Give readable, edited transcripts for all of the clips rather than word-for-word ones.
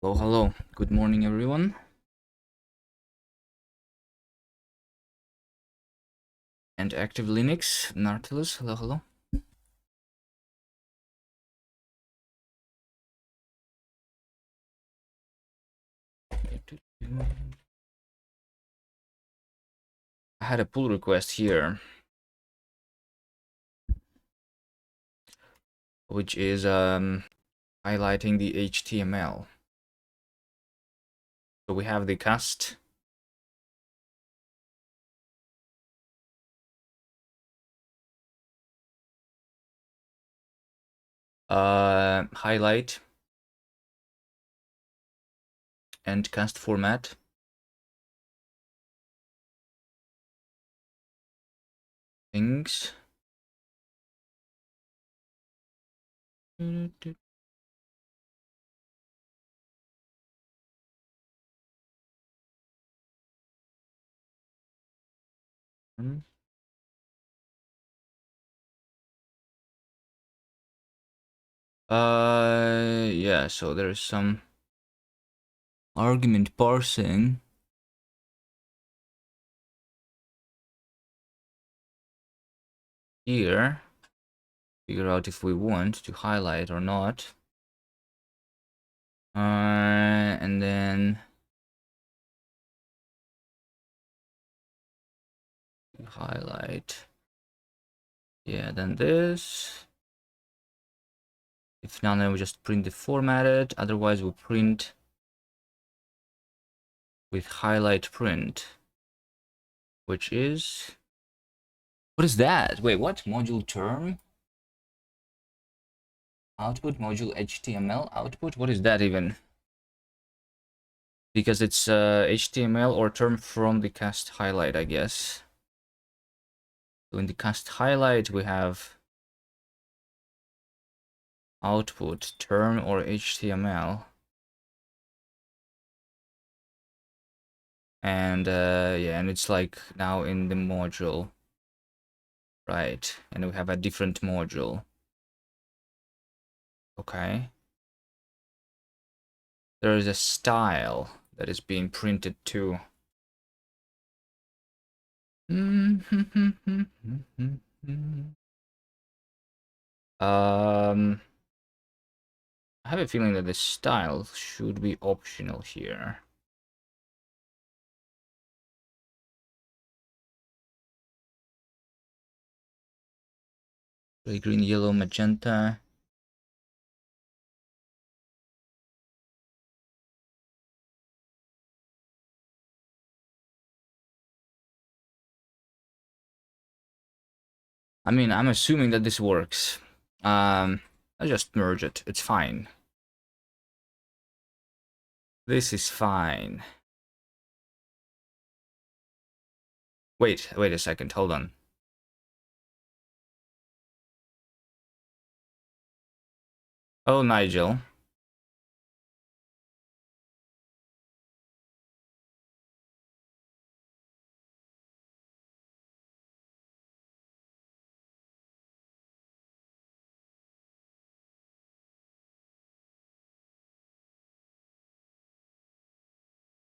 Hello. Good morning, everyone. And Active Linux, Nautilus. Hello. I had a pull request here, which is highlighting the HTML. So we have the cast. Highlight and cast format. Things. Yeah, so there's some argument parsing. Here, figure out if we want to highlight or not. And then highlight. Yeah, then this. If not, then we just print the formatted. Otherwise, we print with highlight print, which is. What is that? Wait, what? Module term? Output module HTML output? What is that even? Because it's HTML or term from the cast highlight, I guess. So in the cast highlight, we have output term or HTML. And yeah, and it's like now in the module. Right, and we have a different module. Okay. There is a style that is being printed too. I have a feeling that the style should be optional here. Red, green, yellow, magenta. I mean, I'm assuming that this works. I'll just merge it. It's fine. This is fine. Wait a second. Hold on. Oh, Nigel.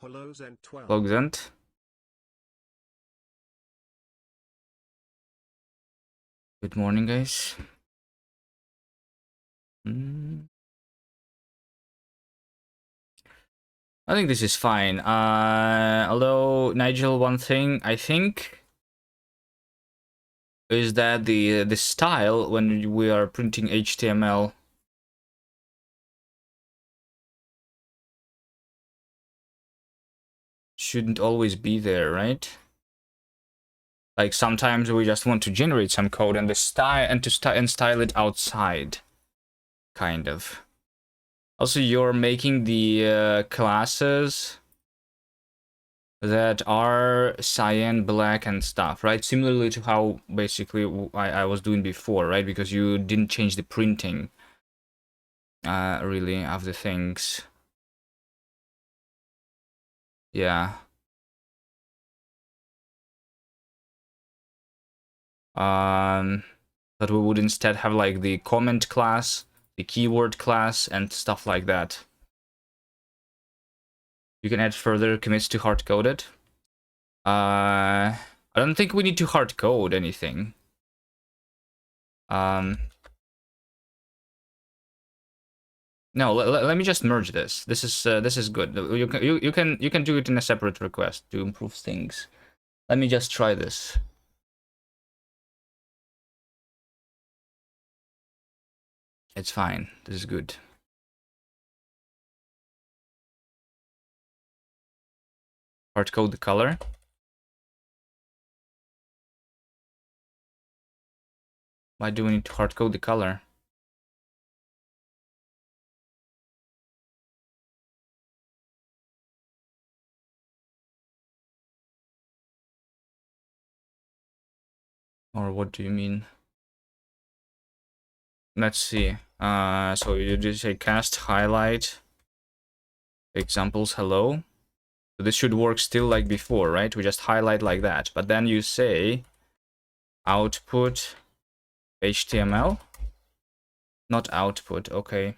Logzent. Good morning, guys. I think this is fine. Although, Nigel, one thing I think is that the style when we are printing HTML shouldn't always be there, right? Like sometimes we just want to generate some code and the style and style it outside, kind of. Also, you're making the classes that are cyan, black, and stuff, right? Similarly to how basically I was doing before, right? Because you didn't change the printing, really, of the things. Yeah. But we would instead have like the comment class, the keyword class, and stuff like that. You can add further commits to hard code it. I don't think we need to hard code anything. No, let me just merge this. This is good. You can do it in a separate request to improve things. Let me just try this. It's fine. This is good. Hard code the color. Why do we need to hard code the color? Or what do you mean? Let's see. So you just say cast highlight examples hello. So this should work still like before, right? We just highlight like that. But then you say output HTML. Not output, okay.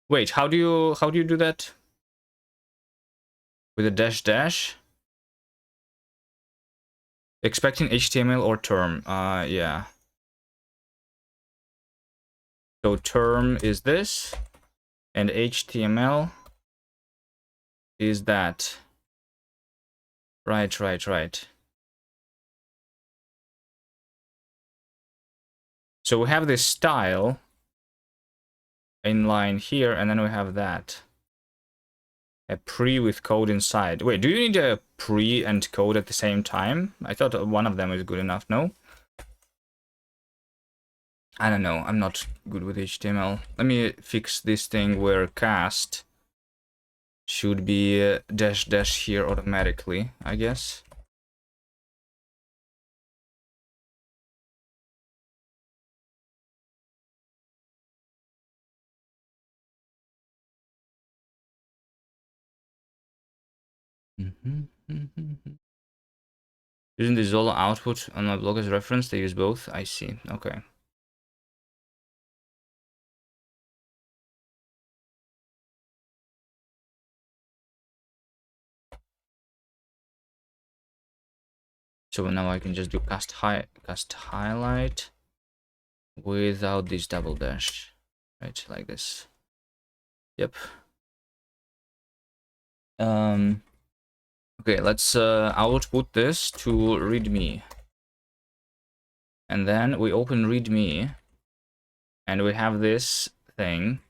Wait, how do you do that? With a dash dash? Expecting HTML or term. Yeah. So term is this, and HTML is that. Right. So we have this style inline here, and then we have that. A pre with code inside. Wait, do you need a pre and code at the same time? I thought one of them is good enough, no? I don't know, I'm not good with HTML. Let me fix this thing where cast should be dash dash here automatically, I guess. Using the Zola output on my blog as reference, they use both. I see. Okay. So now I can just do cast highlight without this double dash, right? Like this. Yep. Okay, let's output this to readme. And then we open readme, and we have this thing.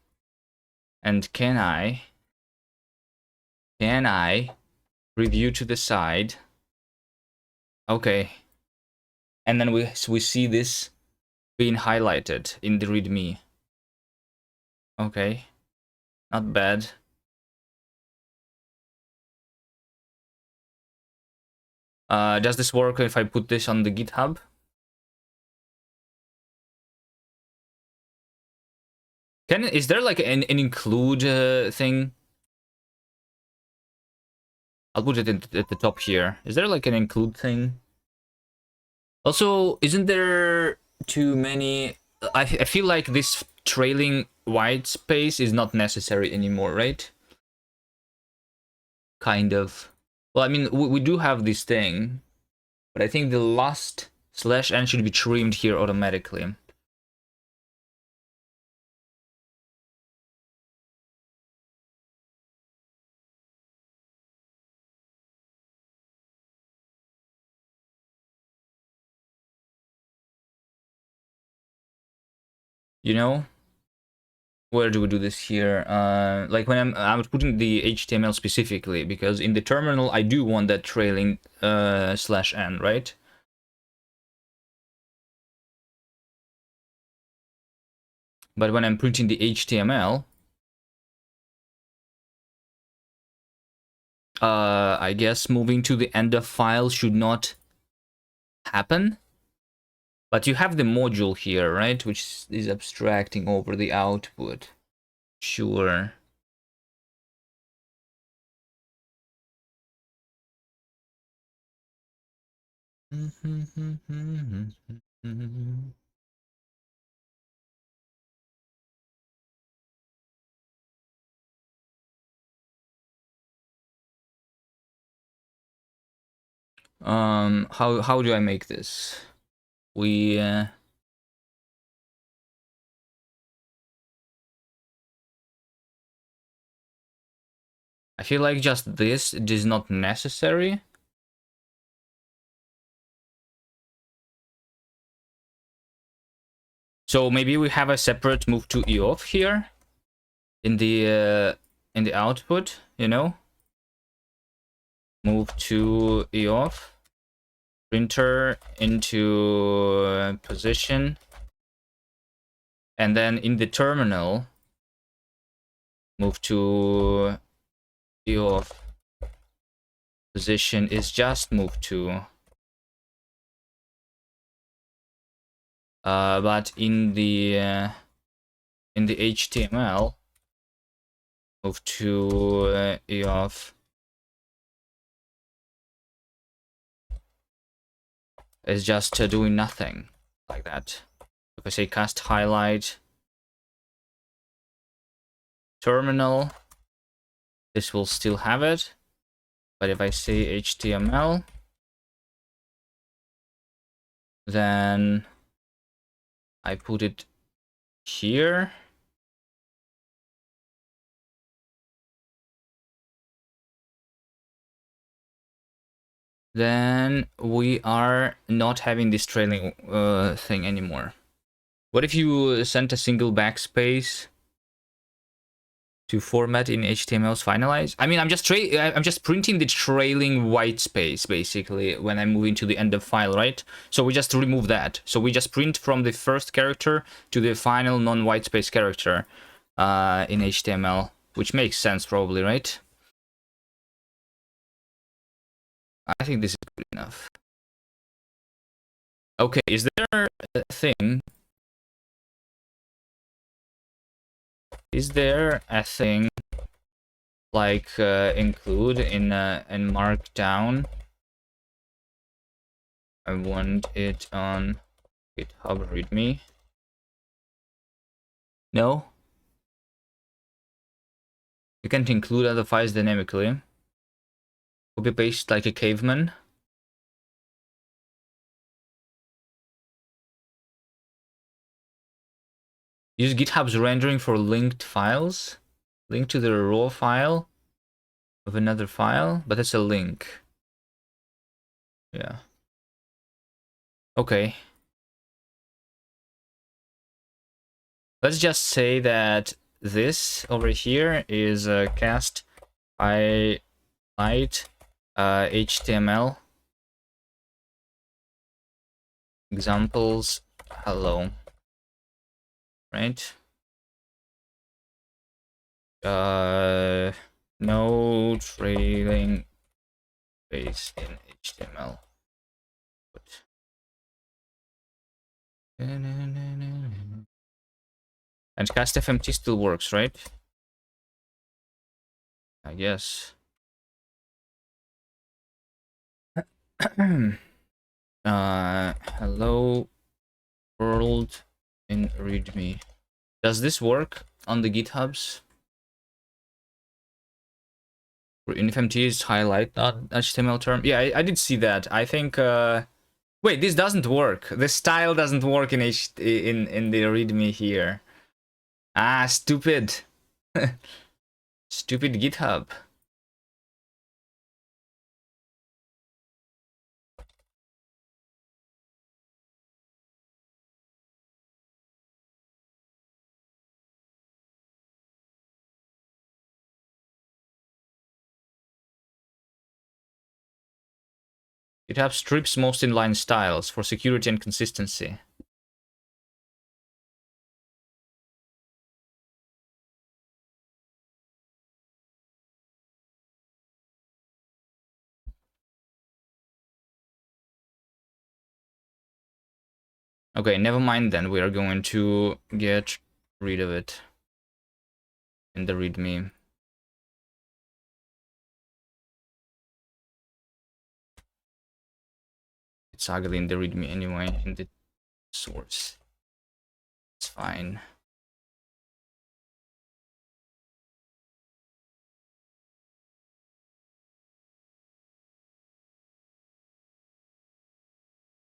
And can I review to the side? Okay. And then we see this being highlighted in the readme. Okay. Not bad. Does this work if I put this on the GitHub? Is there like an include thing? I'll put it at the top here. Is there like an include thing? Also, isn't there too many? I feel like this trailing white space is not necessary anymore, right? Kind of. Well, I mean, we do have this thing, but I think the last /n should be trimmed here automatically. You know? Where do we do this here? Like when I'm putting the HTML specifically, because in the terminal I do want that trailing /n, right? But when I'm printing the HTML, I guess moving to the end of file should not happen. But you have the module here, right? Which is abstracting over the output. Sure. How do I make this? We I feel like just this is not necessary. So maybe we have a separate move to E off here in the output, you know? Move to E off, printer into position, and then in the terminal, move to E off. Position is just move to. But in the HTML, move to E off is just doing nothing like that. If I say cast highlight terminal, this will still have it. But if I say HTML, then I put it here. Then we are not having this trailing thing anymore. What if you sent a single backspace to format in HTML's finalize? I mean, I'm just printing the trailing white space basically when I move into the end of file, right? So we just remove that. So we just print from the first character to the final non-white space character in HTML, which makes sense probably, right? I think this is good enough. Okay, is there a thing? Is there a thing like include in Markdown? I want it on GitHub README. No? You can't include other files dynamically. Copy paste like a caveman. Use GitHub's rendering for linked files. Link to the raw file of another file, but it's a link. Yeah. Okay. Let's just say that this over here is a cast highlight HTML examples hello, right? No trailing space in HTML. And cast FMT still works, right? I guess. Hello world in README. Does this work on the GitHubs? In FMT is highlight not HTML term. Yeah, I did see that. I think. Wait, this doesn't work. The style doesn't work in in the README here. Ah, stupid. Stupid GitHub. GitHub strips most inline styles for security and consistency. Okay, never mind then. We are going to get rid of it in the README. It's ugly in the README anyway, in the source. It's fine.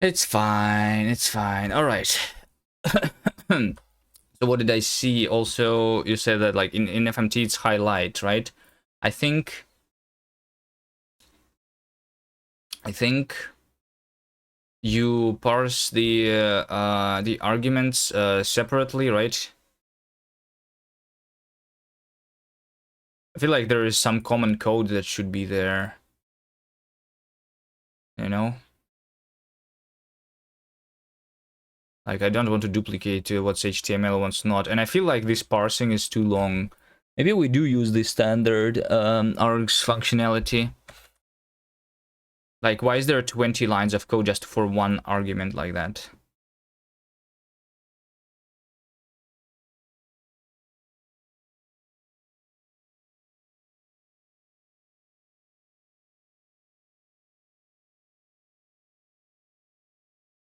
It's fine. It's fine. All right. So what did I see? Also, you said that like in FMT it's highlight, right? I think you parse the arguments separately, right? I feel like there is some common code that should be there. You know? Like, I don't want to duplicate what's HTML, what's not. And I feel like this parsing is too long. Maybe we do use the standard args functionality. Like, why is there 20 lines of code just for one argument like that?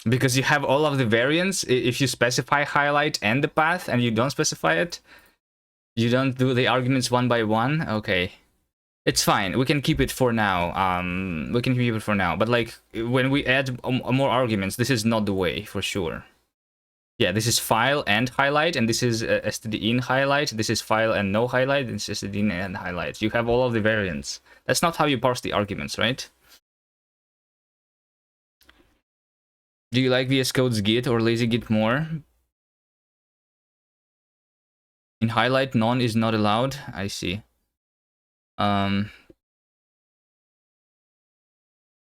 Because you have all of the variants. If you specify highlight and the path and you don't specify it, you don't do the arguments one by one. Okay, it's fine. We can keep it for now. We can keep it for now. But like when we add more arguments, this is not the way for sure. Yeah, this is file and highlight, and this is std in highlight. This is file and no highlight. This is std in and highlight. You have all of the variants. That's not how you parse the arguments, right? Do you like VS Code's Git or lazy Git more? In highlight, none is not allowed. I see.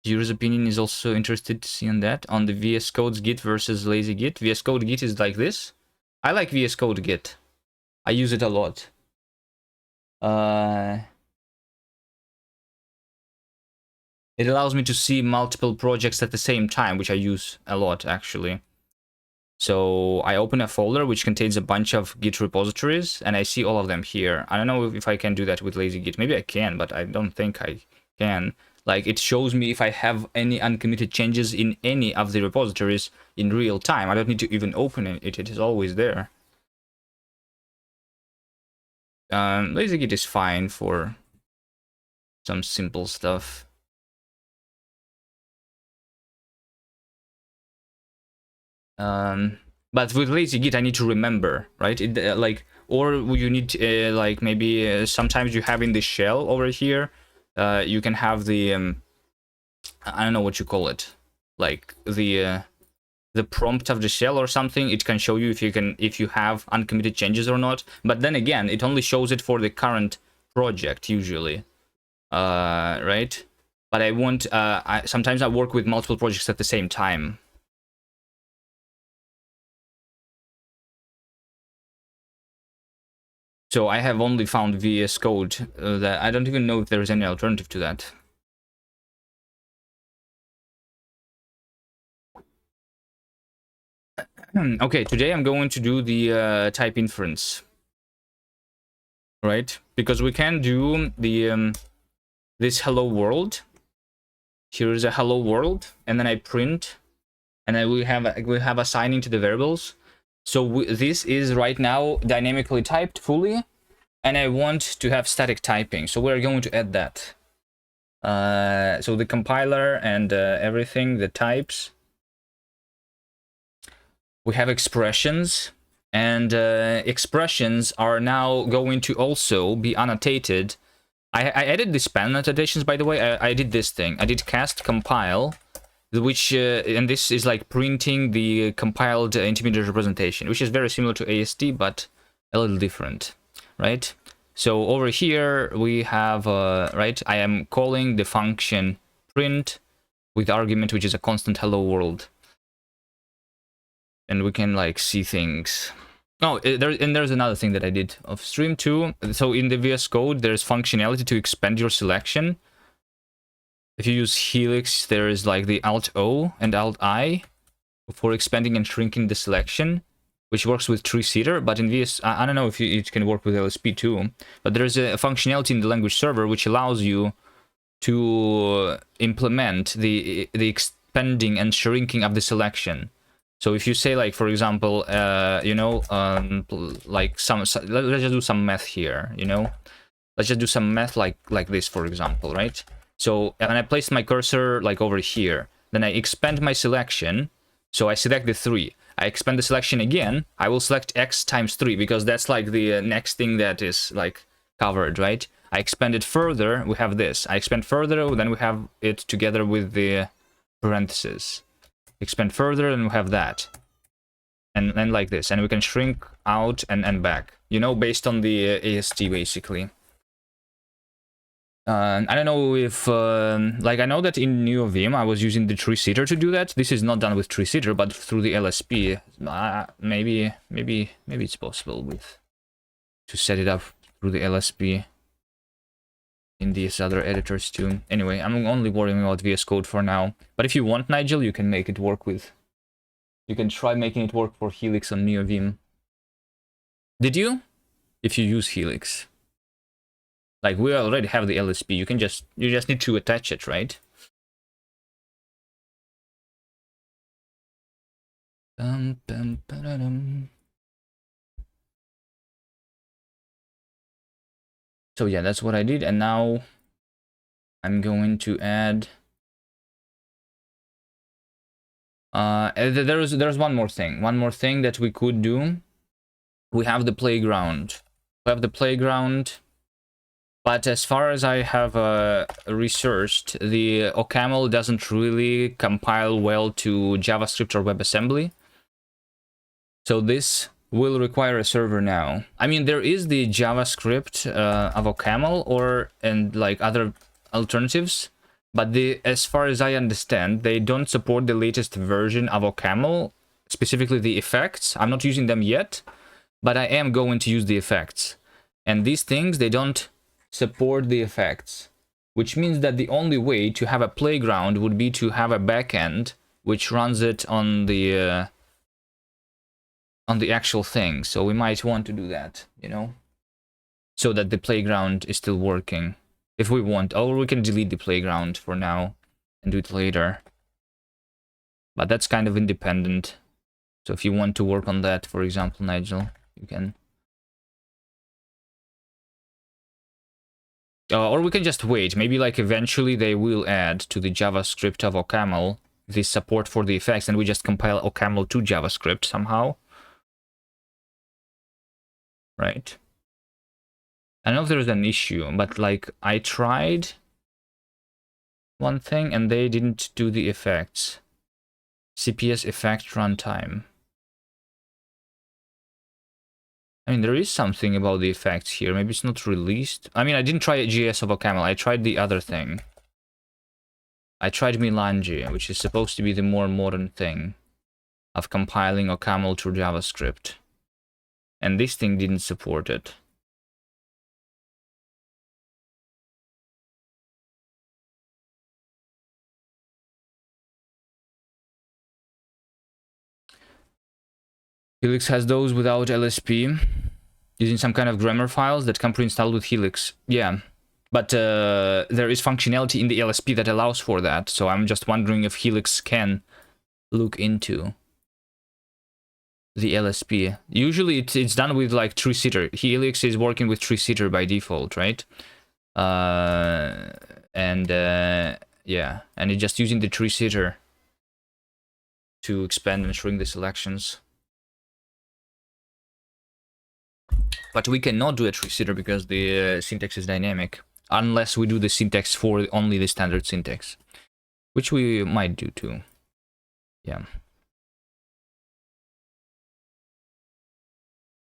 User's opinion is also interested to see on that. On the VS Code's Git versus lazy Git. VS Code Git is like this. I like VS Code Git. I use it a lot. It allows me to see multiple projects at the same time, which I use a lot actually. So I open a folder which contains a bunch of Git repositories, and I see all of them here. I don't know if I can do that with lazy Git. Maybe I can, but I don't think I can. Like, it shows me if I have any uncommitted changes in any of the repositories in real time. I don't need to even open it. It is always there. Lazy Git is fine for some simple stuff. But with lazy Git, I need to remember, right? Or you need like maybe sometimes you have in the shell over here, you can have the I don't know what you call it, like the prompt of the shell or something. It can show you if you have uncommitted changes or not. But then again, it only shows it for the current project usually, right? But I want sometimes I work with multiple projects at the same time. So I have only found VS Code. That I don't even know if there is any alternative to that. Okay, today I'm going to do the type inference, right? Because we can do the this hello world. Here is a hello world, and then I print, and then we have assigning to the variables. So this is right now dynamically typed fully, and I want to have static typing. So we're going to add that. So the compiler and everything, the types. We have expressions, and expressions are now going to also be annotated. I added the span annotations, by the way. I did this thing. I did cast compile, which and this is like printing the compiled intermediate representation, which is very similar to AST, but a little different, right? So over here we have right, I am calling the function print with argument which is a constant hello world, and we can like see things. Oh, there's another thing that I did of stream 2. So in the VS Code, there's functionality to expand your selection. If you use Helix, there is like the Alt-O and Alt-I for expanding and shrinking the selection, which works with tree-seater. But in VS, I don't know if it can work with LSP too. But there's a functionality in the language server which allows you to implement the expanding and shrinking of the selection. So if you say, like, for example, you know, like let's just do some math here, you know, let's just do some math like this, for example, right? So when I place my cursor like over here, then I expand my selection. So I select the 3. I expand the selection again. I will select x times 3 because that's like the next thing that is like covered, right? I expand it further, we have this. I expand further, then we have it together with the parentheses. Expand further, and we have that. And then like this. And we can shrink out and back. You know, based on the AST, basically. I don't know if, like, I know that in NeoVim I was using the tree-seater to do that. This is not done with tree-seater, but through the LSP. Maybe it's possible to set it up through the LSP in these other editors too. Anyway, I'm only worrying about VS Code for now. But if you want, Nigel, you can make it work with... You can try making it work for Helix on NeoVim. Did you? If you use Helix. Like, we already have the LSP, you just need to attach it, right? So yeah, that's what I did, and now I'm going to add... there's one more thing that we could do. We have the playground. But as far as I have researched, the OCaml doesn't really compile well to JavaScript or WebAssembly. So this will require a server now. I mean, there is the JavaScript of OCaml and like other alternatives, but as far as I understand, they don't support the latest version of OCaml, specifically the effects. I'm not using them yet, but I am going to use the effects. And these things, they don't support the effects, which means that the only way to have a playground would be to have a backend which runs it on the actual thing. So we might want to do that, you know, so that the playground is still working if we want, or we can delete the playground for now and do it later, but that's kind of independent. So if you want to work on that, for example, Nigel, you can. Or we can just wait. Maybe like eventually they will add to the JavaScript of OCaml the support for the effects, and we just compile OCaml to JavaScript somehow. Right? I don't know if there's an issue, but like I tried one thing and they didn't do the effects. CPS effect runtime. I mean, there is something about the effects here. Maybe it's not released. I mean, I didn't try GS of OCaml. I tried the other thing. I tried Melange, which is supposed to be the more modern thing of compiling OCaml to JavaScript. And this thing didn't support it. Helix has those without LSP, using some kind of grammar files that come pre-installed with Helix. Yeah, but there is functionality in the LSP that allows for that, so I'm just wondering if Helix can look into the LSP. Usually it's done with like tree-seater. Helix is working with tree-seater by default, right? Yeah, and it's just using the tree-seater to expand and shrink the selections. But we cannot do a tree-seater because the syntax is dynamic, unless we do the syntax for only the standard syntax, which we might do too. Yeah.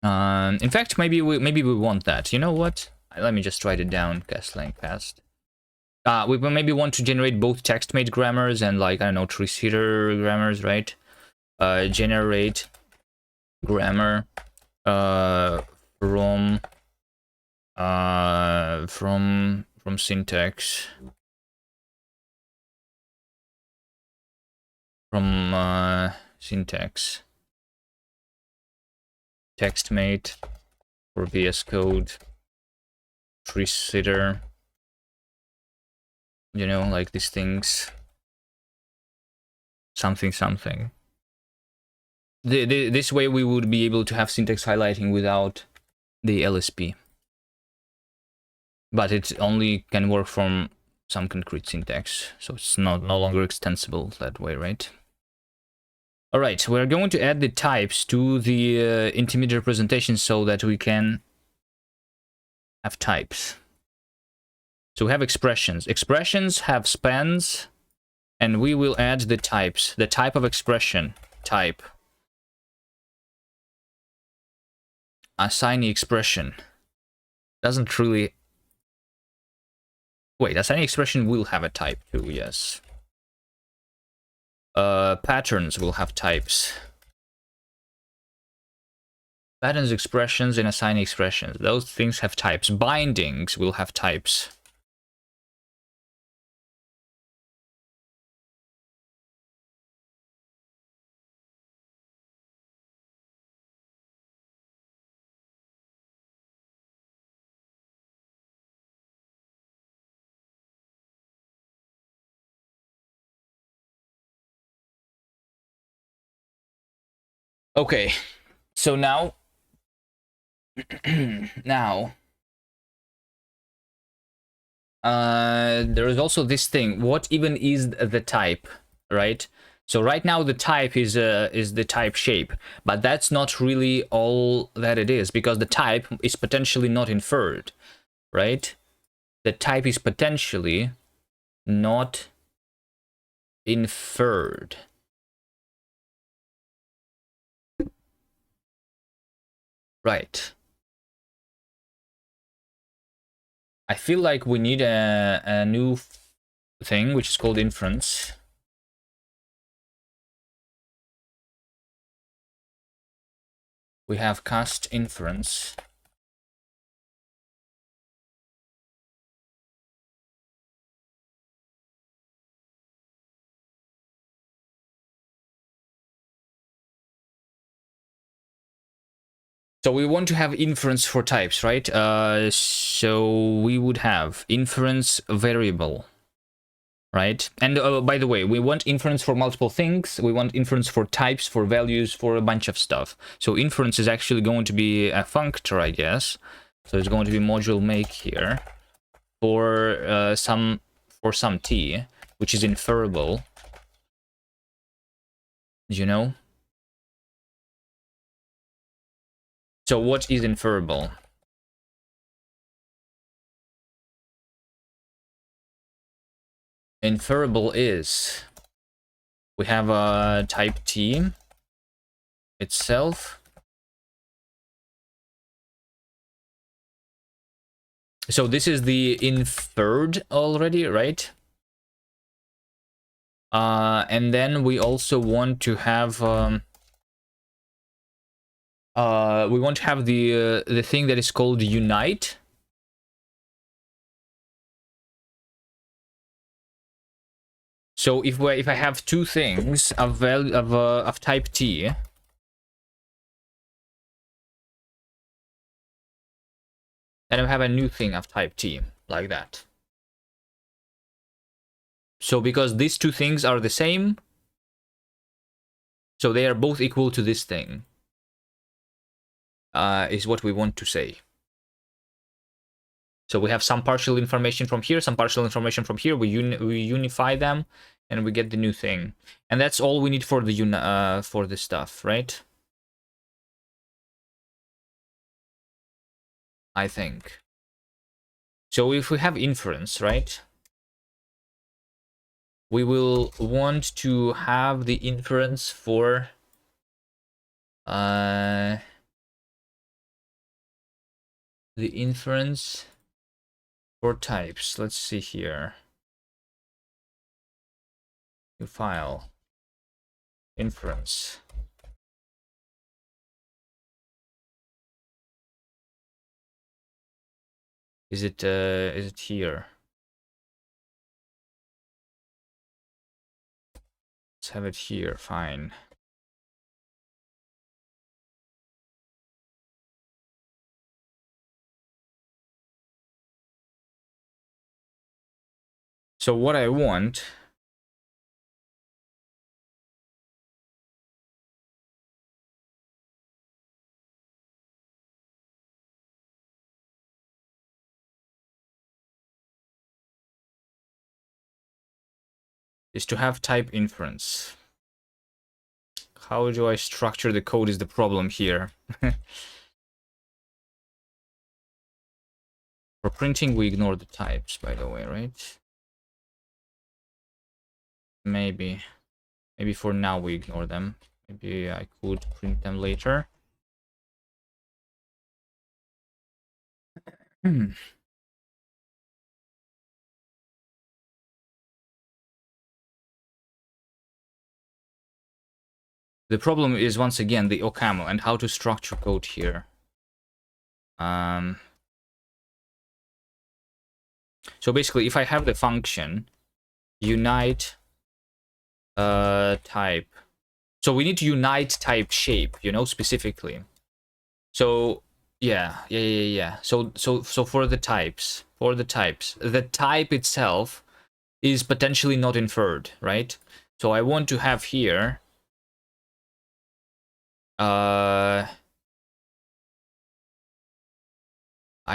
In fact, maybe we want that. You know what? Let me just write it down. Castling cast. We maybe want to generate both text-made grammars and like I don't know tree-seater grammars, right? Generate grammar from syntax syntax text-made for VS Code tree-seater, you know, like these things, something. This way we would be able to have syntax highlighting without the LSP, but it only can work from some concrete syntax, so it's no longer extensible that way, right? All right, we're going to add the types to the intermediate representation so that we can have types. So we have expressions. Expressions have spans, and we will add the types. The type of expression, type. Assign the expression. Doesn't really... Wait, assign expression will have a type too, yes. Patterns will have types. Patterns, expressions, and assigning expressions. Those things have types. Bindings will have types. Okay, so now... now... there is also this thing. What even is the type, right? So right now the type is the type shape, but that's not really all that it is, because the type is potentially not inferred, right? The type is potentially not inferred. Right. I feel like we need a new thing, which is called Inference. We have cast Inference. So we want to have inference for types, right? So we would have inference variable, right? And by the way, we want inference for multiple things. We want inference for types, for values, for a bunch of stuff. So inference is actually going to be a functor, I guess. So it's going to be module make here for some t, which is inferable. You know? So what is inferable? Inferable is, we have a type t itself. So this is the inferred already, right? And then we also want to have the thing that is called unite. So if I have two things of type t, then I have a new thing of type t, like that. So because these two things are the same, so they are both equal to this thing, is what we want to say. So we have some partial information from here, some partial information from here. We unify them, and we get the new thing. And that's all we need for the for this stuff, right? I think. So if we have inference, right? We will want to have the inference for the inference for types. Let's see here. New file. Inference. Is it here? Let's have it here. Fine. So what I want is to have type inference. How do I structure the code is the problem here. For printing, we ignore the types, by the way, right? Maybe for now we ignore them. Maybe I could print them later. The problem is, once again, the OCaml and how to structure code here. So basically, if I have the function unite type, so we need to unite type shape, you know, specifically. So yeah. So for the types, the type itself is potentially not inferred, right? So I want to have here I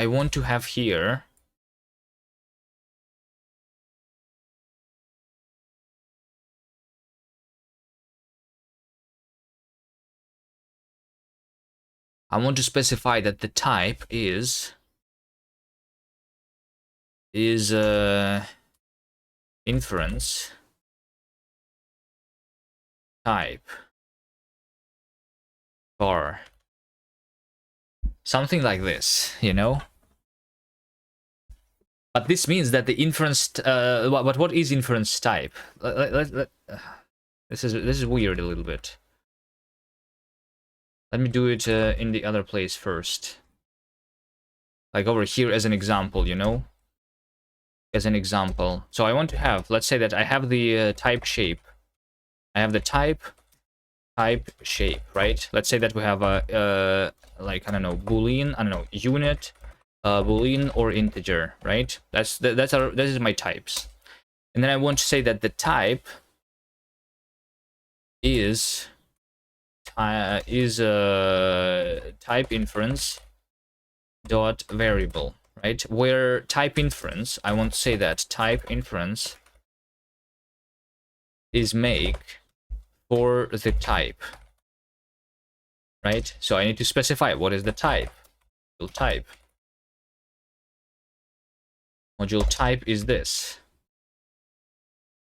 want to have here I want to specify that the type is inference type var, something like this, you know. But this means that the inference but what is inference type? This is weird a little bit. Let me do it in the other place first, like over here as an example, you know, as an example. So I want to have, let's say that I have the type shape. I have the type shape, right? Let's say that we have a like, I don't know, boolean, I don't know, unit, boolean or integer, right? This is my types. And then I want to say that the type is type inference dot variable, right? Where type inference, I want to say that type inference is make for the type, right? So I need to specify what is the type. Module type is this.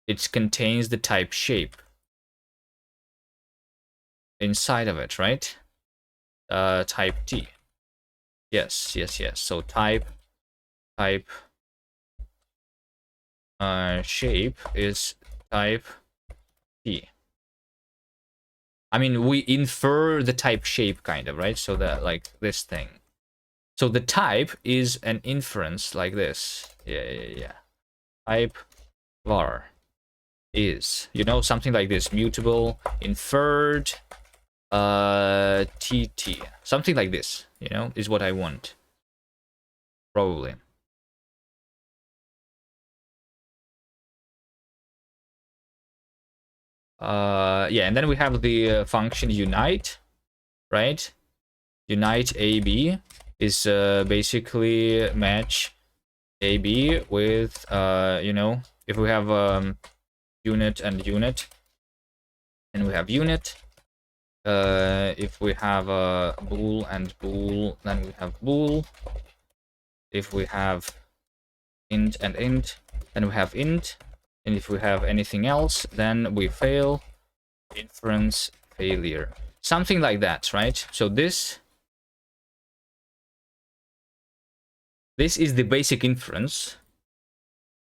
It contains the type shape inside of it, right? Type T. Yes. So type shape is type T. I mean, we infer the type shape, kind of, right? So that, like, this thing. So the type is an inference like this. Yeah. Type var is, you know, something like this. Mutable, inferred, TT. Something like this, you know, is what I want. Probably. Yeah, and then we have the function unite, right? Unite AB is basically match AB with, you know, if we have unit and unit, and we have unit. If we have bool and bool, then we have bool. If we have int and int, then we have int. And if we have anything else, then we fail. Inference failure. Something like that, right? So this is the basic inference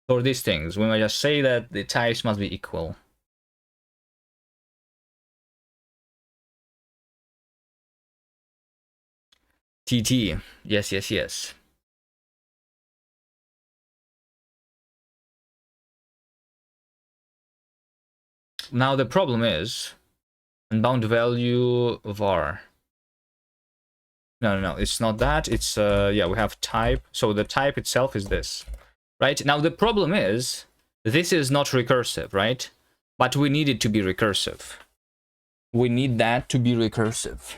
for these things. We might just say that the types must be equal. TT. Yes. Now the problem is unbound value var. No, it's not that. It's yeah, we have type. So the type itself is this, right? Now the problem is this is not recursive, right? But we need it to be recursive. We need that to be recursive.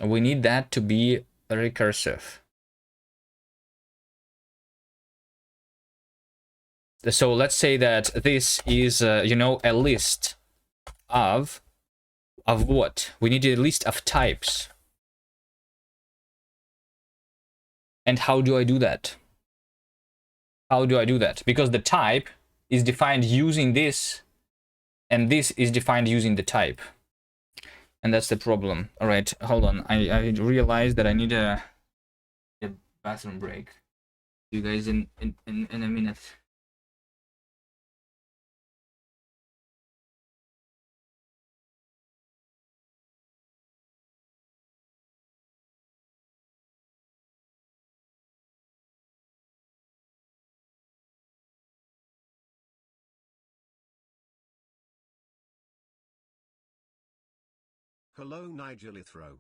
We need that to be recursive. So let's say that this is, you know, a list of what? We need a list of types. And how do I do that? How do I do that? Because the type is defined using this, and this is defined using the type. And that's the problem. All right, hold on. I realized that I need a bathroom break. See you guys in a minute. Hello Nigel Ithro.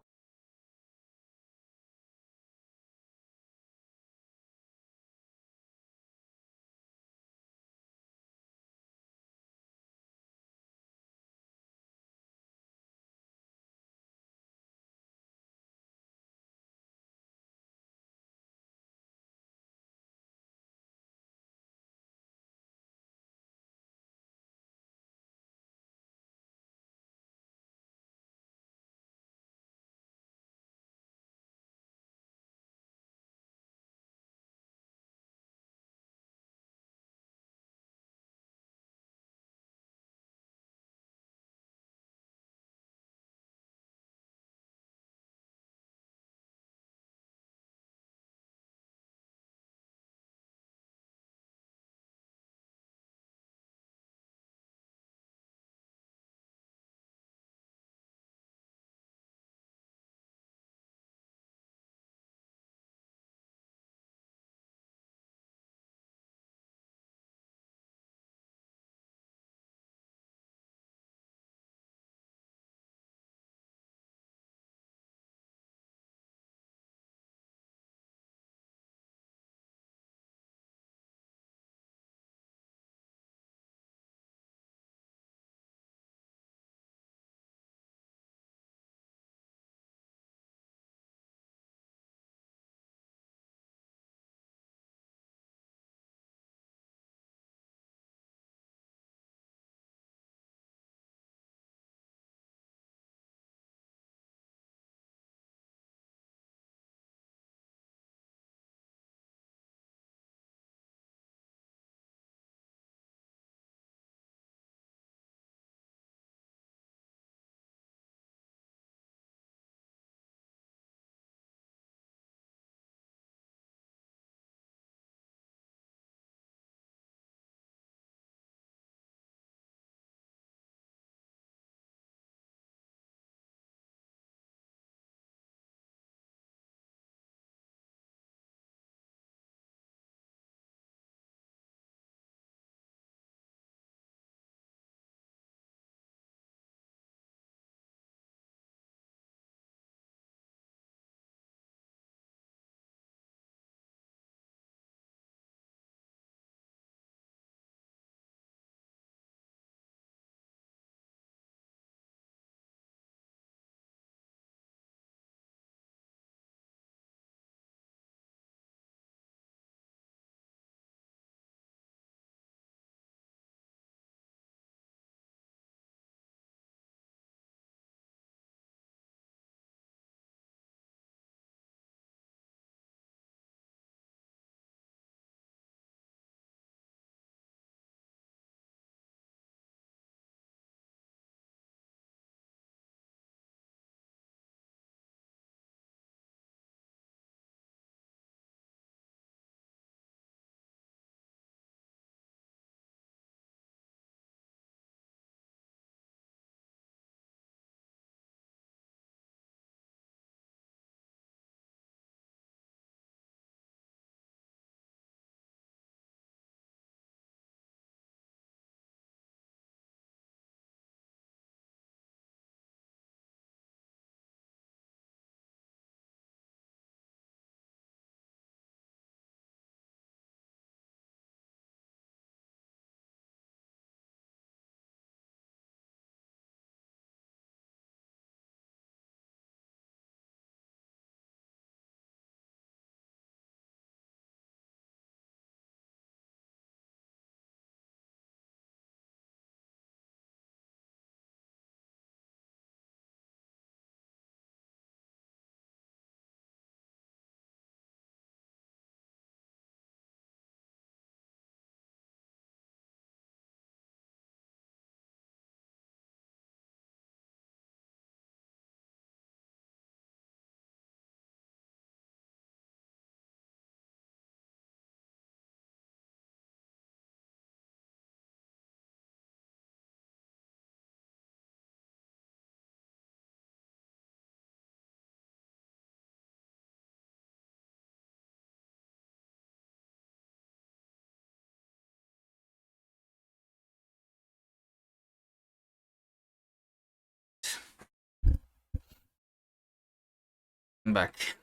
I'm back.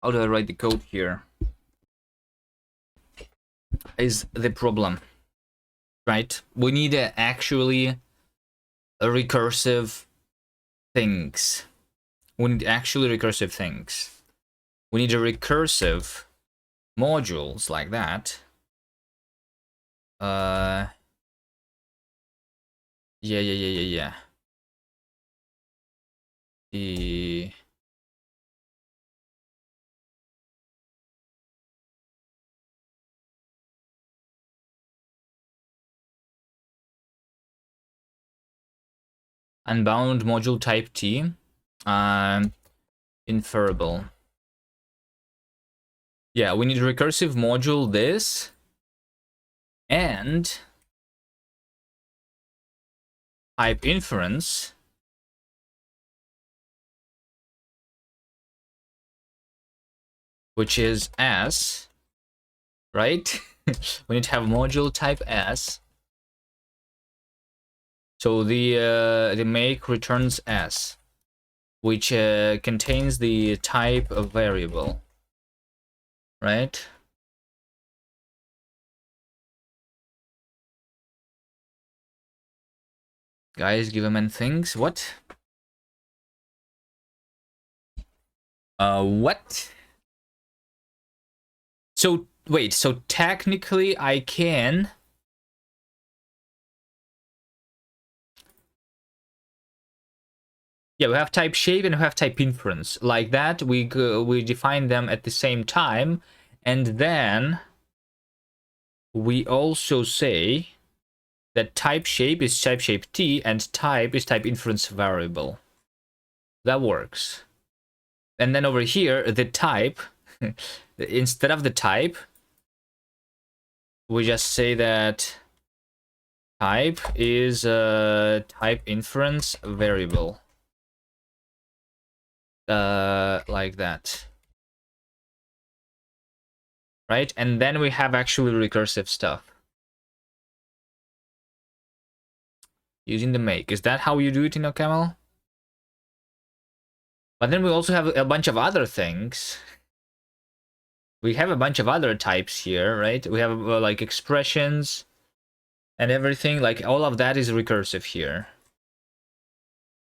How do I write the code here? Is the problem, right? We need actually a recursive things. We need actually recursive things. We need a recursive modules like that. Yeah. The unbound module type T, inferable. Yeah, we need a recursive module this and type inference, which is S, right? We need to have module type S. So the make returns S, which contains the type of variable, right? Guys, give them things. What? What? So wait, so technically I can. Yeah, we have type shape and we have type inference. Like that, we define them at the same time, and then we also say that type shape is type shape T and type is type inference variable. That works. And then over here, the type, instead of the type, we just say that type is type inference variable. Like that. Right? And then we have actually recursive stuff. Using the make. Is that how you do it in OCaml? But then we also have a bunch of other things. We have a bunch of other types here, right? We have like expressions and everything. Like all of that is recursive here.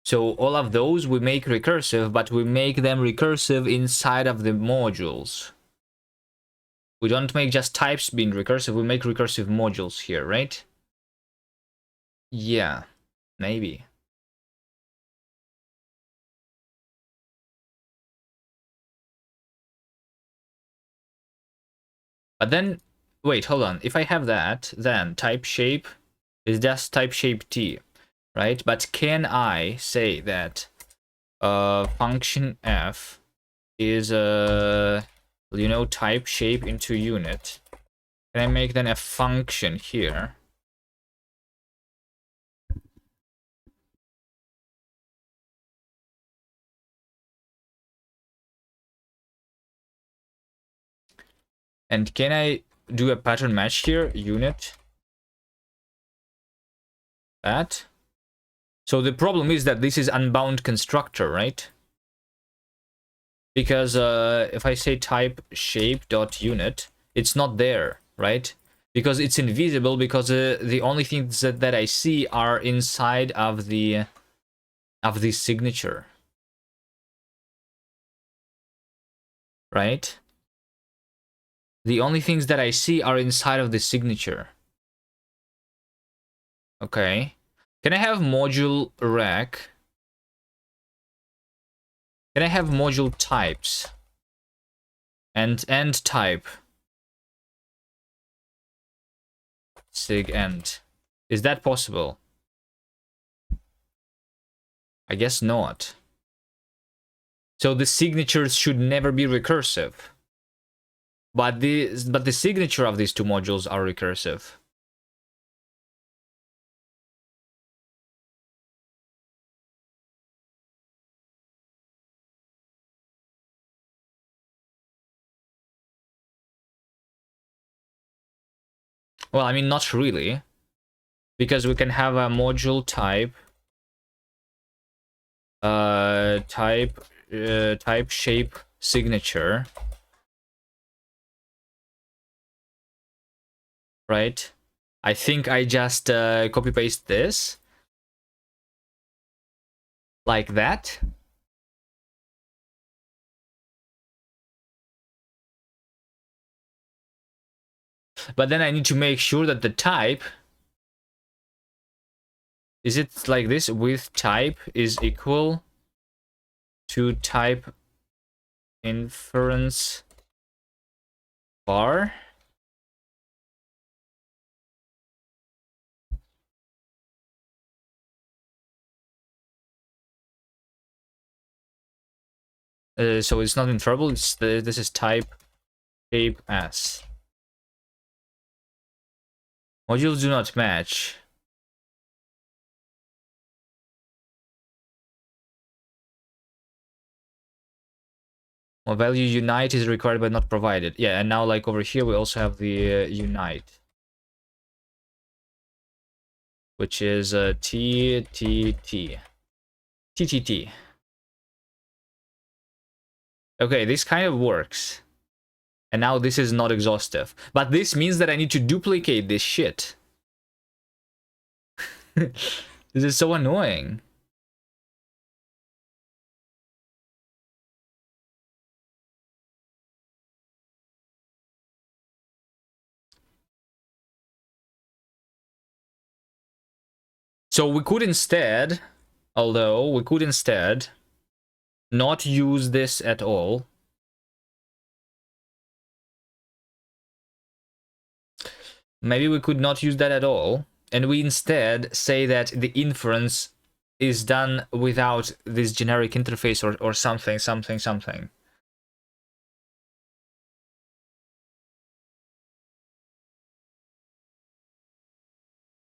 So all of those we make recursive, but we make them recursive inside of the modules. We don't make just types being recursive, we make recursive modules here, right? Yeah, maybe. But then, wait, hold on. If I have that, then type shape is just type shape T, right? But can I say that function f is type shape into unit? Can I make then a function here? And can I do a pattern match here? Unit. That. So the problem is that this is unbound constructor, right? Because if I say type shape dot unit, it's not there, right? Because it's invisible, because the only things that I see are inside of the signature, right? The only things that I see are inside of the signature. Okay. Can I have module rec? Can I have module types? And end type. Sig end. Is that possible? I guess not. So the signatures should never be recursive. But the signature of these two modules are recursive. Well, I mean, not really. Because we can have a module type type shape signature, right? I think I just copy paste this like that. But then I need to make sure that the type, is it like this, with type is equal to type inference var. So it's not inferable, it's this is type shape as. Modules do not match. Well, value unite is required but not provided. Yeah, and now like over here we also have the unite, which is t t t t t t. Okay, this kind of works. And now this is not exhaustive. But this means that I need to duplicate this shit. This is so annoying. So we could instead, although we could instead not use this at all. Maybe we could not use that at all. And we instead say that the inference is done without this generic interface or something.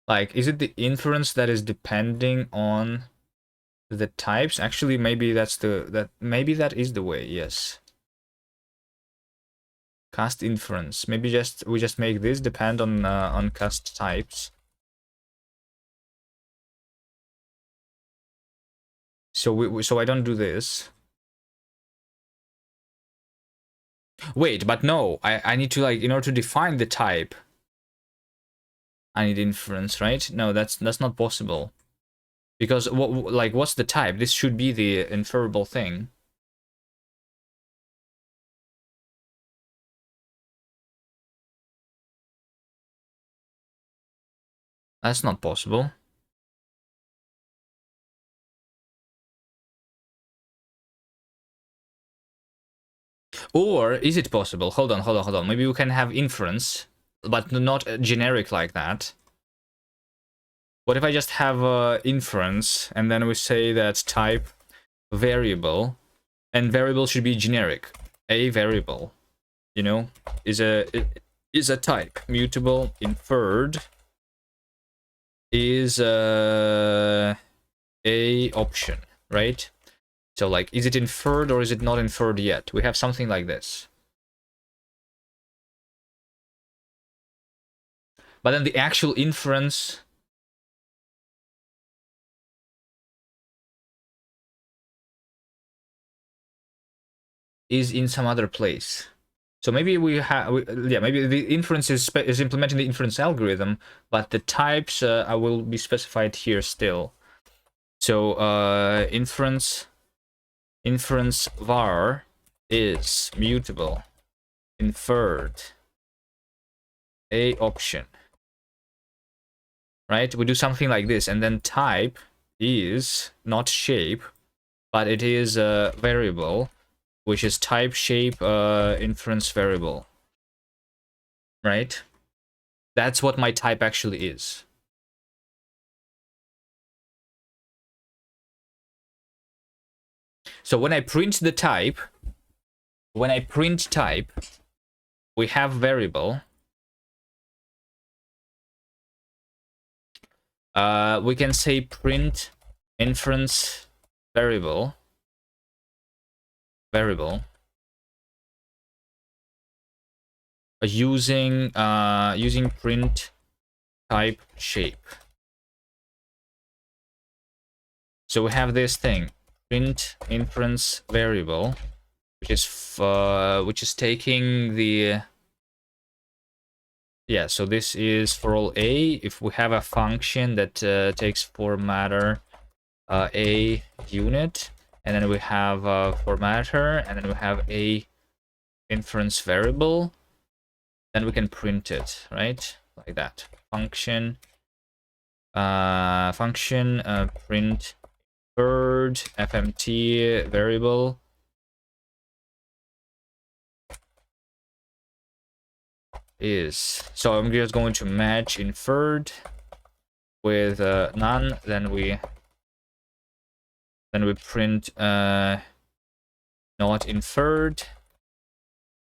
Like, is it the inference that is depending on the types? Actually, maybe maybe that is the way. Yes. Cast inference. Maybe we just make this depend on cast types. So I don't do this. Wait, but no, I need to, like, in order to define the type, I need inference, right? No, that's not possible. Because what's the type? This should be the inferable thing. That's not possible. Or is it possible? Hold on. Maybe we can have inference, but not generic like that. What if I just have inference, and then we say that type variable, and variable should be generic. A variable, you know, is a type. Mutable, inferred is a option, right? So, like, is it inferred or is it not inferred yet? We have something like this. But then the actual inference is in some other place. So maybe maybe the inference is implementing the inference algorithm, but the types will be specified here still. So inference var is mutable, inferred, a option, right? We do something like this, and then type is not shape, but it is a variable, which is type shape inference variable, right? That's what my type actually is. So when I print the type, we have variable. We can say print inference variable using print type shape. So we have this thing, print inference variable, which is taking the, yeah, so this is for all a. If we have a function that takes formatter a unit, and then we have a formatter, and then we have a inference variable, then we can print it, right? Like that. Function print bird fmt variable is, so I'm just going to match inferred with none, then we print not inferred,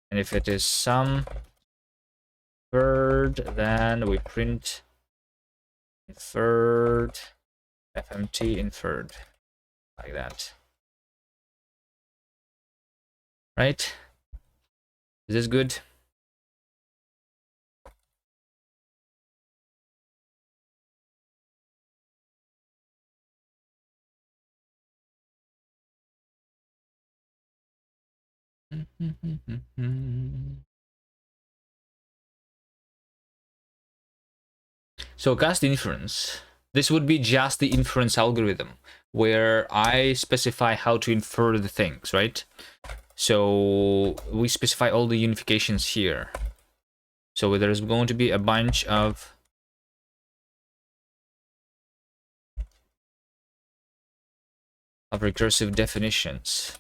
and if it is some inferred, then we print inferred fmt inferred, like that, right? Is this good? So cast inference. This would be just the inference algorithm, where I specify how to infer the things, right? So we specify all the unifications here. So there's going to be a bunch of recursive definitions.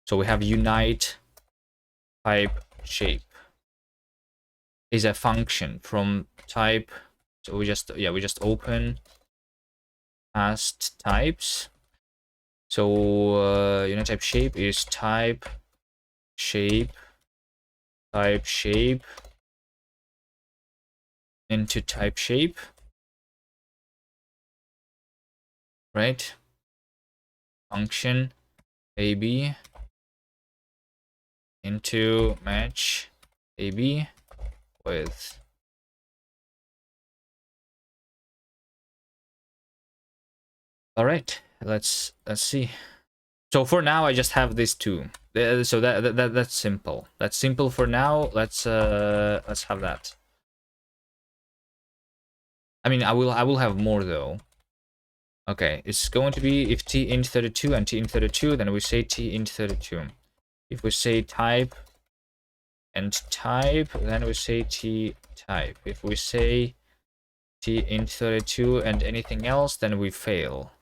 So we have unite type shape is a function from type. So we just open cast types. So unit type shape is type shape into type shape, right? Function ab into match ab with all right, let's see. So for now I just have these two, so that's simple. That's simple for now. Let's have that. I mean, I will have more though. Okay, it's going to be if t int 32 and t int 32, then we say t int 32. If we say type and type, then we say t type. If we say t int 32 and anything else, then we fail.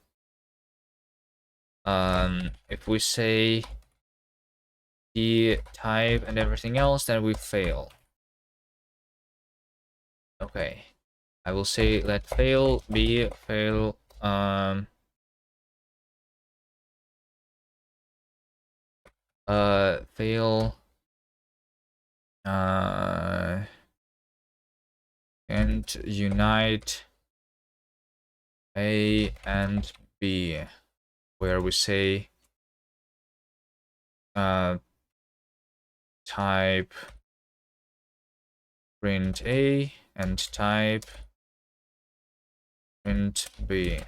If we say t type and everything else, then we fail. Okay, I will say let fail be fail. Fail and unite a and b, where we say type print a and type print b,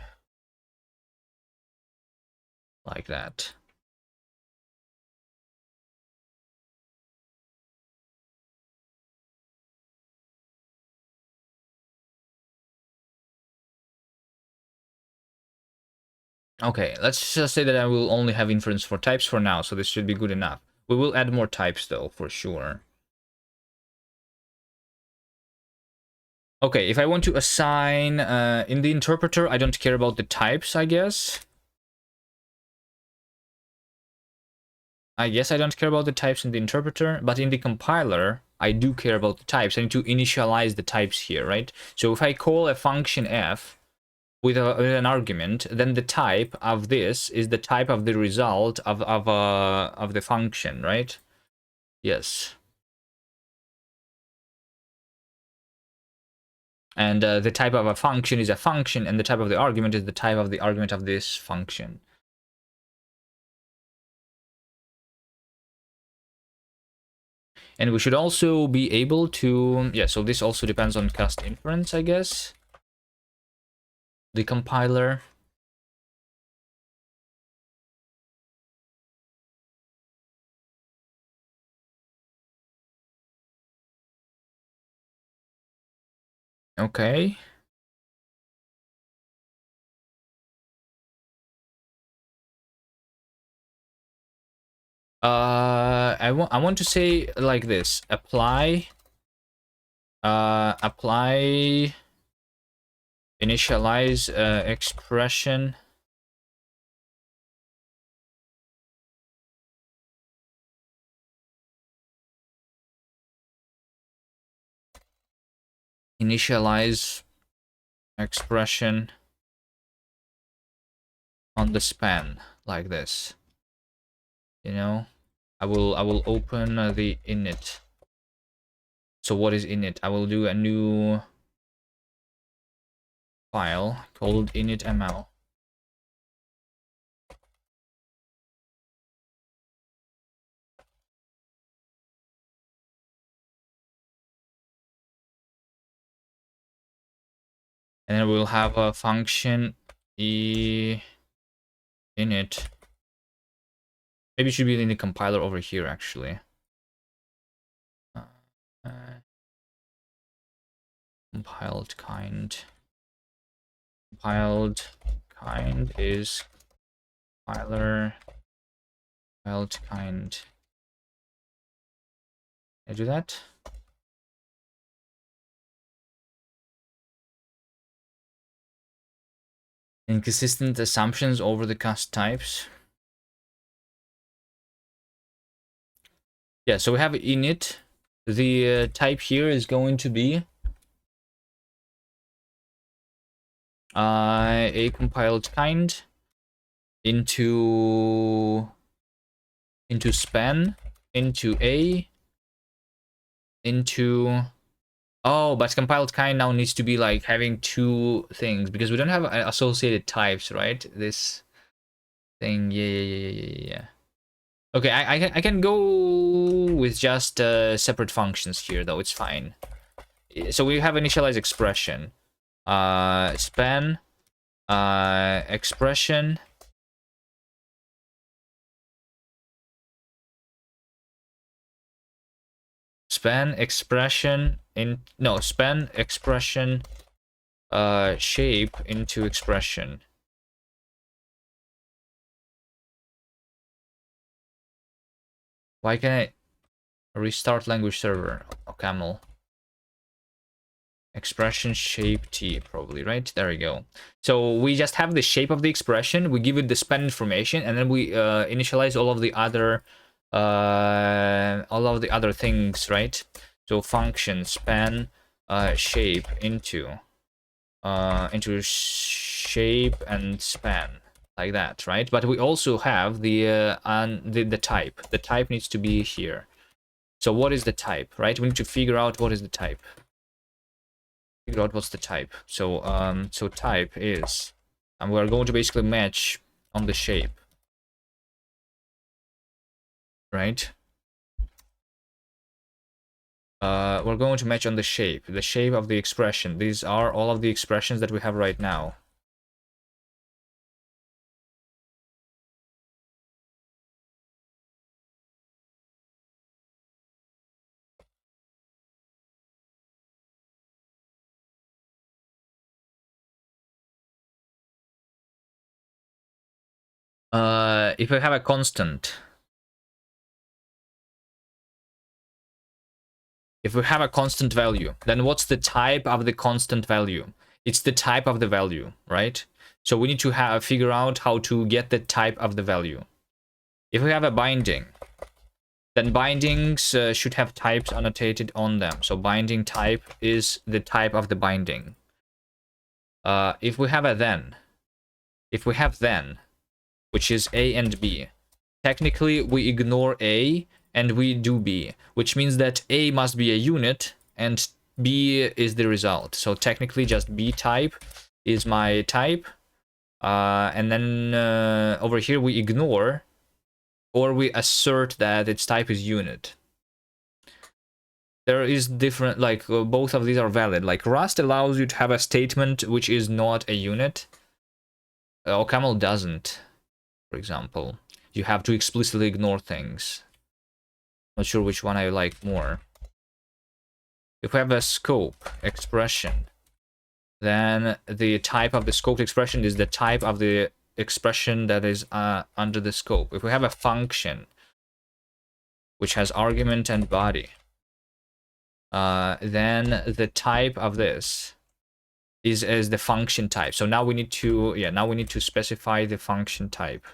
like that. Okay, let's just say that I will only have inference for types for now, so this should be good enough. We will add more types though, for sure. Okay, if I want to assign in the interpreter, I don't care about the types, I guess. I don't care about the types in the interpreter, but in the compiler, I do care about the types. I need to initialize the types here, right? So if I call a function f with an argument, then the type of this is the type of the result of the function, right? Yes. And the type of a function is a function, and the type of the argument is the type of the argument of this function. And we should also be able to, yeah, so this also depends on cast inference, I guess. The compiler. Okay. I want to say like this: apply initialize expression initialize expression on the span like this. You know, I will open the init. So what is init? I will do a new file called initml. And then we'll have a function init. Maybe it should be in the compiler over here, actually. Compiled kind. Compiled kind is compiler. Compiled kind. Can I do that? Inconsistent assumptions over the cast types. Yeah, so we have init. The type here is going to be a compiled kind into span into a into oh, but compiled kind now needs to be like having two things because we don't have associated types, right? This thing, yeah. Okay, I can go with just separate functions here though. It's fine. So we have initialize expression, span, expression. Span expression in no span expression shape into expression. Why can I restart language server? Oh, camel. Expression shape T, probably, right? There we go. So we just have the shape of the expression, we give it the span information, and then we initialize all of the other things, right? So function span shape into shape and span, like that, right? But we also have the type. The type needs to be here. So what is the type, right? We need to figure out what is the type. Figure out what's the type. So so type is, and we're going to basically match on the shape, right? We're going to match on the shape of the expression. These are all of the expressions that we have right now. If we have a constant, if we have a constant value, then what's the type of the constant value? It's the type of the value, right? So we need to figure out how to get the type of the value. If we have a binding, then bindings should have types annotated on them. So binding type is the type of the binding. If we have then, which is A and B, technically we ignore A and we do B, which means that A must be a unit and B is the result. So technically just B type is my type. And then over here we ignore, or we assert that its type is unit. There is different, like both of these are valid. Like Rust allows you to have a statement which is not a unit. OCaml doesn't, for example. You have to explicitly ignore things. Not sure which one I like more. If we have a scope expression, Then the type of the scoped expression is the type of the expression that is under the scope. If we have a function which has argument and body, then the type of this is the function type. So now we need to specify the function type.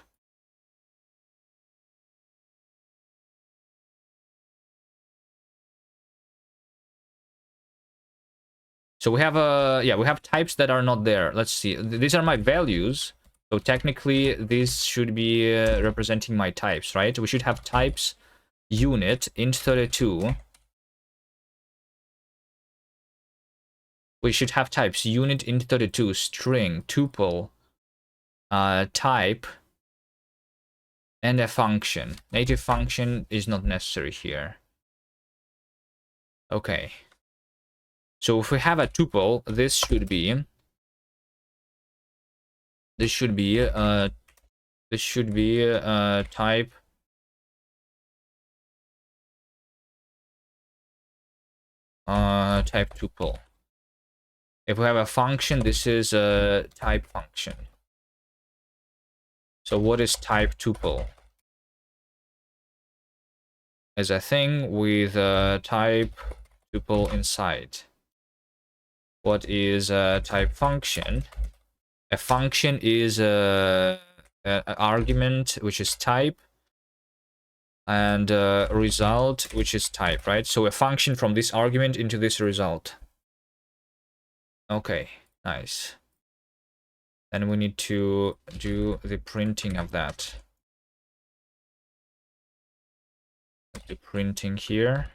So we have we have types that are not there. Let's see. These are my values. So technically this should be representing my types, right? We should have types unit int32. We should have types unit int32 string tuple type and a function. Native function is not necessary here. Okay. So if we have a tuple, this should be type type tuple. If we have a function, this is a type function. So what is type tuple? Is a thing with a type tuple inside. What is a type function? A function is an argument which is type, and result which is type, right? So a function from this argument into this result. Okay, nice. Then we need to do the printing of that. The printing here.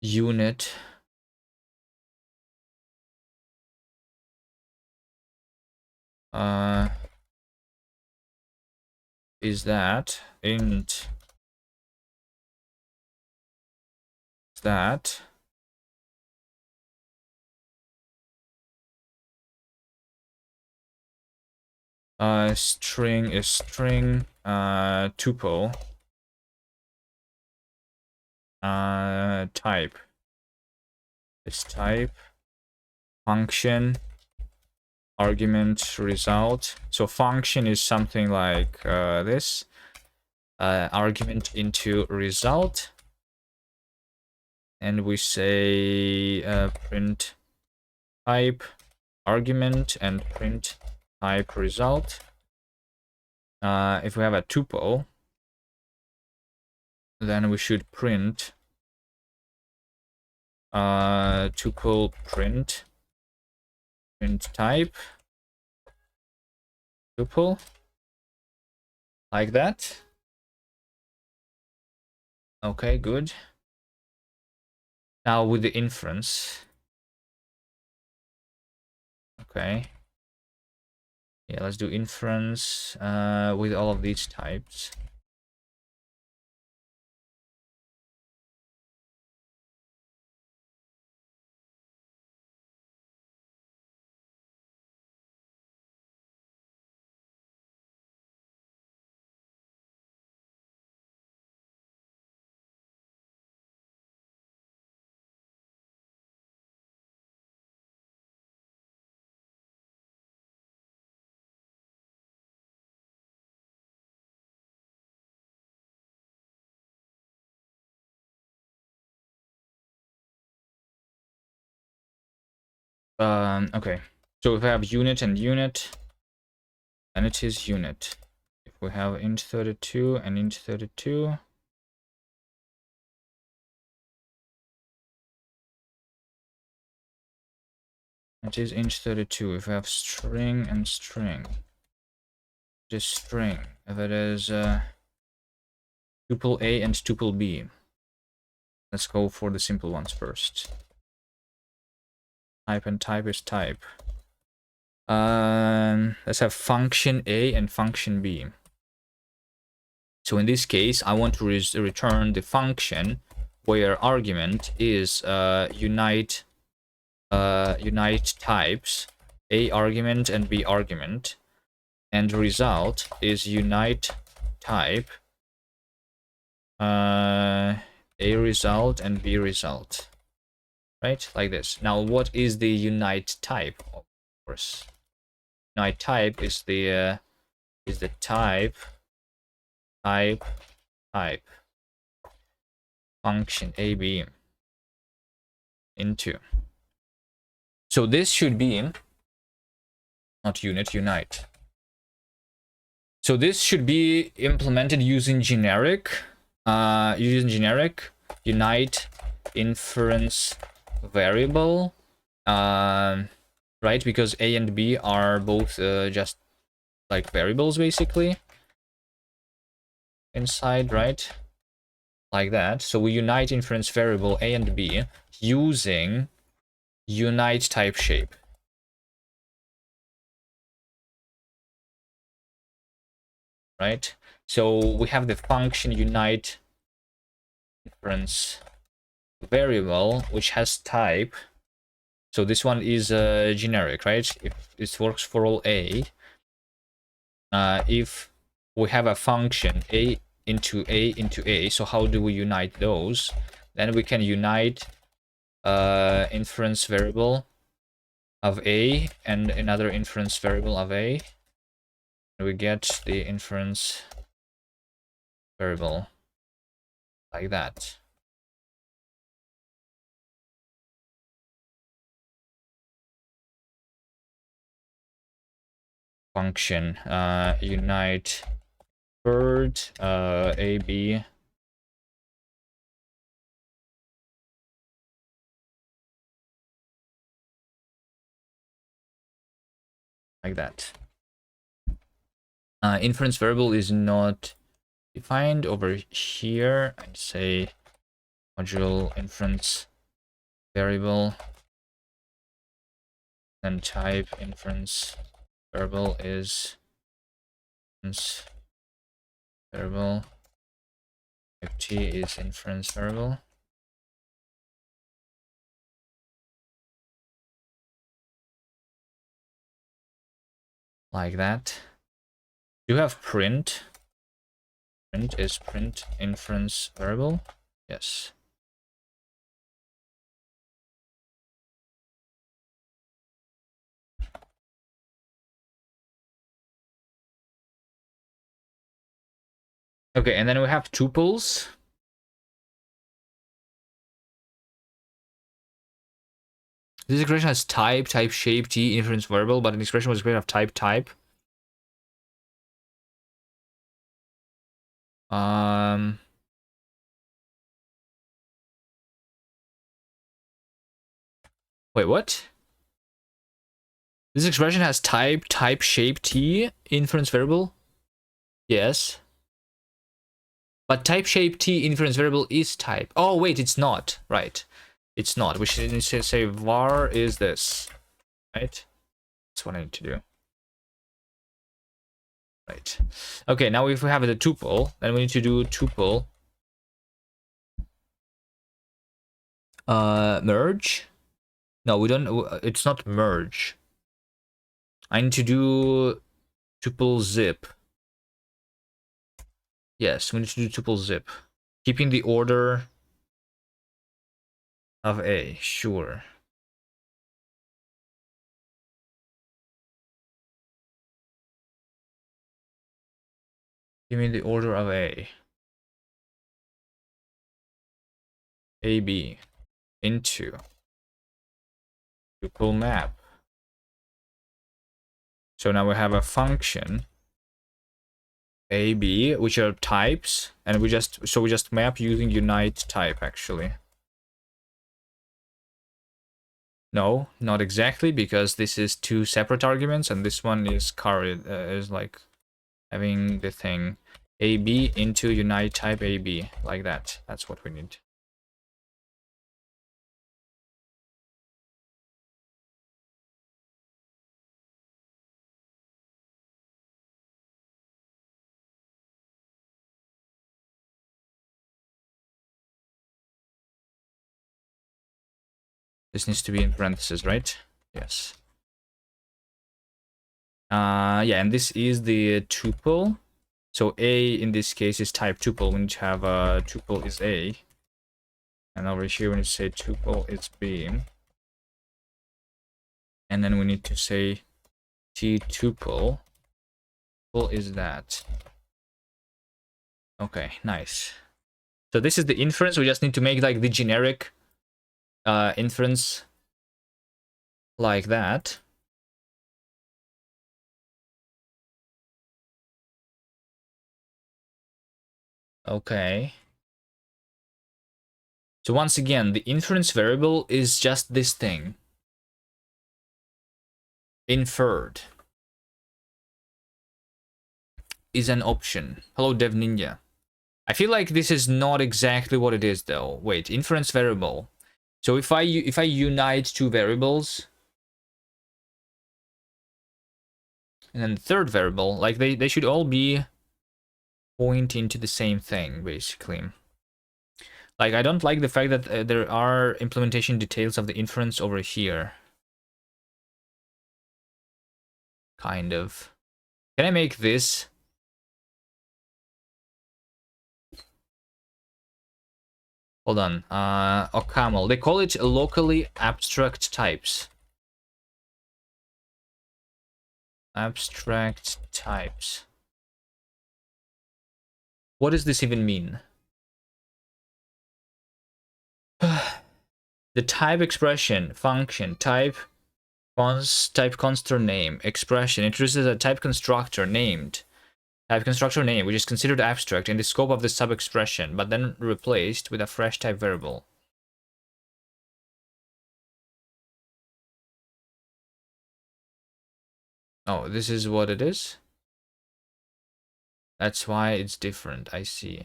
Unit is that int that string is string tuple type is type function argument result. So function is something like this, argument into result, and we say print type argument and print type result. If we have a tuple, then we should print tuple print type tuple, like that. Okay, good. Now with the inference. Okay. Yeah, let's do inference with all of these types. Okay, so if we have unit and unit, then it is unit. If we have int32 and int32, it is int32. If we have string and string, it is string. If it is tuple A and tuple B, let's go for the simple ones first. Type and type is type. Let's have function A and function B. So in this case, I want to return the function where argument is unite types, A argument and B argument, and result is unite type A result and B result, right? Like this. Now, what is the unite type? Of course, unite type is the type function AB into. So this should be not unite. So this should be implemented using generic unite inference variable, right? Because A and B are both just like variables basically inside, right? Like that. So we unite inference variable A and B using unite type shape. Right? So we have the function unite inference variable, which has type. So this one is generic, right? If this works for all A, if we have a function A into A, so how do we unite those? Then we can unite inference variable of A and another inference variable of A. And we get the inference variable like that. Function unite bird AB like that. Inference variable is not defined over here. I'd say module inference variable, then type inference variable is inference variable. If t is inference variable. Like that. You have print. Print is print inference variable. Yes. Okay, and then we have tuples. This expression has type shape, t, inference variable, but an expression was created of type. Wait, what? This expression has type shape, t, inference variable? Yes. But type shape, t, inference variable is type. Oh, wait, it's not. Right. It's not. We should say var is this. Right? That's what I need to do. Right. Okay, now if we have the tuple, then we need to do tuple merge. No, we don't. It's not merge. I need to do tuple zip. Yes, we need to do tuple zip. Keeping the order of A, sure. Give me the order of A. AB into tuple map. So now we have a function AB, which are types, and we just map using unite type actually. No, not exactly, because this is two separate arguments, and this one is carried is like having the thing AB into unite type AB like that. That's what we need. This needs to be in parentheses, right? Yes. Yeah, and this is the tuple. So A in this case is type tuple. We need to have a tuple is A. And over here we need to say tuple is B. And then we need to say T tuple is that. Okay, nice. So this is the inference. We just need to make like the generic inference like that. Okay. So once again, the inference variable is just this thing. Inferred is an option. Hello, Dev Ninja. I feel like this is not exactly what it is though. Wait, inference variable. So if I unite two variables, and then the third variable, like they should all be pointing to the same thing, basically. Like, I don't like the fact that there are implementation details of the inference over here. Kind of. Can I make this? Hold on. OCaml. They call it locally abstract types. Abstract types. What does this even mean? The type expression, function, type constructor name, expression introduces a type constructor named type constructor name, which is considered abstract in the scope of the sub-expression, but then replaced with a fresh type variable. Oh, this is what it is? That's why it's different, I see.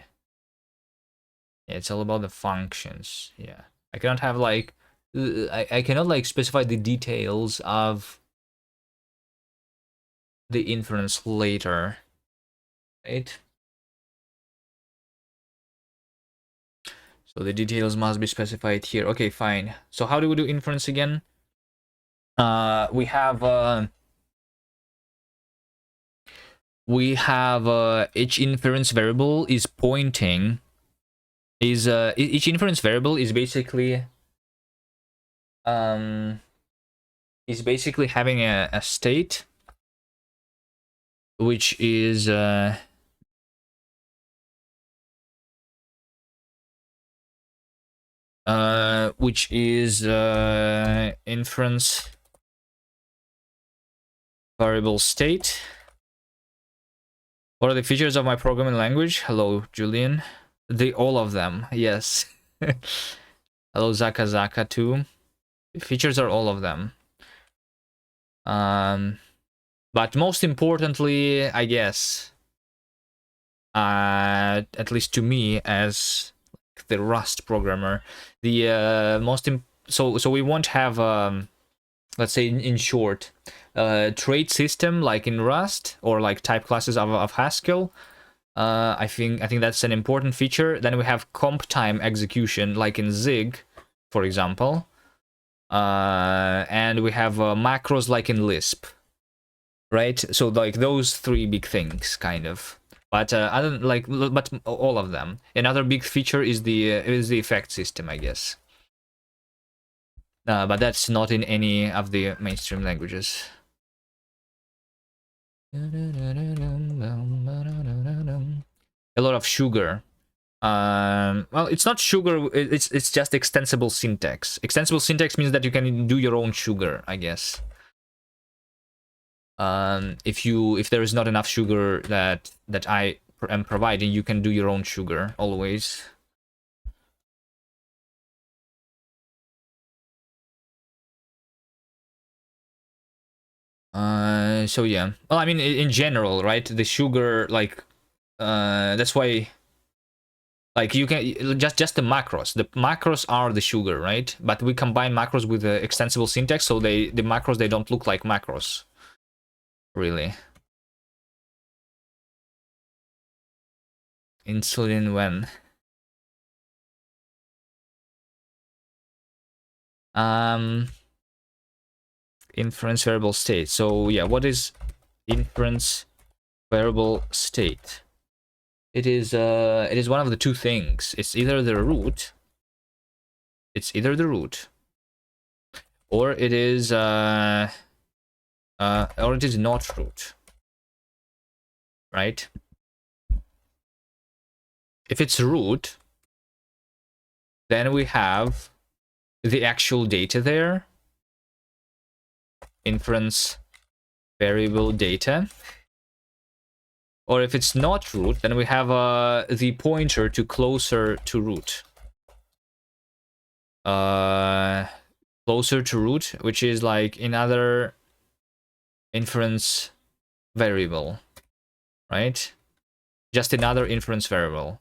Yeah, it's all about the functions, yeah. I cannot have like, I cannot like specify the details of the inference later, right? So the details must be specified here. Okay, fine. So how do we do inference again? We have each inference variable is pointing each inference variable is basically having a state which is inference variable state. What are the features of my programming language? Hello, Julian. All of them, yes. Hello, Zaka Zaka too. The features are all of them. But most importantly, I guess, at least to me as the Rust programmer, the so we won't have let's say in short trait system like in Rust or like type classes of Haskell. I think that's an important feature. Then we have comp time execution like in Zig, for example, and we have macros like in Lisp, right? So like those three big things, kind of. But other like, but all of them. Another big feature is the effect system, I guess. But that's not in any of the mainstream languages. A lot of sugar. Well, it's not sugar. It's just extensible syntax. Extensible syntax means that you can do your own sugar, I guess. If there is not enough sugar that I am providing, you can do your own sugar always. So yeah. Well, I mean, in general, right? The sugar, like, that's why, like, you can just the macros. The macros are the sugar, right? But we combine macros with the extensible syntax, so the macros, they don't look like macros, really. Insulin when? Inference variable state. So yeah, what is inference variable state. It is one of the two things. It's either the root. Or it is not root. Right? If it's root, then we have the actual data there. Inference variable data. Or if it's not root, then we have the pointer to closer to root. Closer to root, which is like another inference variable, right? Just another inference variable.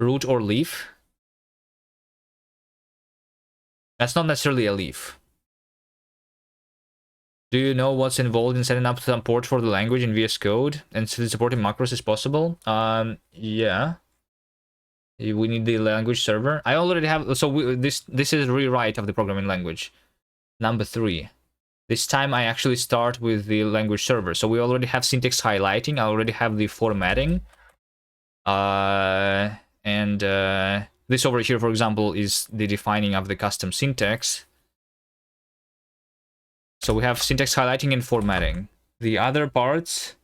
Root or leaf. That's not necessarily a leaf. Do you know what's involved in setting up some port for the language in VS Code and supporting macros is possible? Yeah. We need the language server. I already have, so this is rewrite of the programming language. Number 3. This time I actually start with the language server. So we already have syntax highlighting. I already have the formatting. This over here, for example, is the defining of the custom syntax. So we have syntax highlighting and formatting. The other parts,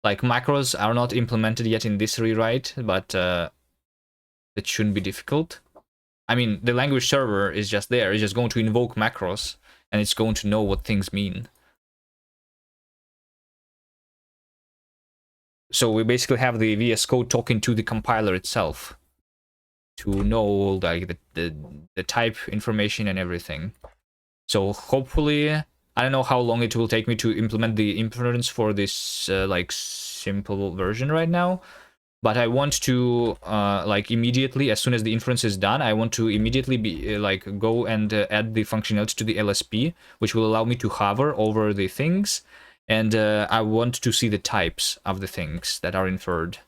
like macros, are not implemented yet in this rewrite, but it shouldn't be difficult. I mean, the language server is just there. It's just going to invoke macros, and it's going to know what things mean. So we basically have the VS Code talking to the compiler itself to know like the type information and everything. So hopefully, I don't know how long it will take me to implement the inference for this like simple version right now, but I want to like immediately, as soon as the inference is done, I want to immediately be like go and add the functionality to the LSP, which will allow me to hover over the things, and I want to see the types of the things that are inferred.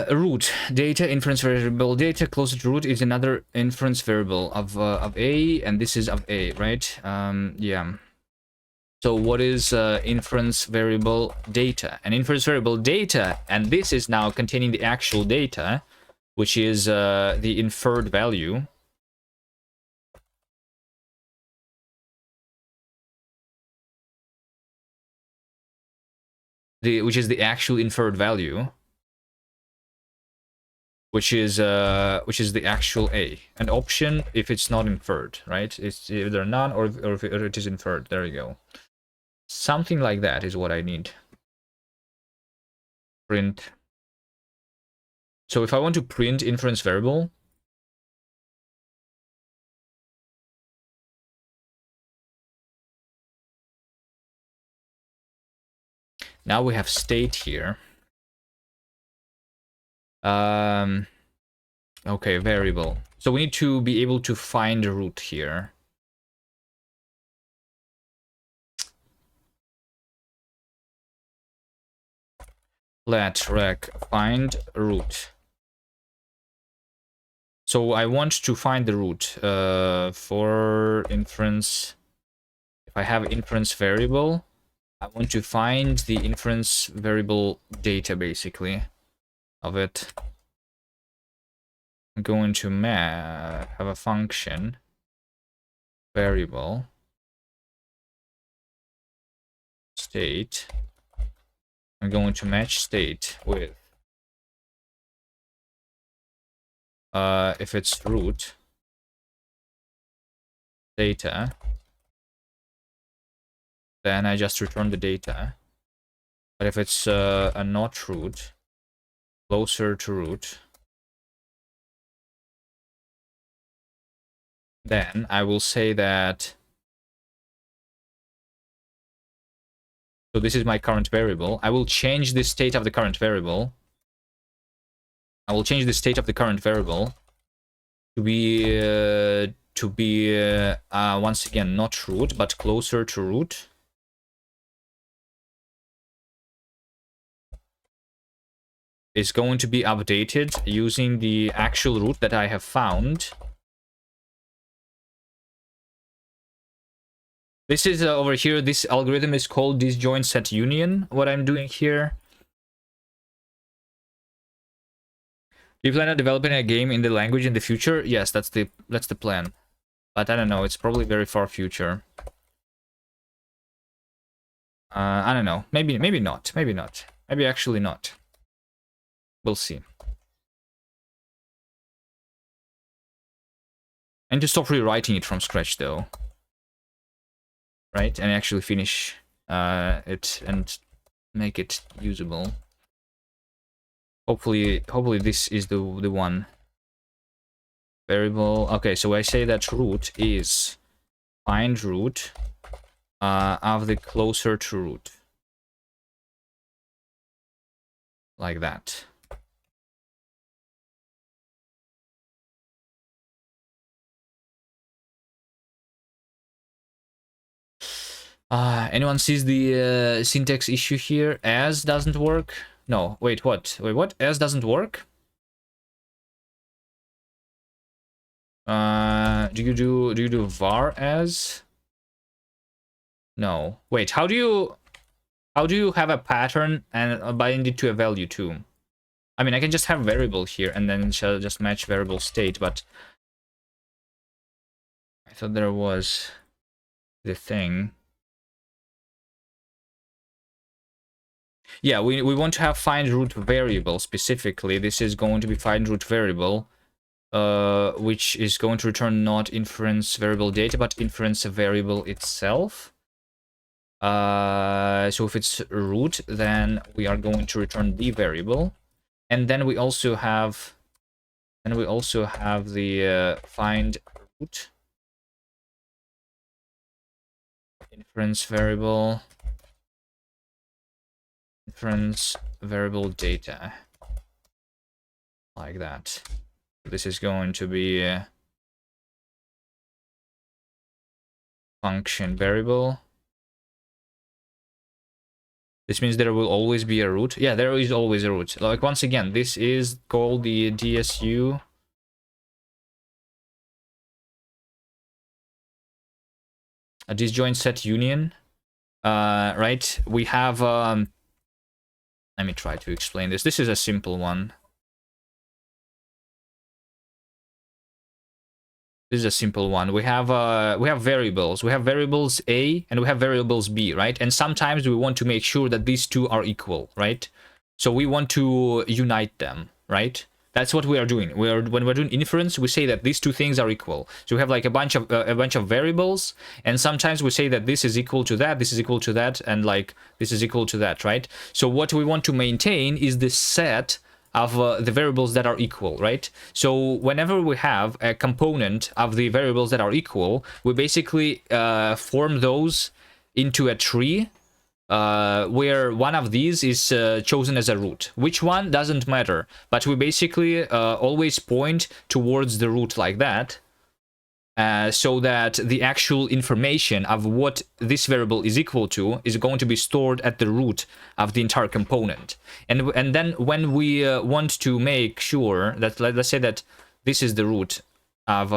Root data inference variable data closer to root is another inference variable of A, and this is of A, right? Yeah. So what is inference variable data? An inference variable data, and this is now containing the actual data, which is the inferred value. Which is the actual inferred value. Which is the actual A. An option if it's not inferred, right? It's either none or if it is inferred. There you go. Something like that is what I need. Print. So if I want to print inference variable, now we have state here. Okay, variable. So we need to be able to find a root here. Let rec find root. So I want to find the root for inference. If I have inference variable, I want to find the inference variable data basically of it. I'm going to have a function variable state. I'm going to match state with if it's root data, then I just return the data. But if it's a not root, closer to root, then I will say that. So this is my current variable. I will change the state of the current variable. I will change the state of the current variable to be to be once again not root but closer to root. Is going to be updated using the actual root that I have found. This is over here, this algorithm is called disjoint set union, what I'm doing here. Do you plan on developing a game in the language in the future? Yes, that's the plan. But I don't know, it's probably very far future. I don't know, maybe not, maybe actually not. We'll see. And to stop rewriting it from scratch though. Right? And actually finish it and make it usable. Hopefully this is the one. Variable. Okay, so I say that root is find root of the closer to root. Like that. Anyone sees the syntax issue here? As doesn't work? No, wait, what? Wait, what? As doesn't work? Do you do var as? No. Wait, how do you have a pattern and bind it to a value too? I mean, I can just have variable here and then shall just match variable state, but I thought there was the thing. Yeah, we want to have find root variable specifically. This is going to be find root variable, which is going to return not inference variable data, but inference variable itself. So if it's root, then we are going to return the variable, and then we also have, the find root inference variable. Inference variable data, like that. This is going to be a function variable. This means there will always be a root. Yeah, there is always a root. Like, once again, this is called the DSU. A disjoint set union. Right? We have let me try to explain this. This is a simple one. This is a simple one. We have variables. We have variables A and we have variables B, right? And sometimes we want to make sure that these two are equal, right? So we want to unite them, right? That's what we are doing. When we're doing inference, we say that these two things are equal. So we have like a bunch of variables, and sometimes we say that this is equal to that, this is equal to that, and like this is equal to that, right? So what we want to maintain is the set of the variables that are equal, right? So whenever we have a component of the variables that are equal, we basically form those into a tree. Where one of these is chosen as a root. Which one doesn't matter, but we basically always point towards the root like that, so that the actual information of what this variable is equal to is going to be stored at the root of the entire component. And then when we want to make sure that, let's say that this is the root of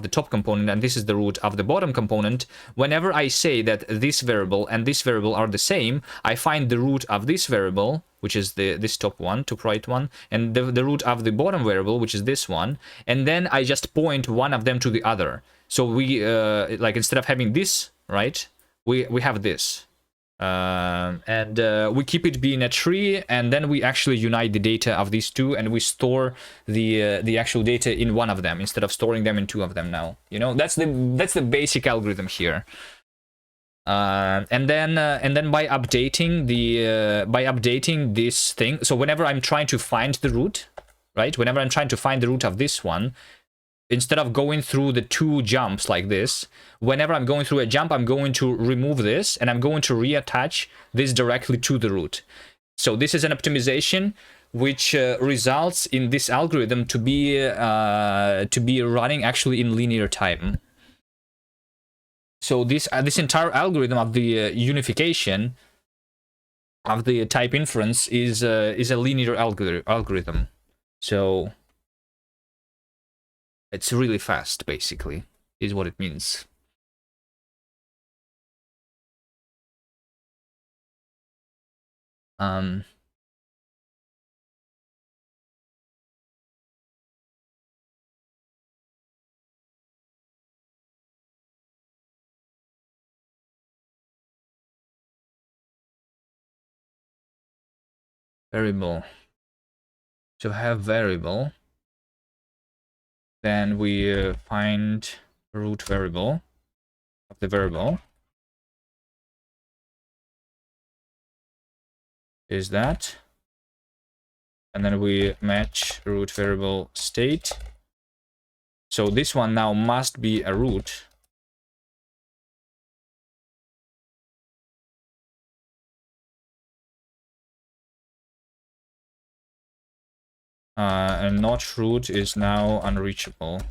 the top component and this is the root of the bottom component, whenever I say that this variable and this variable are the same, I find the root of this variable, which is this top right one, and the root of the bottom variable, which is this one, and then I just point one of them to the other. So we like, instead of having this, right, we have this. And we keep it being a tree, and then we actually unite the data of these two, and we store the actual data in one of them instead of storing them in two of them now. You know, that's the basic algorithm here. And then by updating this thing, so whenever I'm trying to find the root, right? Whenever I'm trying to find the root of this one, instead of going through the two jumps like this, whenever I'm going through a jump, I'm going to remove this and I'm going to reattach this directly to the root. So this is an optimization which results in this algorithm to be running actually in linear time. So this entire algorithm of the unification of the type inference is a linear algorithm. So it's really fast, basically, is what it means. Variable. To have variable, then we find root variable of the variable. Is that, and then we match root variable state. So this one now must be a root. And not root is now unreachable.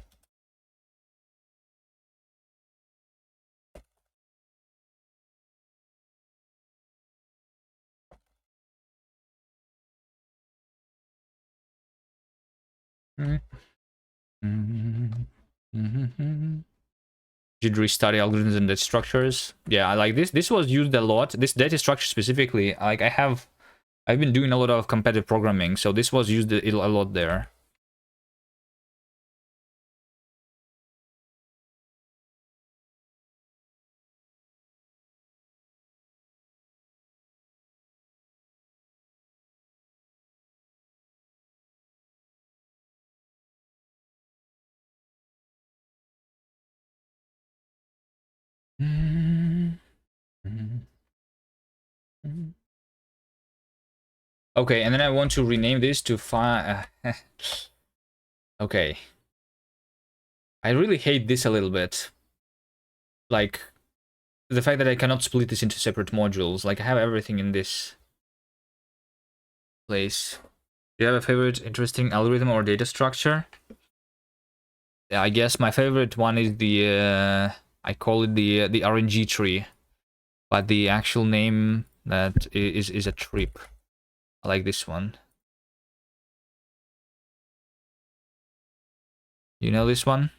Did restudy algorithms and data structures. Yeah, I like this. This was used a lot. This data structure specifically, like I've been doing a lot of competitive programming, so this was used a lot there. Okay, and then I want to rename this to okay. I really hate this a little bit. Like, the fact that I cannot split this into separate modules. Like, I have everything in this place. Do you have a favorite interesting algorithm or data structure? Yeah, I guess my favorite one is the, I call it the RNG tree. But the actual name that is a trip. I like this one. You know this one?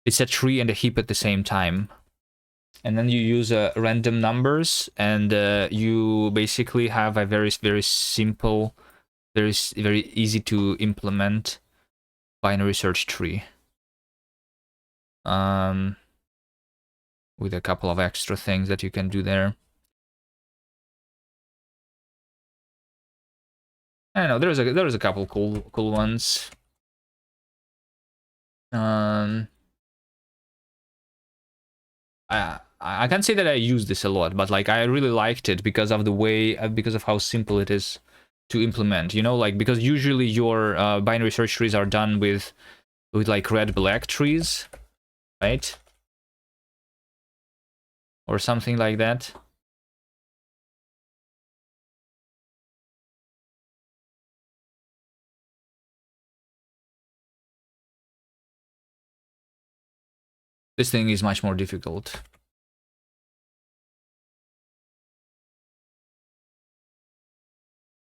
It's a tree and a heap at the same time. And then you use random numbers, and you basically have a very simple, very easy to implement binary search tree. With a couple of extra things that you can do there. I don't know. There's a couple cool ones. I can't say that I use this a lot, but like I really liked it because of the way, because of how simple it is to implement. You know, like because usually your binary search trees are done with like red-black trees, right? Or something like that. This thing is much more difficult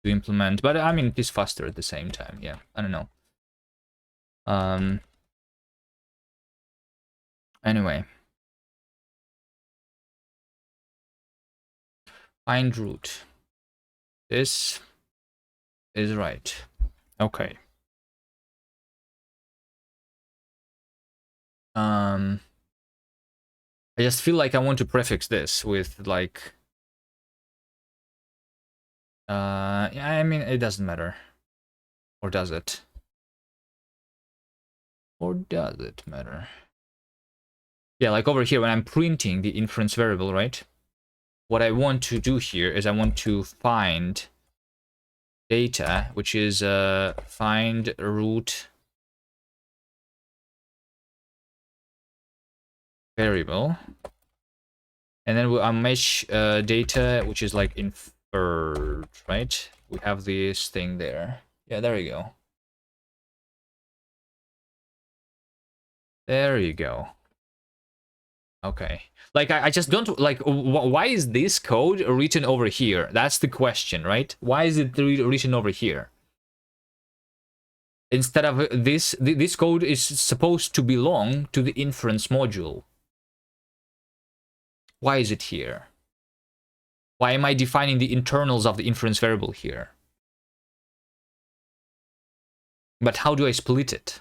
to implement, but I mean it is faster at the same time. Yeah, I don't know. Anyway, find root. This is right. Okay. I just feel like I want to prefix this with like yeah, I mean it doesn't matter. Or does it? Or does it matter? Yeah, like over here when I'm printing the inference variable, right? What I want to do here is I want to find data, which is find root variable, and then I'll match data, which is like inferred, right? we have this thing there. Yeah, there you go. There you go. Okay. Like, I just don't, like, why is this code written over here? That's the question, right? Why is it written over here? Instead of this code is supposed to belong to the inference module. Why is it here? Why am I defining the internals of the inference variable here? But how do I split it?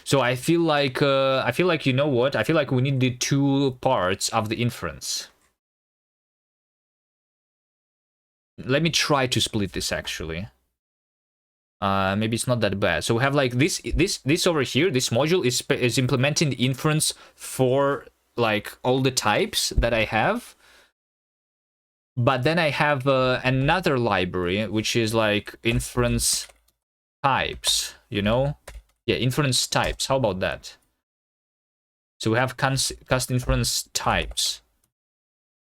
So I feel like you know what? I feel like we need the two parts of the inference. Let me try to split this actually. Maybe it's not that bad. So we have like this over here. This module is implementing the inference for like all the types that I have. But then I have another library which is like inference types. You know? Yeah, inference types. How about that? So we have cast inference types.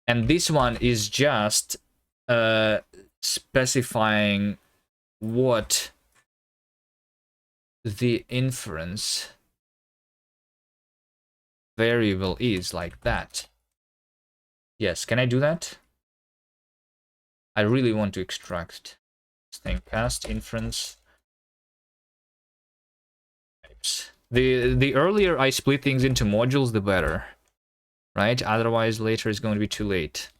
And this one is just specifying what the inference variable is, like that. Yes, can I do that? I really want to extract this thing. Cast inference types. The earlier I split things into modules, the better. Right? Otherwise, later it's going to be too late.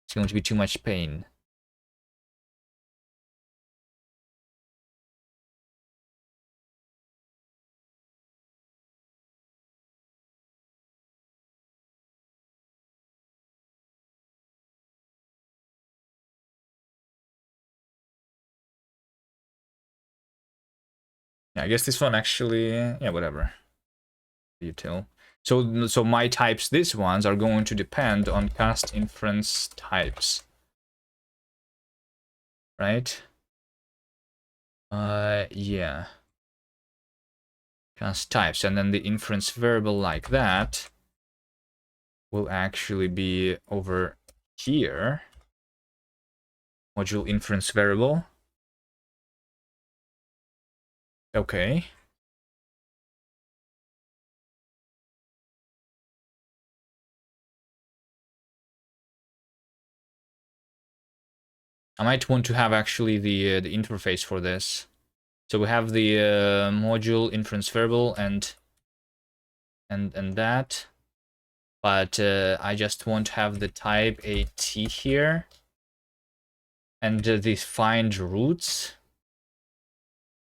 It's going to be too much pain. Yeah, I guess this one actually, yeah, whatever. Detail. So my types, these ones, are going to depend on cast inference types. Right? Yeah. Cast types, and then the inference variable like that will actually be over here. Module inference variable. Okay. I might want to have actually the interface for this. So we have the module inference variable and that, but I just want to have the type AT here, and the find roots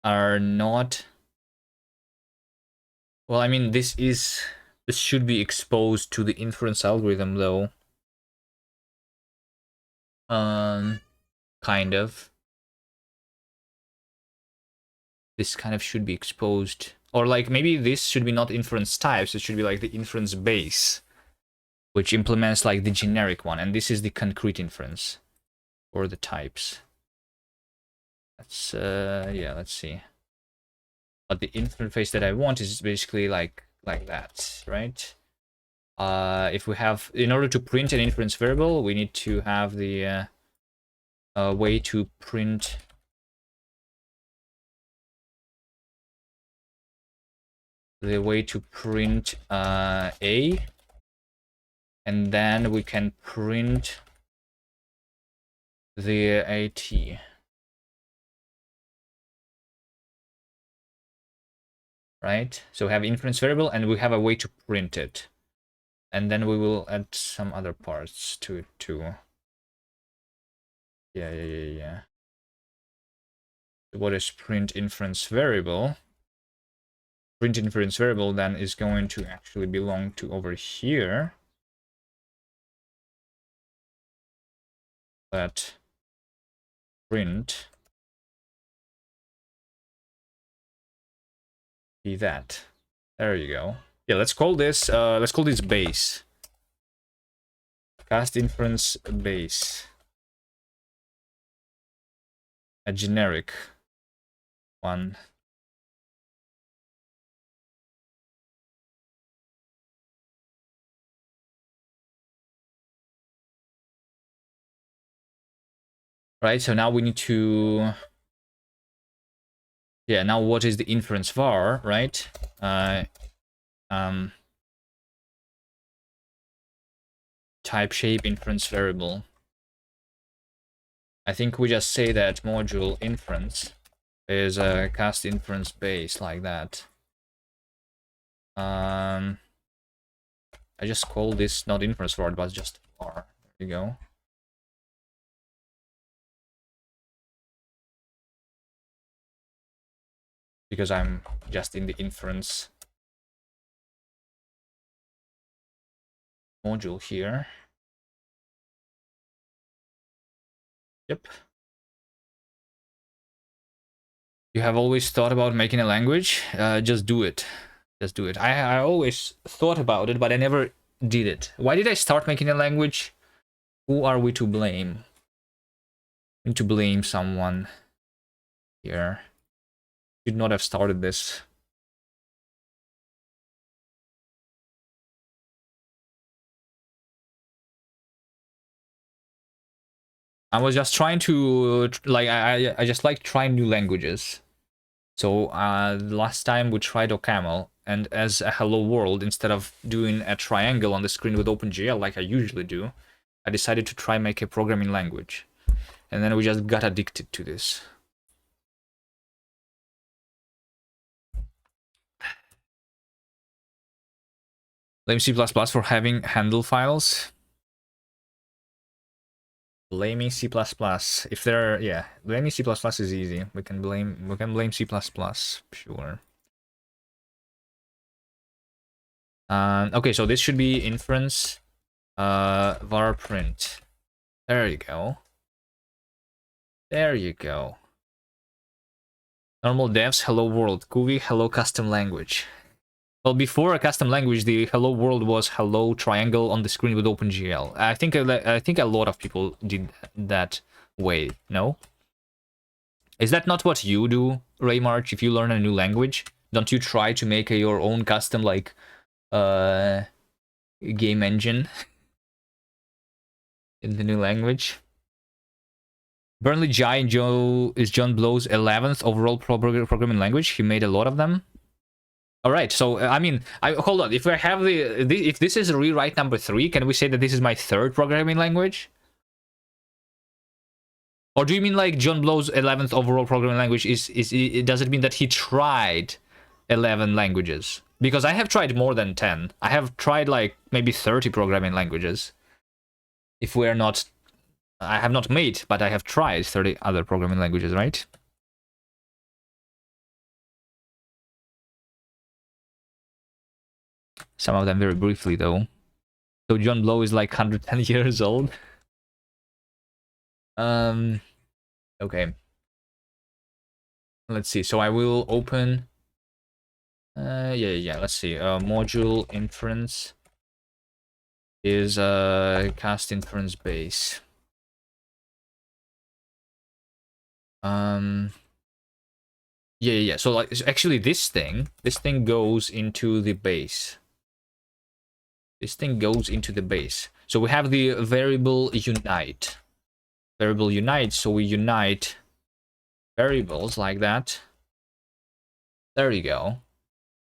are not. Well, I mean, this should be exposed to the inference algorithm though. Kind of. This kind of should be exposed. Or like maybe this should be not inference types, it should be like the inference base, which implements like the generic one, and this is the concrete inference or the types. That's yeah, let's see. But the interface that I want is basically like that, right? If we have, in order to print an inference variable, we need to have the way to print A, and then we can print the AT. Right? So we have inference variable and we have a way to print it. And then we will add some other parts to it too. Yeah. What is print inference variable? Print inference variable then is going to actually belong to over here. Let print be that. There you go. Yeah, let's call this base. Cast inference base. A generic one. Right, so now we need to... Yeah, now what is the inference var, right? Type shape inference variable. I think we just say that module inference is a cast inference base like that. I just call this not inference var, but just var. There you go. Because I'm just in the inference module here. Yep. You have always thought about making a language? Just do it. Just do it. I always thought about it, but I never did it. Why did I start making a language? Who are we to blame? We need to blame someone here. Should not have started this. I was just trying to, like, I just like trying new languages. So last time we tried OCaml, and as a hello world, instead of doing a triangle on the screen with OpenGL like I usually do, I decided to try make a programming language. And then we just got addicted to this. Blame C++ for having handle files. Blaming C++. If there are, yeah, blaming C++ is easy. We can blame C++, sure. Okay, so this should be inference var print. There you go. There you go. Normal devs, hello world. GUI, hello custom language. Well, before a custom language, the hello world was hello triangle on the screen with OpenGL. I think a lot of people did that way. No? Is that not what you do, Raymarch? If you learn a new language, don't you try to make your own custom like game engine in the new language? Burnley Jai Joe is John Blow's 11th overall programming language. He made a lot of them. All right, so I mean, hold on. If we have if this is rewrite number 3, can we say that this is my 3rd programming language? Or do you mean like John Blow's 11th overall programming language does it mean that he tried 11 languages? Because I have tried more than 10. I have tried like maybe 30 programming languages. If we're not, I have not made, but I have tried 30 other programming languages, right? Some of them very briefly, though. So John Blow is like 110 years old. Okay. Let's see. So I will open. Yeah. Let's see. Module inference is cast inference base. Yeah. So like, actually, this thing goes into the base. This thing goes into the base. So we have the variable unite. Variable unite. So we unite variables like that. There you go.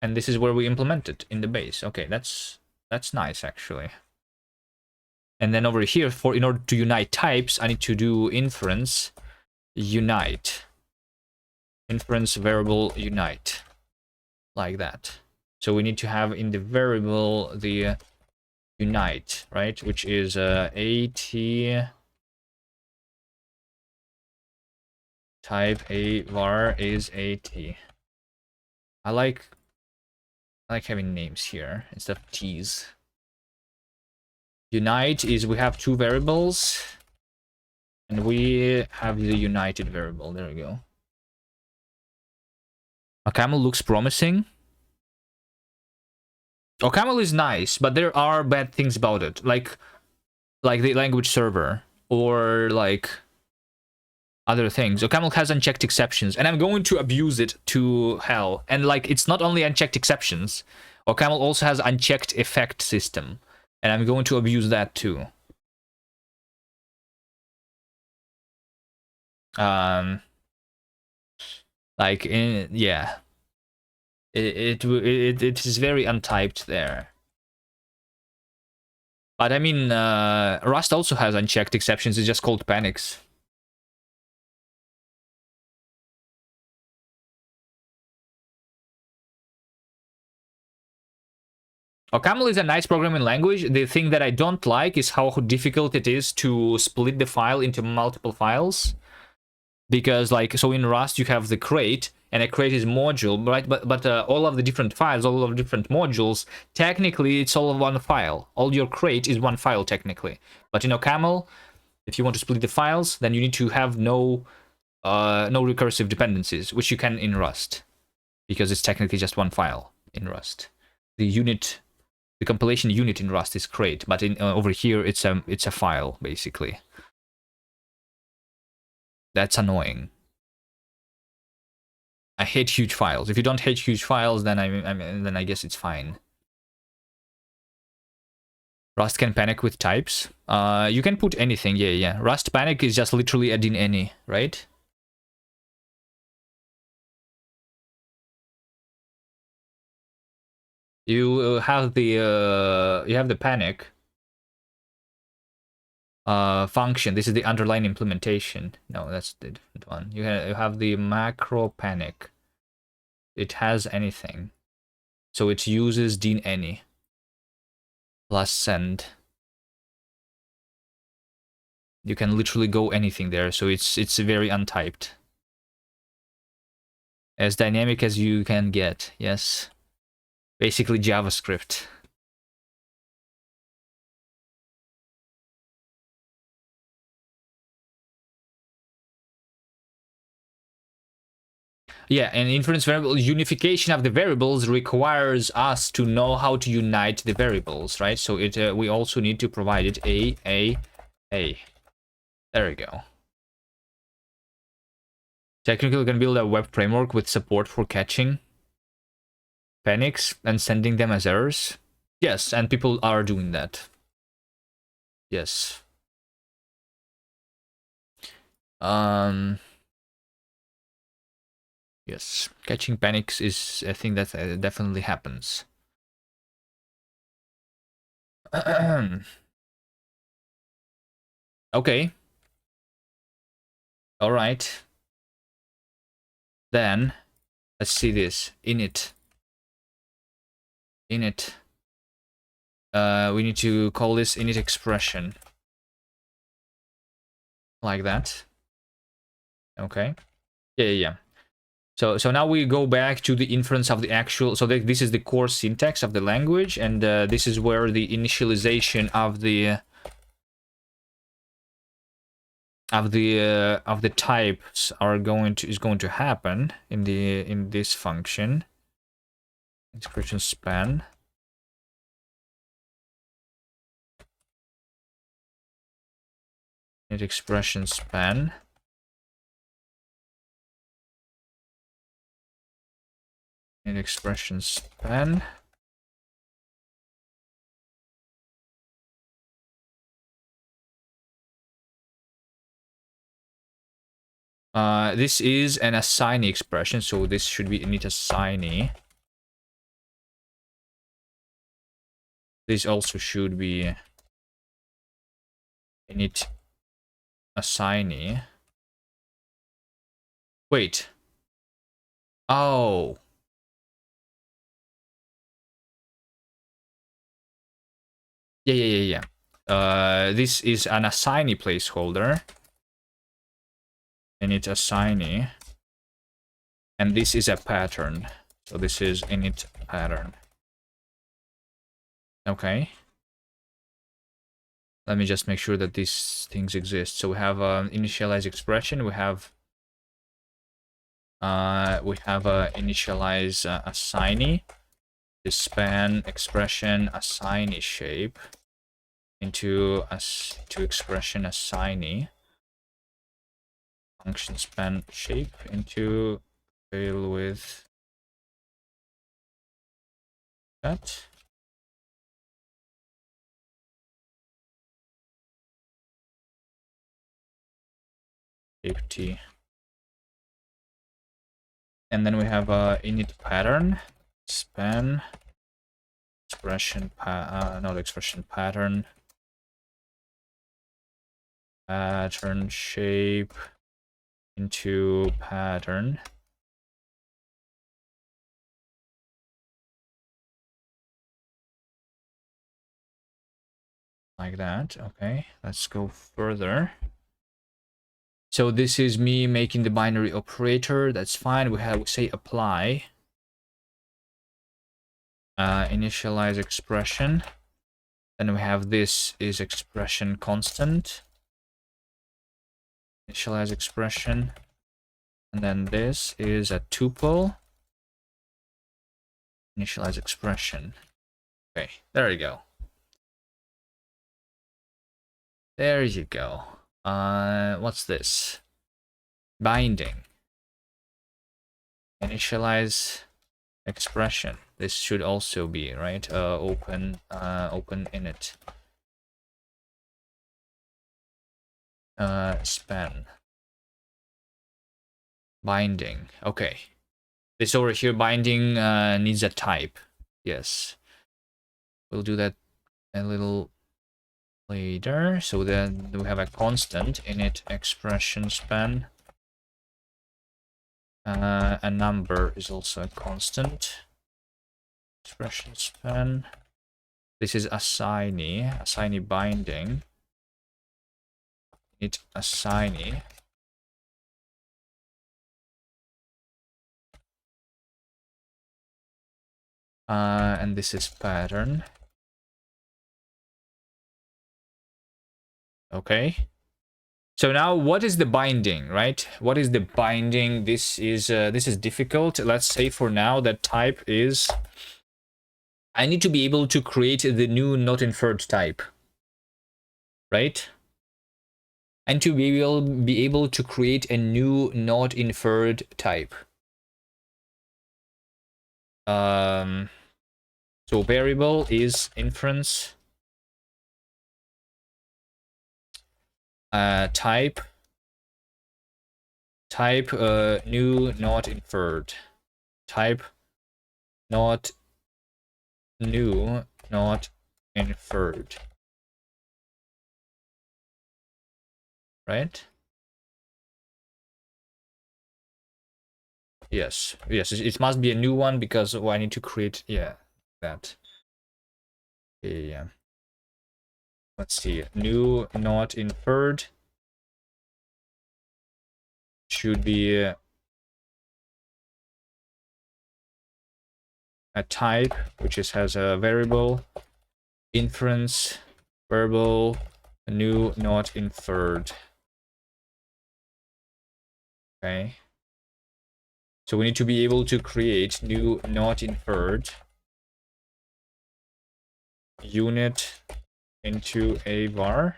And this is where we implement it in the base. Okay, that's nice actually. And then over here, in order to unite types, I need to do inference unite. Inference variable unite. Like that. So we need to have in the variable the unite, right? Which is at type a var is at. I like having names here instead of t's. Unite is we have 2 variables and we have the united variable. There we go. OCaml looks promising. OCaml is nice, but there are bad things about it, like the language server or like other things. OCaml has unchecked exceptions, and I'm going to abuse it to hell. And like, it's not only unchecked exceptions. OCaml also has unchecked effect system, and I'm going to abuse that too. Um, like in yeah, it is very untyped there. But I mean, Rust also has unchecked exceptions. It's just called panics. OCaml is a nice programming language. The thing that I don't like is how difficult it is to split the file into multiple files. Because like, so in Rust you have the crate, and a crate is module, right? But all of the different files, all of the different modules, technically it's all one file. All your crate is one file technically. But in OCaml, if you want to split the files, then you need to have no recursive dependencies, which you can in Rust, because it's technically just one file in Rust. The compilation unit in Rust is crate, but in over here it's a file basically. That's annoying. I hate huge files. If you don't hate huge files, then then I guess it's fine. Rust can panic with types. You can put anything. Yeah. Rust panic is just literally adding any, right? You have the panic function. This is the underlying implementation. No, that's the different one. You have the macro panic. It has anything, so it uses din any plus send. You can literally go anything there, so it's very untyped, as dynamic as you can get. Yes, basically JavaScript. Yeah, and inference variable unification of the variables requires us to know how to unite the variables, right? So we also need to provide it a. There we go. Technically, we can build a web framework with support for catching panics and sending them as errors. Yes, and people are doing that. Yes. Yes, catching panics is a thing that definitely happens. Okay. All right. Then let's see this init. Init. We need to call this init expression like that. Okay. Yeah. So now we go back to the inference of the actual. So this is the core syntax of the language, and this is where the initialization of the types is going to happen in this function. Expression span. Init expression span. Init expression span. This is an assignee expression, so this should be init assignee. This also should be init assignee. Wait. Oh. Yeah. This is an assignee placeholder. Init assignee. And this is a pattern. So this is init pattern. Okay. Let me just make sure that these things exist. So we have an initialize expression. We have a initialize assignee. The span expression assignee shape into expression assignee. Function span shape into fail with that. shape T. And then we have a init pattern, span, expression, not expression, pattern, pattern shape into pattern. Like that. Okay, let's go further. So this is me making the binary operator. That's fine. We say apply. Initialize expression. Then we have this is expression constant. Initialize expression. And then this is a tuple. Initialize expression. Okay, there you go. There you go. What's this? Binding. Initialize expression. This should also be right. Open init. Span. Binding. Okay. This over here binding needs a type. Yes. We'll do that a little later. So then we have a constant init expression span. A number is also a constant. Expression span. This is assignee binding. Init assignee. And this is pattern. Okay. So now what is the binding, right? What is the binding? This is difficult. Let's say for now that type is, I need to be able to create the new not inferred type, right? And to be able to create a new not inferred type. So variable is inference. Type new not inferred. Type not new not inferred. Right? Yes, it must be a new one because I need to create, yeah, that. Yeah. Let's see, new not inferred should be a type which has a variable, inference, variable, new not inferred. Okay. So we need to be able to create new not inferred unit into a var.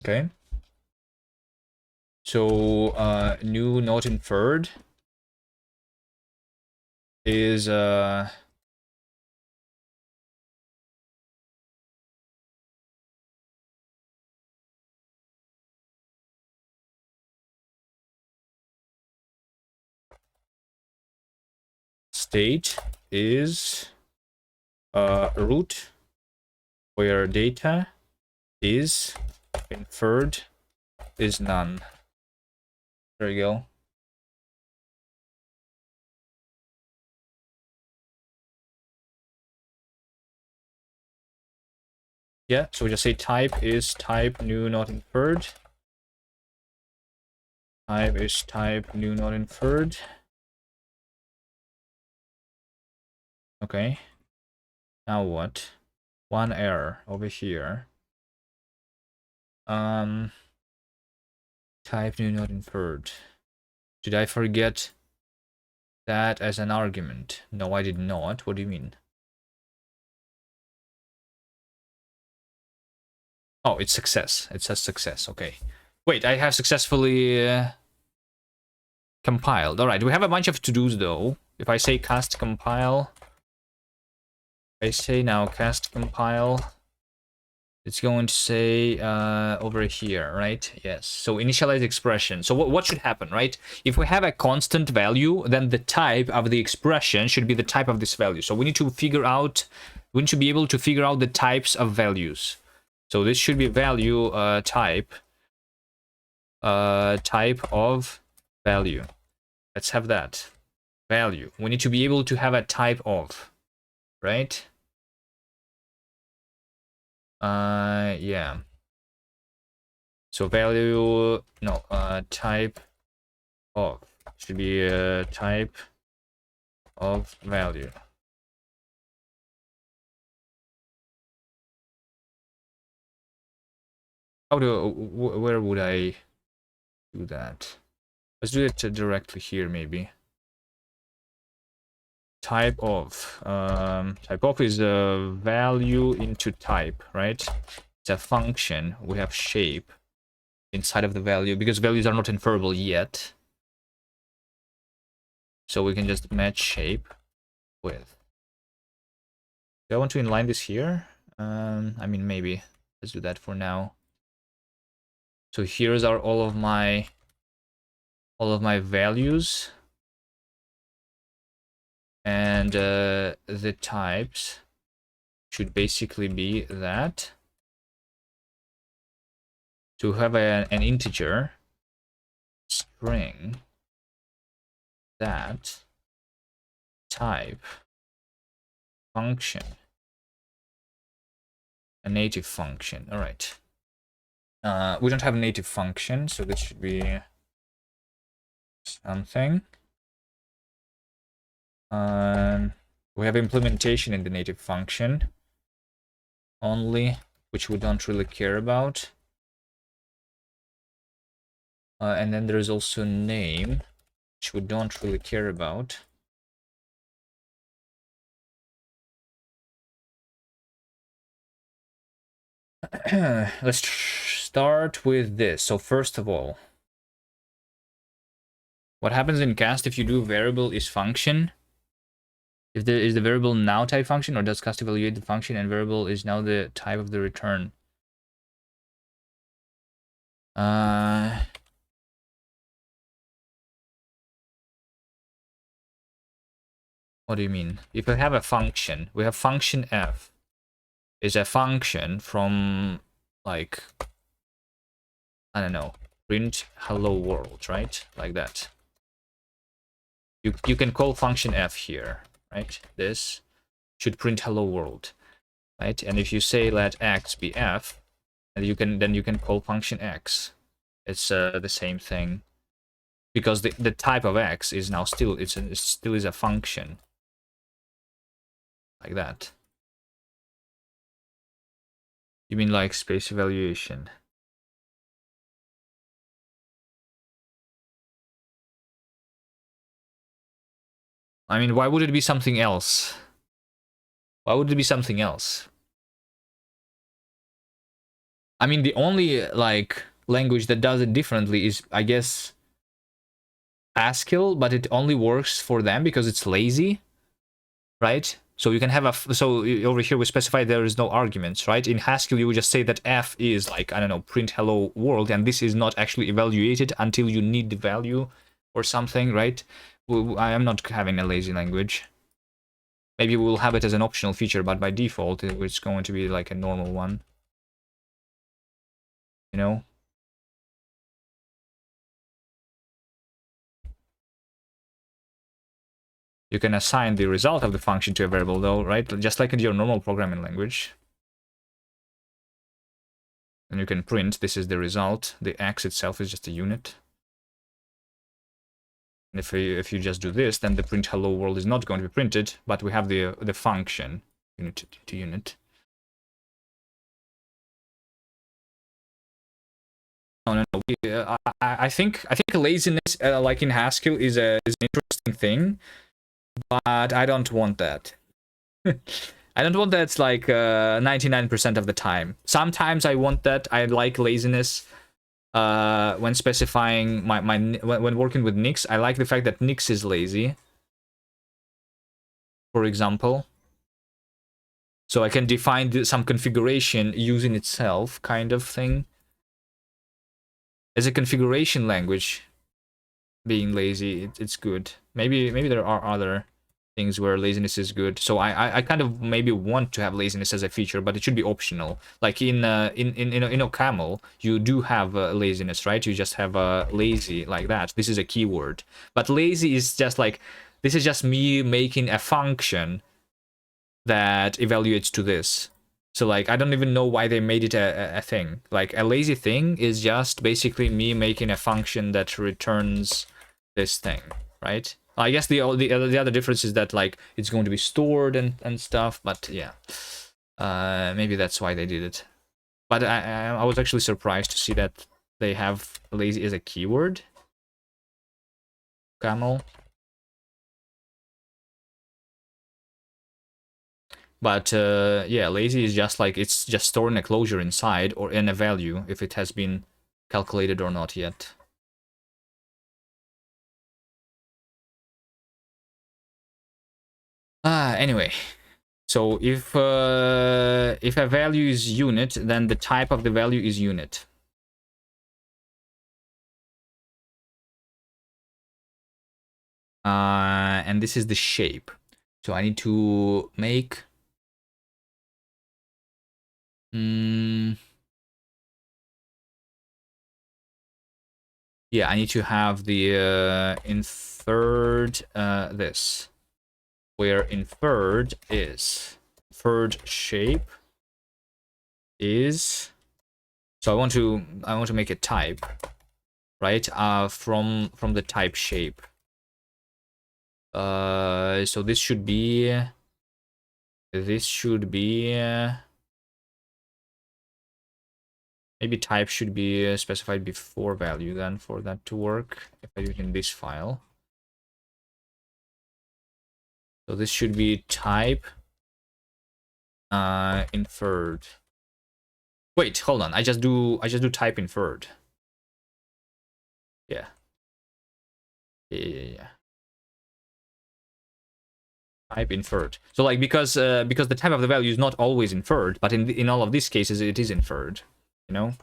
Okay. So new not inferred is state is root where data is inferred is none. There you go. Yeah, so we just say type is type new not inferred. Type is type new not inferred. Okay. Now what? One error over here. Type new not inferred. Did I forget that as an argument? No, I did not. What do you mean? Oh, it's success. It says success. Okay. Wait, I have successfully compiled. All right, we have a bunch of to-dos though. If I say cast compile, I say now cast compile. It's going to say over here, right? Yes. So initialize expression. So what should happen, right? If we have a constant value, then the type of the expression should be the type of this value. So we need to figure out, we need to be able to figure out the types of values. So this should be value type of value. Let's have that value. We need to be able to have a type of, right? Yeah. So value, no, type of should be a type of value. How do, where would I do that? Let's do it directly here, maybe. Type of is a value into type, right? It's a function. We have shape inside of the value because values are not inferable yet. So we can just match shape with. Do I want to inline this here? I mean, maybe. Let's do that for now. So here's are all of my values, and the types should basically be that. To have an integer string that type function, a native function. All right. We don't have a native function, so this should be something. We have implementation in the native function only, which we don't really care about. And then there's also name, which we don't really care about. Let's start with this. So first of all, what happens in cast if you do variable is function? If there is the variable now type function, or does cast evaluate the function and variable is now the type of the return? What do you mean? If we have a function, we have function f is a function from, like, I don't know, print hello world, right? Like that. You can call function f here, right? This should print hello world, right? And if you say let x be f, and then you can call function x. It's the same thing, because the type of x is now still it still is a function, like that. You mean like space evaluation? I mean, why would it be something else? Why would it be something else? I mean, the only, like, language that does it differently is, I guess, Haskell, but it only works for them because it's lazy, right? So you can have so over here we specify there is no arguments, right? In Haskell you would just say that f is, like, I don't know, print hello world, and this is not actually evaluated until you need the value or something, right? I am not having a lazy language. Maybe we'll have it as an optional feature, but by default it's going to be like a normal one, you know? You can assign the result of the function to a variable though, right? Just like in your normal programming language. And you can print, this is the result. The x itself is just a unit. And if you just do this, then the print hello world is not going to be printed, but we have the function unit to unit. No. I think laziness, like in Haskell, is an interesting thing, but I don't want that. I don't want that, like, 99% of the time. Sometimes I want that. I like laziness when specifying when working with Nix. I like the fact that Nix is lazy, for example. So I can define some configuration using itself, kind of thing. As a configuration language, being lazy, it's good. Maybe there are other things where laziness is good. So I kind of maybe want to have laziness as a feature, but it should be optional. Like in OCaml, you do have laziness, right? You just have lazy like that. This is a keyword. But lazy is just like, this is just me making a function that evaluates to this. So like, I don't even know why they made it a thing. Like a lazy thing is just basically me making a function that returns this thing, right? I guess the other difference is that like it's going to be stored and stuff, but yeah, maybe that's why they did it. But I was actually surprised to see that they have lazy as a keyword. Camel. But yeah, lazy is just like, it's just storing a closure inside or in a value if it has been calculated or not yet. Anyway, so if a value is unit, then the type of the value is unit. And this is the shape. So I need to make yeah, I need to have the inferred this, where inferred shape is, so I want to make a type, right? From the type shape. So this should be maybe type should be specified before value then for that to work, if I do it in this file. So this should be type inferred. Wait, hold on. I just do type inferred. Yeah. Yeah. Type inferred. So like, because the type of the value is not always inferred, but in all of these cases it is inferred, you know?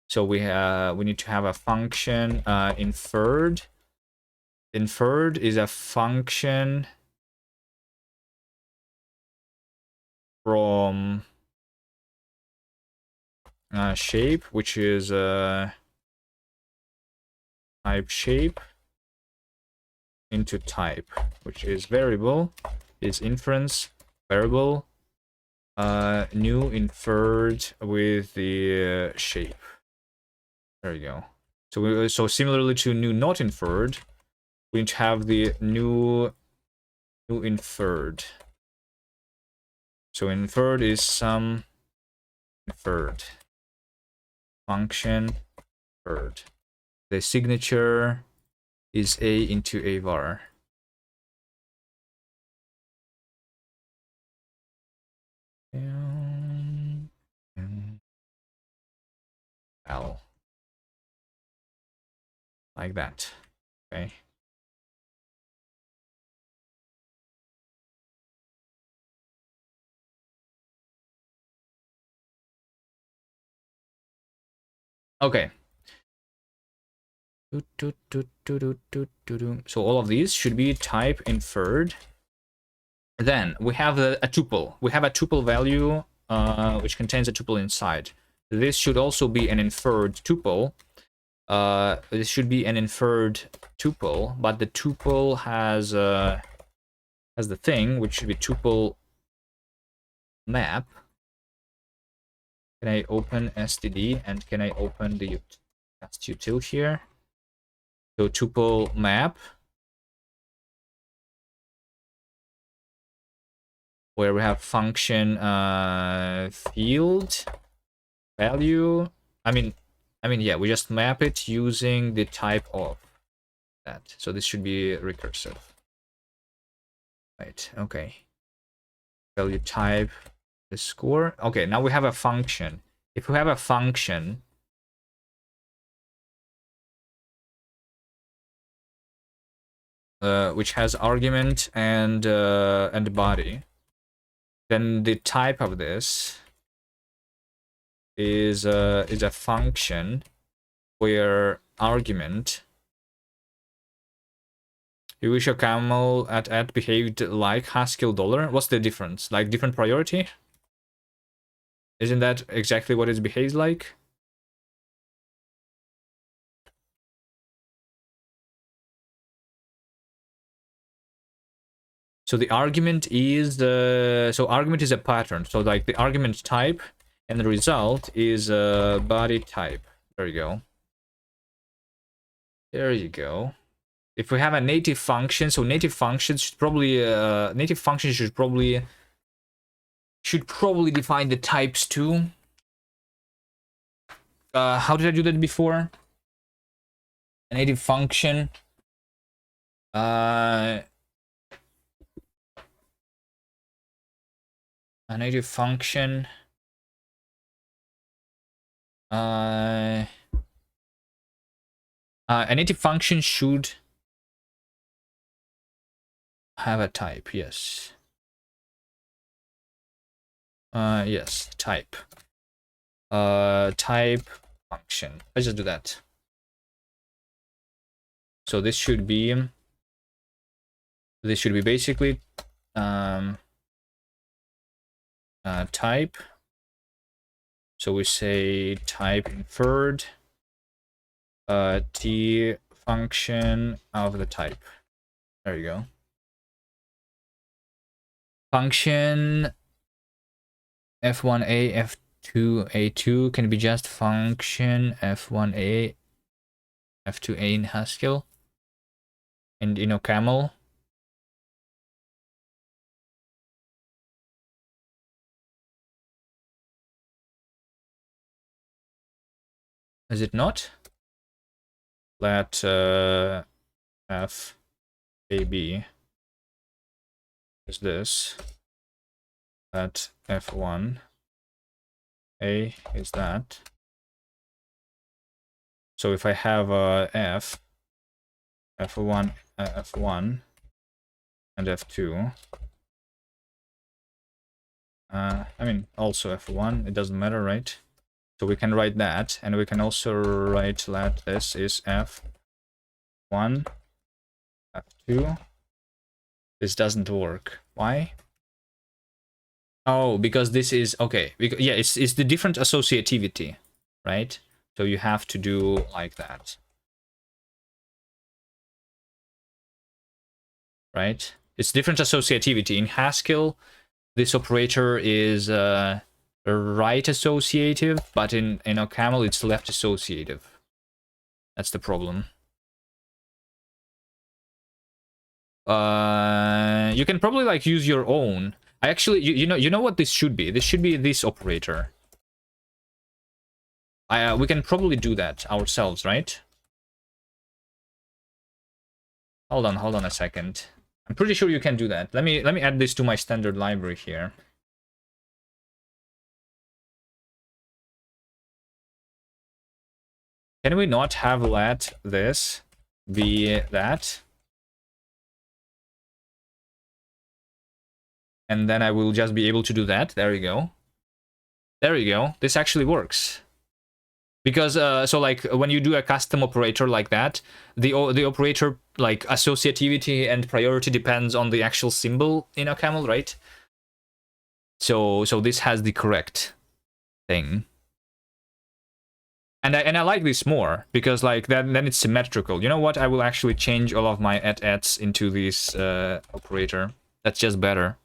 So we need to have a function inferred. Inferred is a function from shape, which is type shape, into type, which is variable, is inference variable, new inferred with the shape. There you go. So similarly to new not inferred, we need to have the new inferred. So inferred is some inferred function inferred. The signature is a into a var. L. Like that. Okay. Okay. So all of these should be type inferred. Then we have a tuple. We have a tuple value which contains a tuple inside. This should also be an inferred tuple. This should be an inferred tuple, but the tuple has the thing which should be tuple map. Can I open std and can I open the cast util here? So tuple map, where we have function field value. I mean, yeah, we just map it using the type of that. So this should be recursive. Right, okay. Value type, the score. Okay, now we have a function. If we have a function, which has argument and body, then the type of this is a function where argument. You wish your camel at behaved like Haskell dollar. What's the difference? Like different priority? Isn't that exactly what it behaves like? So the argument is so argument is a pattern. So like the argument type and the result is body type. There you go. There you go. If we have a native function, so native functions should probably should probably define the types too. How did I do that before? A native function. A native function. A native function should have a type. Yes. Yes, type. Type function. Let's just do that. So this should be basically type. So we say type inferred t function of the type. There you go. Function f1a f2a2 can be just function f1a f2a in Haskell and in OCaml. Is it not? Let f a b is this. Let f1 a is that. So if I have f1 f1 and f2, I mean also f1, it doesn't matter, right? So we can write that, and we can also write let this is f1 f2. This doesn't work. Why? Oh, because this is okay. Because, yeah, it's the different associativity, right? So you have to do like that, right? It's different associativity. In Haskell, this operator is right associative, but in OCaml it's left associative. That's the problem. You can probably like use your own. I actually, you know what this should be? This should be this operator. We can probably do that ourselves, right? Hold on a second. I'm pretty sure you can do that. Let me add this to my standard library here. Can we not have let this be that? And then I will just be able to do that. There you go. There you go. This actually works. Because so like when you do a custom operator like that, the operator like associativity and priority depends on the actual symbol in OCaml, right? So this has the correct thing. And I like this more because like then it's symmetrical. You know what? I will actually change all of my @@ into this operator. That's just better.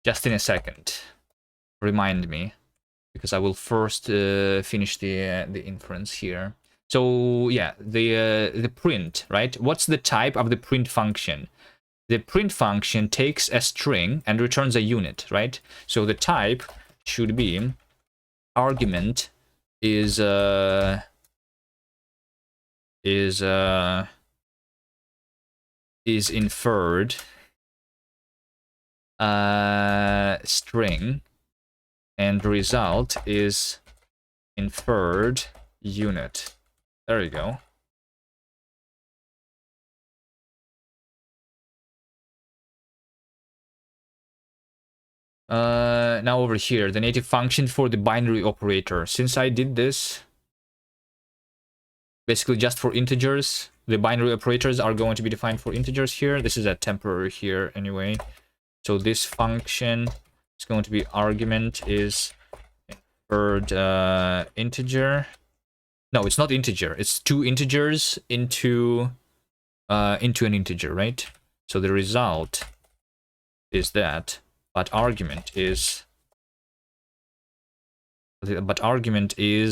Just in a second. Remind me, because I will first finish the inference here. So yeah, the print, right? What's the type of the print function? The print function takes a string and returns a unit, right? So the type should be argument is inferred string, and result is inferred unit. There you go. Now over here, the native function for the binary operator. Since I did this basically just for integers, the binary operators are going to be defined for integers here. This is a temporary here anyway. So this function is going to be argument is inferred integer. No, it's not integer. It's two integers into an integer, right? So the result is that, but argument is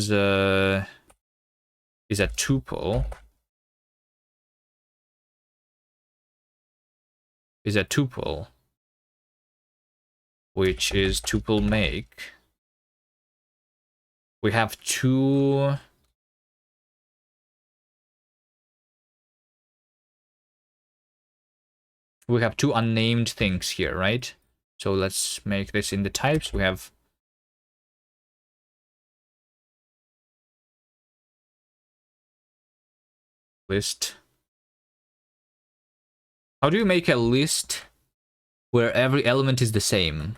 a tuple. Is a tuple, which is tuple make. We have two. We have two unnamed things here, right? So let's make this in the types. We have list. How do you make a list where every element is the same?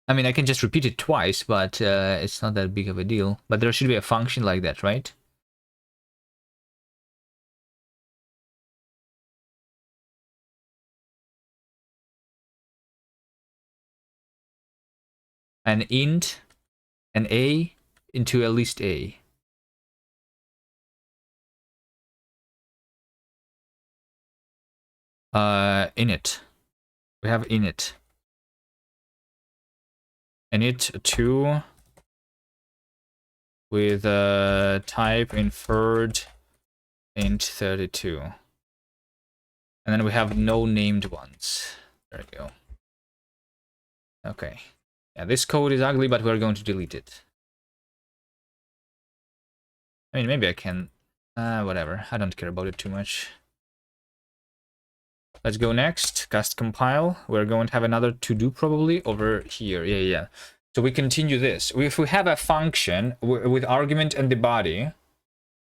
I mean, I can just repeat it twice, but it's not that big of a deal. But there should be a function like that, right? An int, an a into a list a. Init. We have init. Init 2 with type inferred int 32. And then we have no named ones. There we go. Okay. Yeah, this code is ugly, but we're going to delete it. I mean, maybe I can... whatever. I don't care about it too much. Let's go next. Cast compile. We're going to have another to-do probably over here. Yeah. So we continue this. If we have a function with argument and the body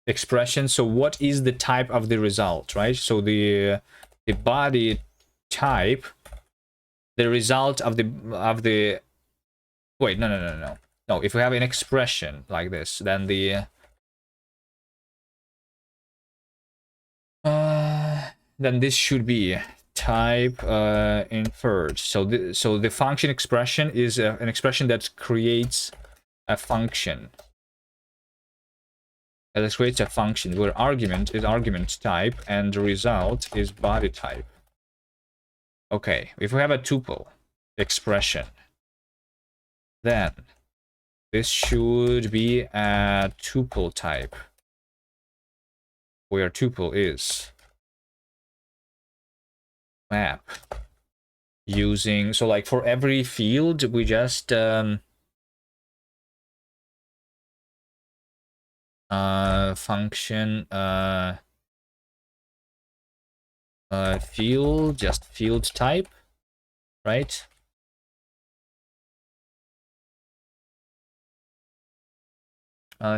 expression, so what is the type of the result, right? So the body type, the result of the wait, no. No, if we have an expression like this, then the then this should be type inferred. So the function expression is an expression that creates a function. That creates a function where argument is argument type and the result is body type. Okay, if we have a tuple expression, then this should be a tuple type, where tuple is map using, so like for every field we just function field, just field type, right?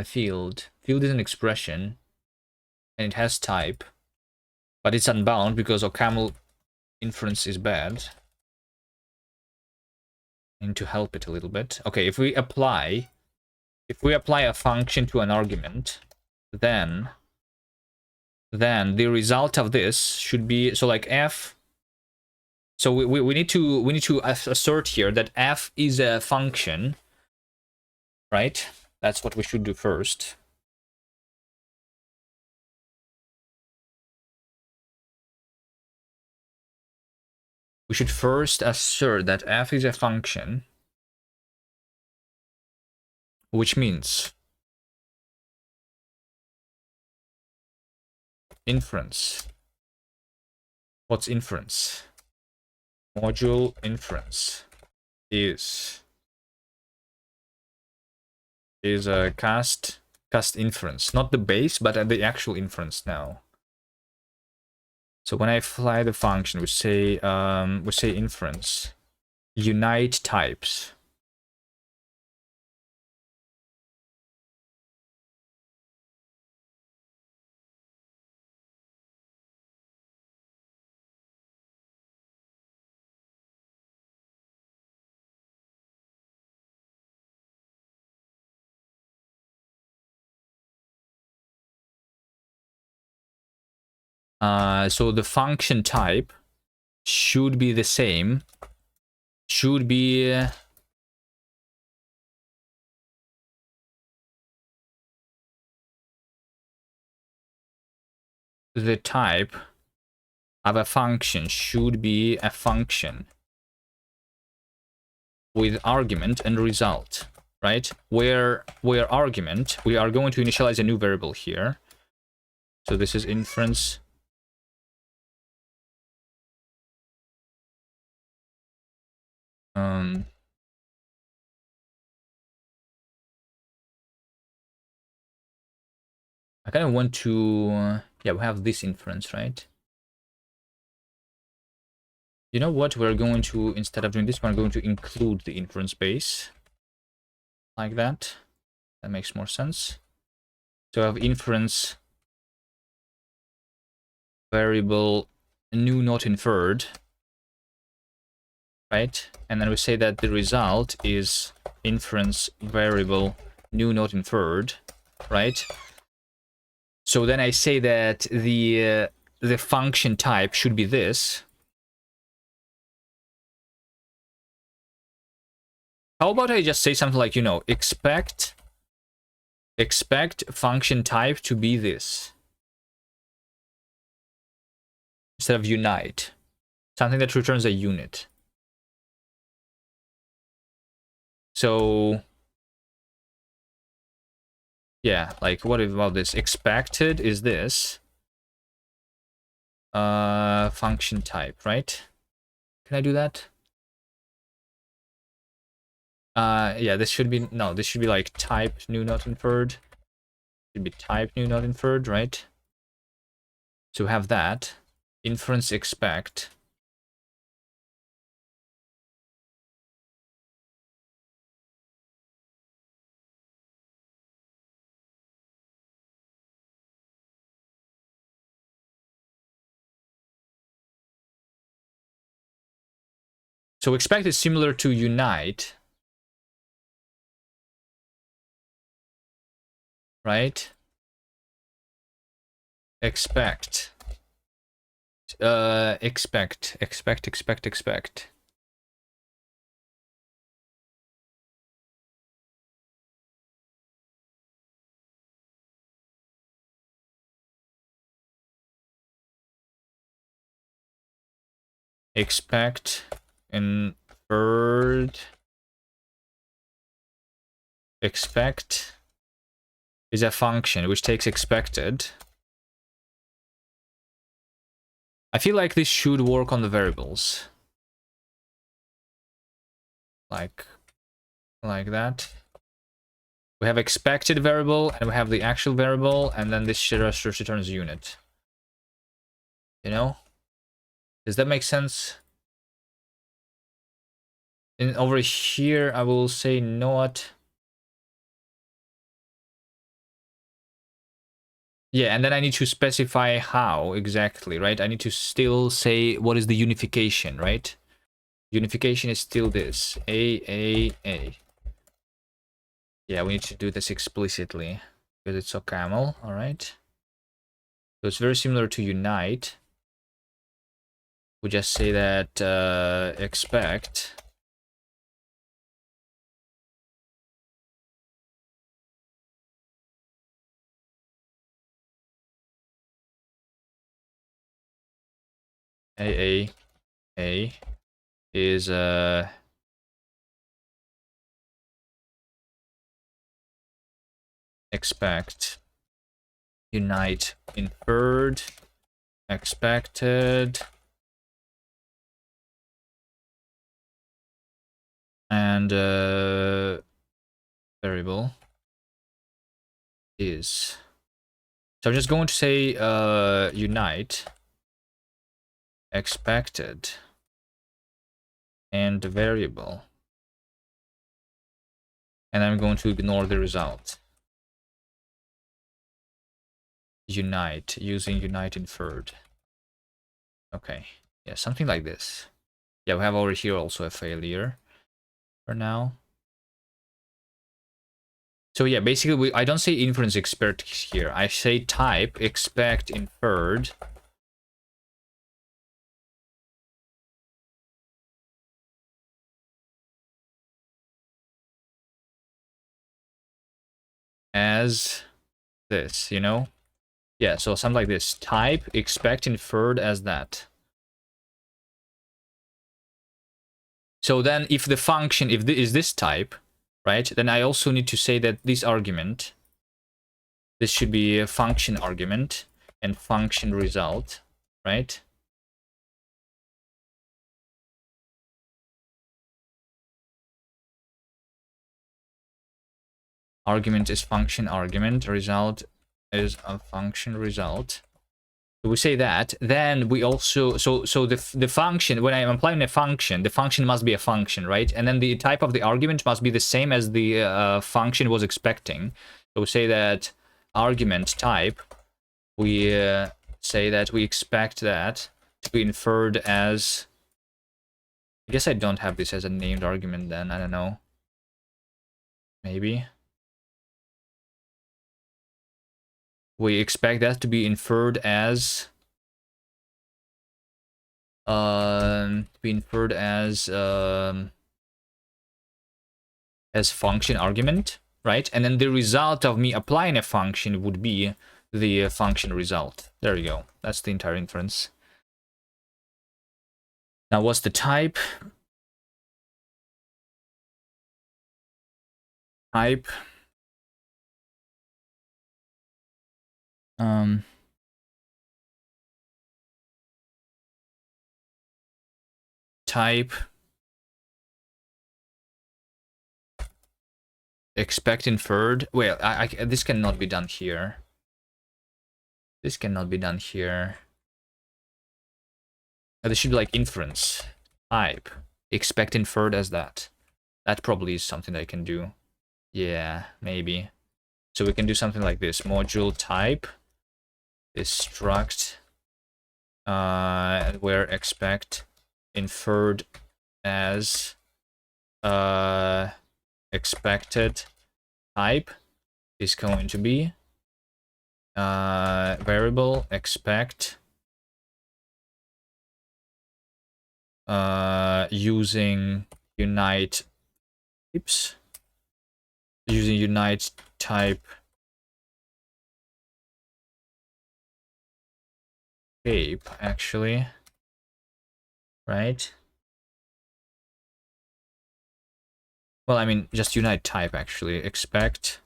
Field is an expression and it has type, but it's unbound because OCaml inference is bad. I need to help it a little bit. Okay, if we apply a function to an argument, then the result of this should be, so like f. So we need to assert here that f is a function, right? That's what we should do first. We should first assert that f is a function, which means inference. What's inference? Module inference is a cast inference, not the base, but the actual inference now. So when I apply the function, we say inference unite types. So the function type should be the same. Should be the type of a function should be a function with argument and result, right? Where argument, we are going to initialize a new variable here. So this is inference. I kind of want to, yeah, we have this inference, right? You know what? We're going to, instead of doing this, we're going to include the inference base like that. That makes more sense. So I have inference variable new not inferred, right? And then we say that the result is inference variable new not inferred, right? So then I say that the function type should be this. How about I just say something like, you know, expect function type to be this instead of unite, something that returns a unit. So yeah, like what about this? Expected is this function type, right? Can I do that? Yeah, this should be, no, this should be like type new not inferred. Should be type new not inferred, right? So we have that. Inference expect. So expect is similar to unite, right? Expect. Expect. Expect inferred. Expect is a function which takes expected. I feel like this should work on the variables. Like that. We have expected variable and we have the actual variable, and then this just returns unit. You know? Does that make sense? And over here, I will say not. Yeah, and then I need to specify how exactly, right? I need to still say what is the unification, right? Unification is still this. A. Yeah, we need to do this explicitly because it's OCaml, all right? So it's very similar to unite. We just say that expect A is expect unite inferred expected and variable is. So I'm just going to say unite expected and variable, and I'm going to ignore the result. Unite using unite inferred. Okay, yeah, something like this. Yeah, we have over here also a failure for now. So yeah, basically I don't say inference expect here. I say type expect inferred as this, you know? Yeah, so something like this. Type expect inferred as that. So then if the function, if is this type, right, then I also need to say that this argument, this should be a function argument and function result, right? Argument is function argument, result is a function result. So we say that, then we also, so the function, when I'm applying a function, the function must be a function, right? And then the type of the argument must be the same as the function was expecting. So we say that argument type, we say that we expect that to be inferred as, I guess I don't have this as a named argument then, I don't know. Maybe. We expect that to be inferred as function argument, right? And then the result of me applying a function would be the function result. There you go. That's the entire inference. Now what's the type? Type type expect inferred. Well, this cannot be done here. This cannot be done here. This should be like inference type expect inferred as that. That probably is something that I can do. Yeah, maybe. So we can do something like this. Module type is struct where expect inferred as expected type is going to be variable expect using unite types, using unite type shape, actually, right? Well, I mean, just unite type, actually. Expect.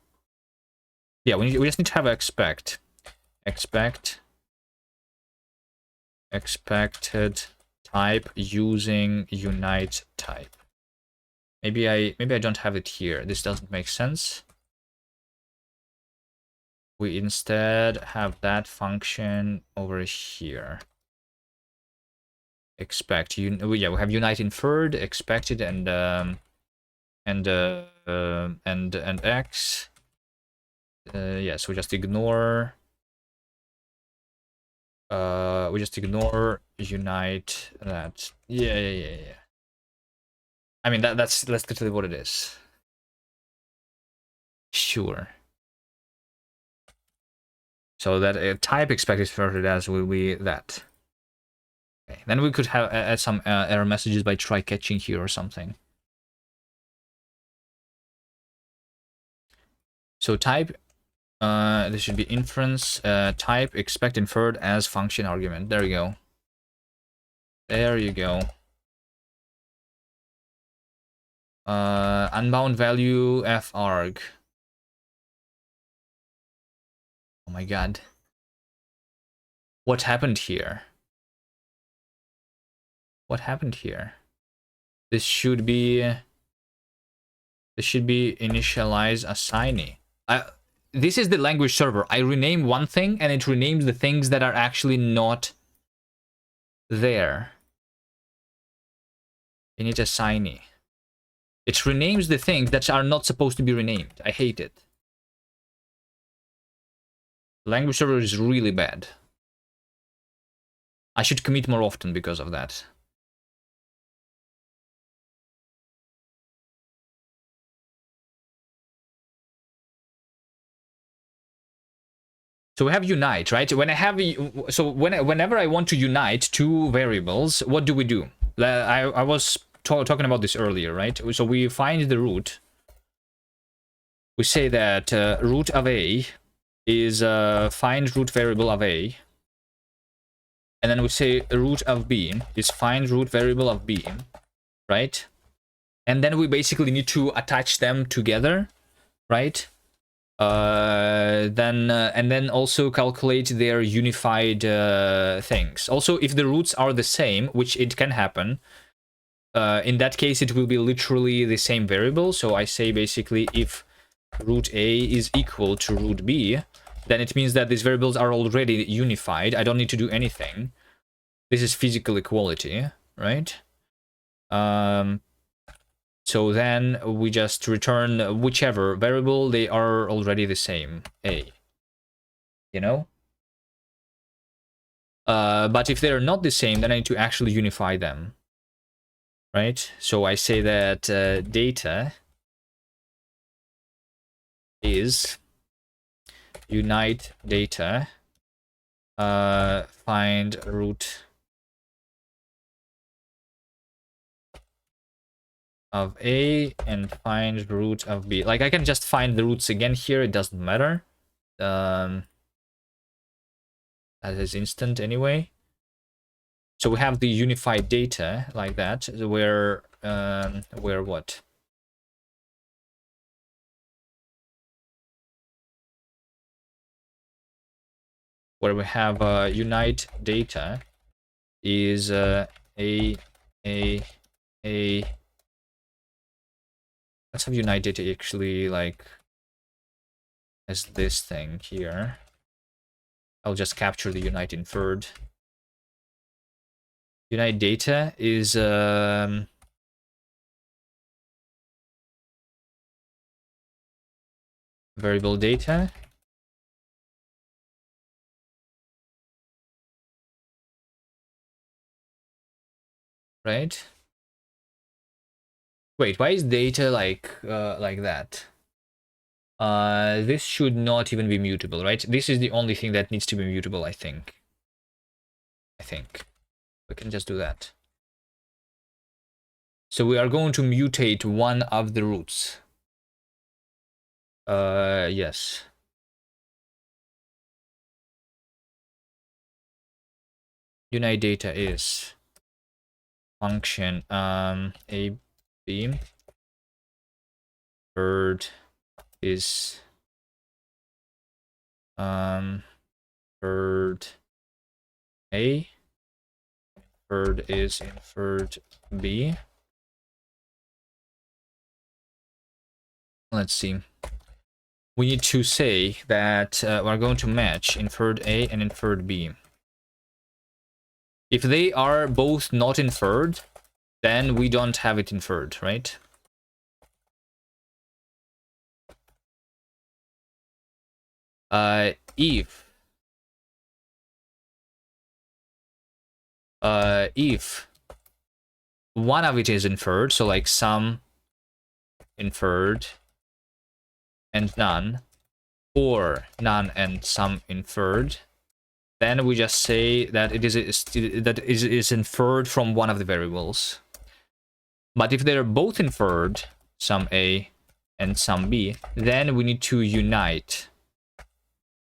Yeah, we just need to have expect expected type using unite type. Maybe I don't have it here. This doesn't make sense. We instead have that function over here. Expect. Yeah, we have unite inferred, expected, and x. Yes, we just ignore. We just ignore unite that. Yeah. I mean that's literally what it is. Sure. So that type expected inverted as will be that. Okay. Then we could have add some error messages by try catching here or something. So type, this should be inference type expect inferred as function argument. There you go. There you go. Unbound value farg. Oh my god. What happened here? What happened here? This should be initialize assignee. This is the language server. I rename one thing and it renames the things that are actually not there. Init assignee. It renames the things that are not supposed to be renamed. I hate it. Language server is really bad. I should commit more often because of that. So we have unite, right? When I have whenever I want to unite two variables, what do we do? I was talking about this earlier, right? So we find the root. we say that root of a is find root variable of a, and then we say root of b is find root variable of b, right? And then we basically need to attach them together, right? And then also calculate their unified things. Also, if the roots are the same, which it can happen, in that case it will be literally the same variable. So I say basically if root a is equal to root b, then it means that these variables are already unified. I don't need to do anything. This is physical equality, right? So then we just return whichever variable, they are already the same, a, you know? But if they're not the same, then I need to actually unify them, right? So I say that data is unite data, find root of a and find root of b. Like I can just find the roots again here, it doesn't matter. That is instant anyway. So we have the unified data like that, where what? Where we have unite data is a. Let's have unite data actually like as this thing here. I'll just capture the unite inferred. Unite data is variable data. Right? Wait, why is data like that? This should not even be mutable, right? This is the only thing that needs to be mutable, I think. We can just do that. So we are going to mutate one of the roots. Yes. Unite data is function a b. Third is third a. Third is inferred b. Let's see. We need to say that we're going to match inferred a and inferred b. If they are both not inferred, then we don't have it inferred, right? If one of it is inferred, so like some inferred and none, or none and some inferred, then we just say that it is inferred from one of the variables. But if they're both inferred, some a and some b, then we need to unite.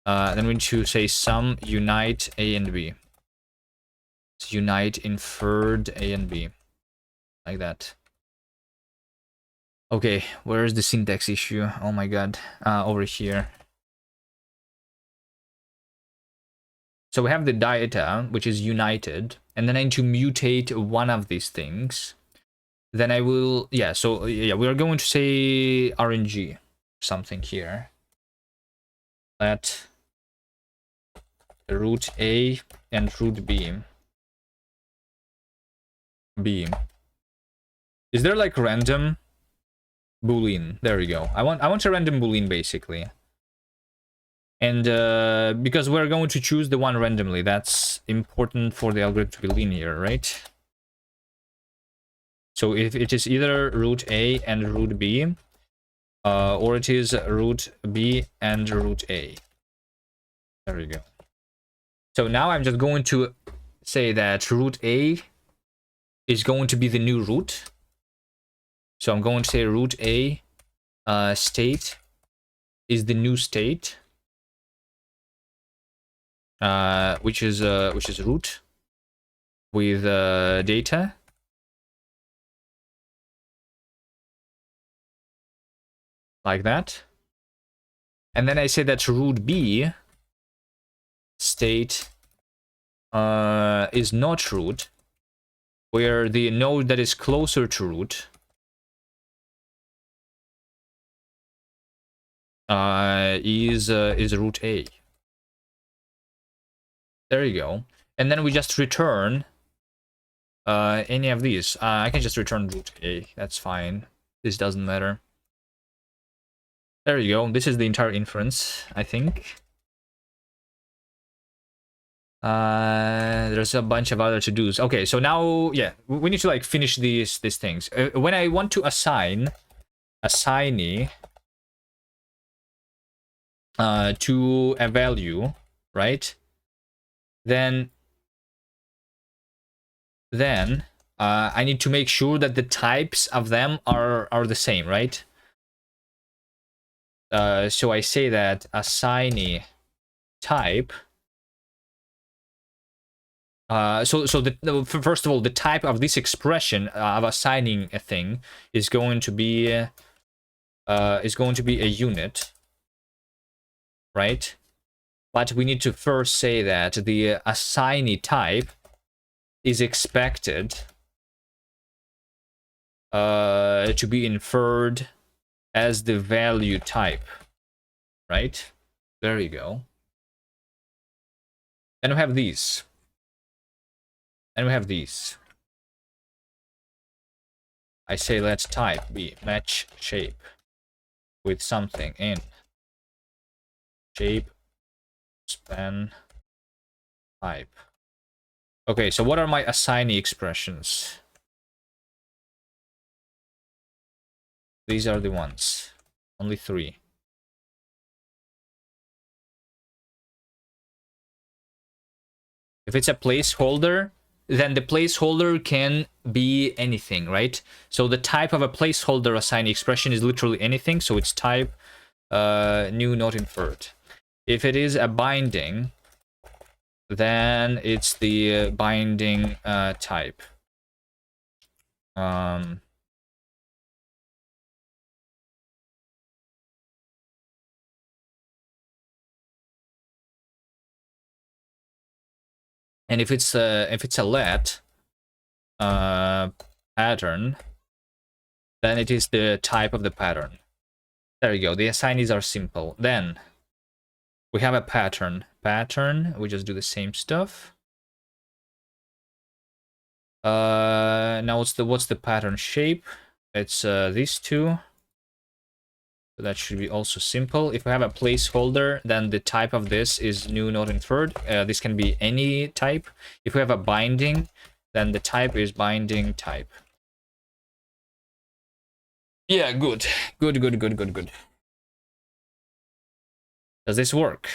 Then we need to say some unite a and b. So unite inferred a and b, like that. Okay, where is the syntax issue? Oh my god, over here. So we have the data, which is united, and then I need to mutate one of these things. Then I will, yeah, so yeah, we are going to say RNG, something here. Let root A and root B. Is there like random boolean? There we go. I want a random boolean basically. And because we're going to choose the one randomly, that's important for the algorithm to be linear, right? So if it is either root A and root B, or it is root B and root A. There we go. So now I'm just going to say that root A is going to be the new root. So I'm going to say root A state is the new state, which is root with data. Like that. And then I say that root B state is not root, where the node that is closer to root is root A. There you go. And then we just return any of these. I can just return root A. That's fine. This doesn't matter. There you go. This is the entire inference, I think. There's a bunch of other to-dos. Okay, so now, yeah, we need to like finish these things. When I want to assign assignee to a value, right? Then I need to make sure that the types of them are the same, right? So I say that assignee type. First of all, the type of this expression of assigning a thing is going to be a unit, right? But we need to first say that the assignee type is expected to be inferred as the value type, right? There you go. And we have these. And we have these. I say let type be match shape with something in shape span type. Okay, so what are my assignee expressions? These are the ones. Only 3. If it's a placeholder, then the placeholder can be anything, right? So the type of a placeholder assignee expression is literally anything, so it's type new not inferred. If it is a binding, then it's the binding type. And if it's a let pattern, then it is the type of the pattern. There you go. The assignees are simple. Then we have a pattern. We just do the same stuff. Now what's the pattern shape? It's these two. So that should be also simple. If we have a placeholder, then the type of this is new not inferred. This can be any type. If we have a binding, then the type is binding type. Yeah, good. Good. Does this work?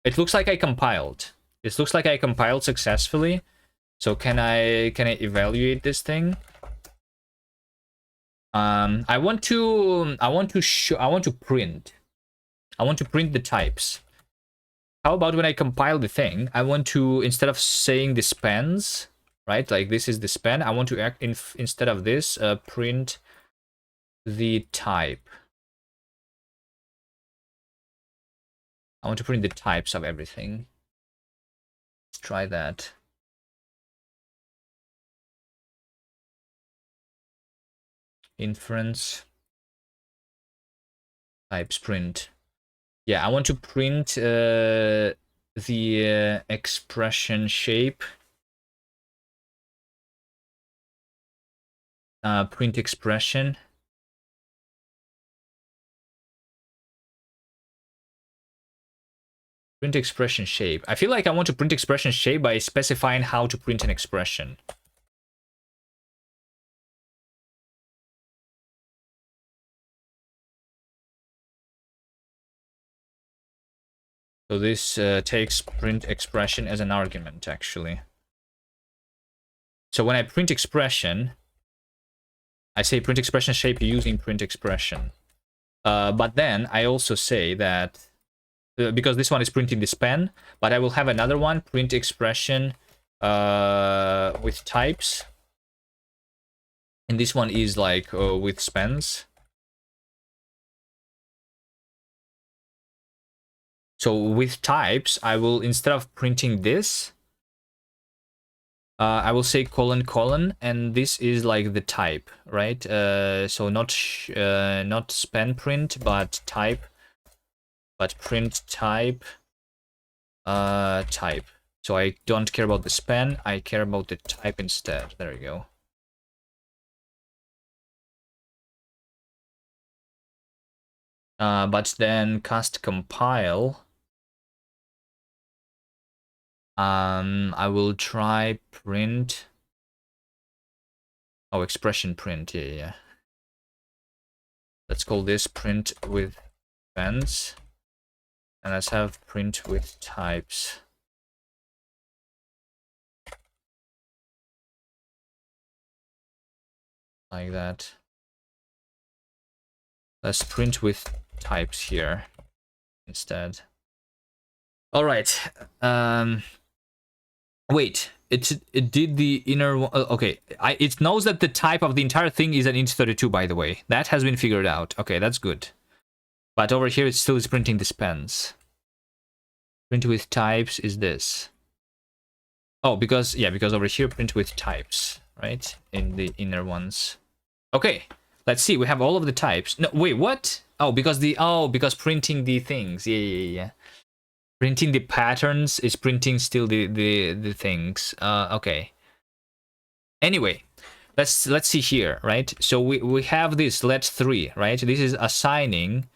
It looks like I compiled. This looks like I compiled successfully. So can I evaluate this thing? I want to print the types. How about when I compile the thing, I want to, instead of saying the spans, right? Like this is the span, I want to instead of this, print the type. I want to print the types of everything. Let's try that. Inference types print. Yeah, I want to print the expression shape. Print expression. Print expression shape. I feel like I want to print expression shape by specifying how to print an expression. So this takes print expression as an argument, actually. So when I print expression, I say print expression shape using print expression. But then I also say that because this one is printing the span, but I will have another one, print expression with types. And this one is like with spans. So with types, I will, instead of printing this, I will say colon colon, and this is like the type, right? So not span print, but type, but print type, type. So I don't care about the span, I care about the type instead. There we go. But then cast compile. I will try print. Oh, expression print. Yeah. Let's call this print with spans, and let's have print with types. Like that. Let's print with types here instead. All right. Wait. It did the inner one. Okay. It knows that the type of the entire thing is an int32. By the way, that has been figured out. Okay, that's good. But over here, it still is printing the spans. Print with types is this. Oh, because over here, print with types, right? In the inner ones. Okay. Let's see. We have all of the types. No, wait. What? Oh, because printing the things. Yeah. Printing the patterns is printing still the things. Okay. Anyway, let's see here, right? So we have this let3, right? This is assigning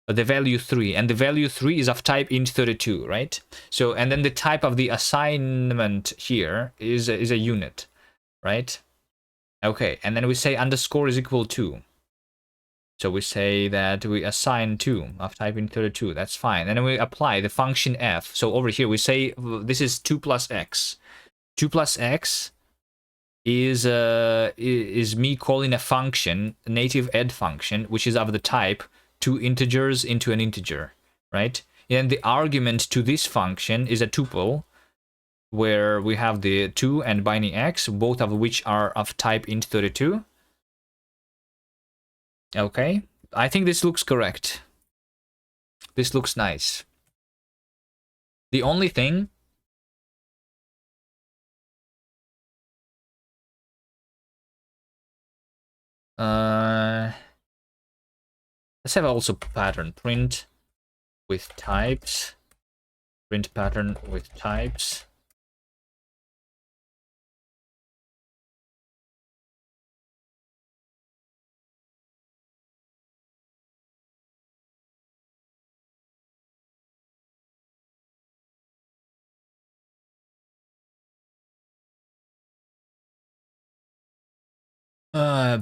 the value 3, and the value 3 is of type int32, right? So, and then the type of the assignment here is a unit, right? Okay, and then we say underscore is equal to. So we say that we assign 2 of type int32. That's fine. And then we apply the function f. So over here we say this is 2 plus x. 2 plus x is me calling a function, native add function, which is of the type 2 integers into an integer, right? And the argument to this function is a tuple, where we have the 2 and binding x, both of which are of type int32. Okay, I think this looks correct. This looks nice. The only thing... let's have also pattern print with types. Print pattern with types.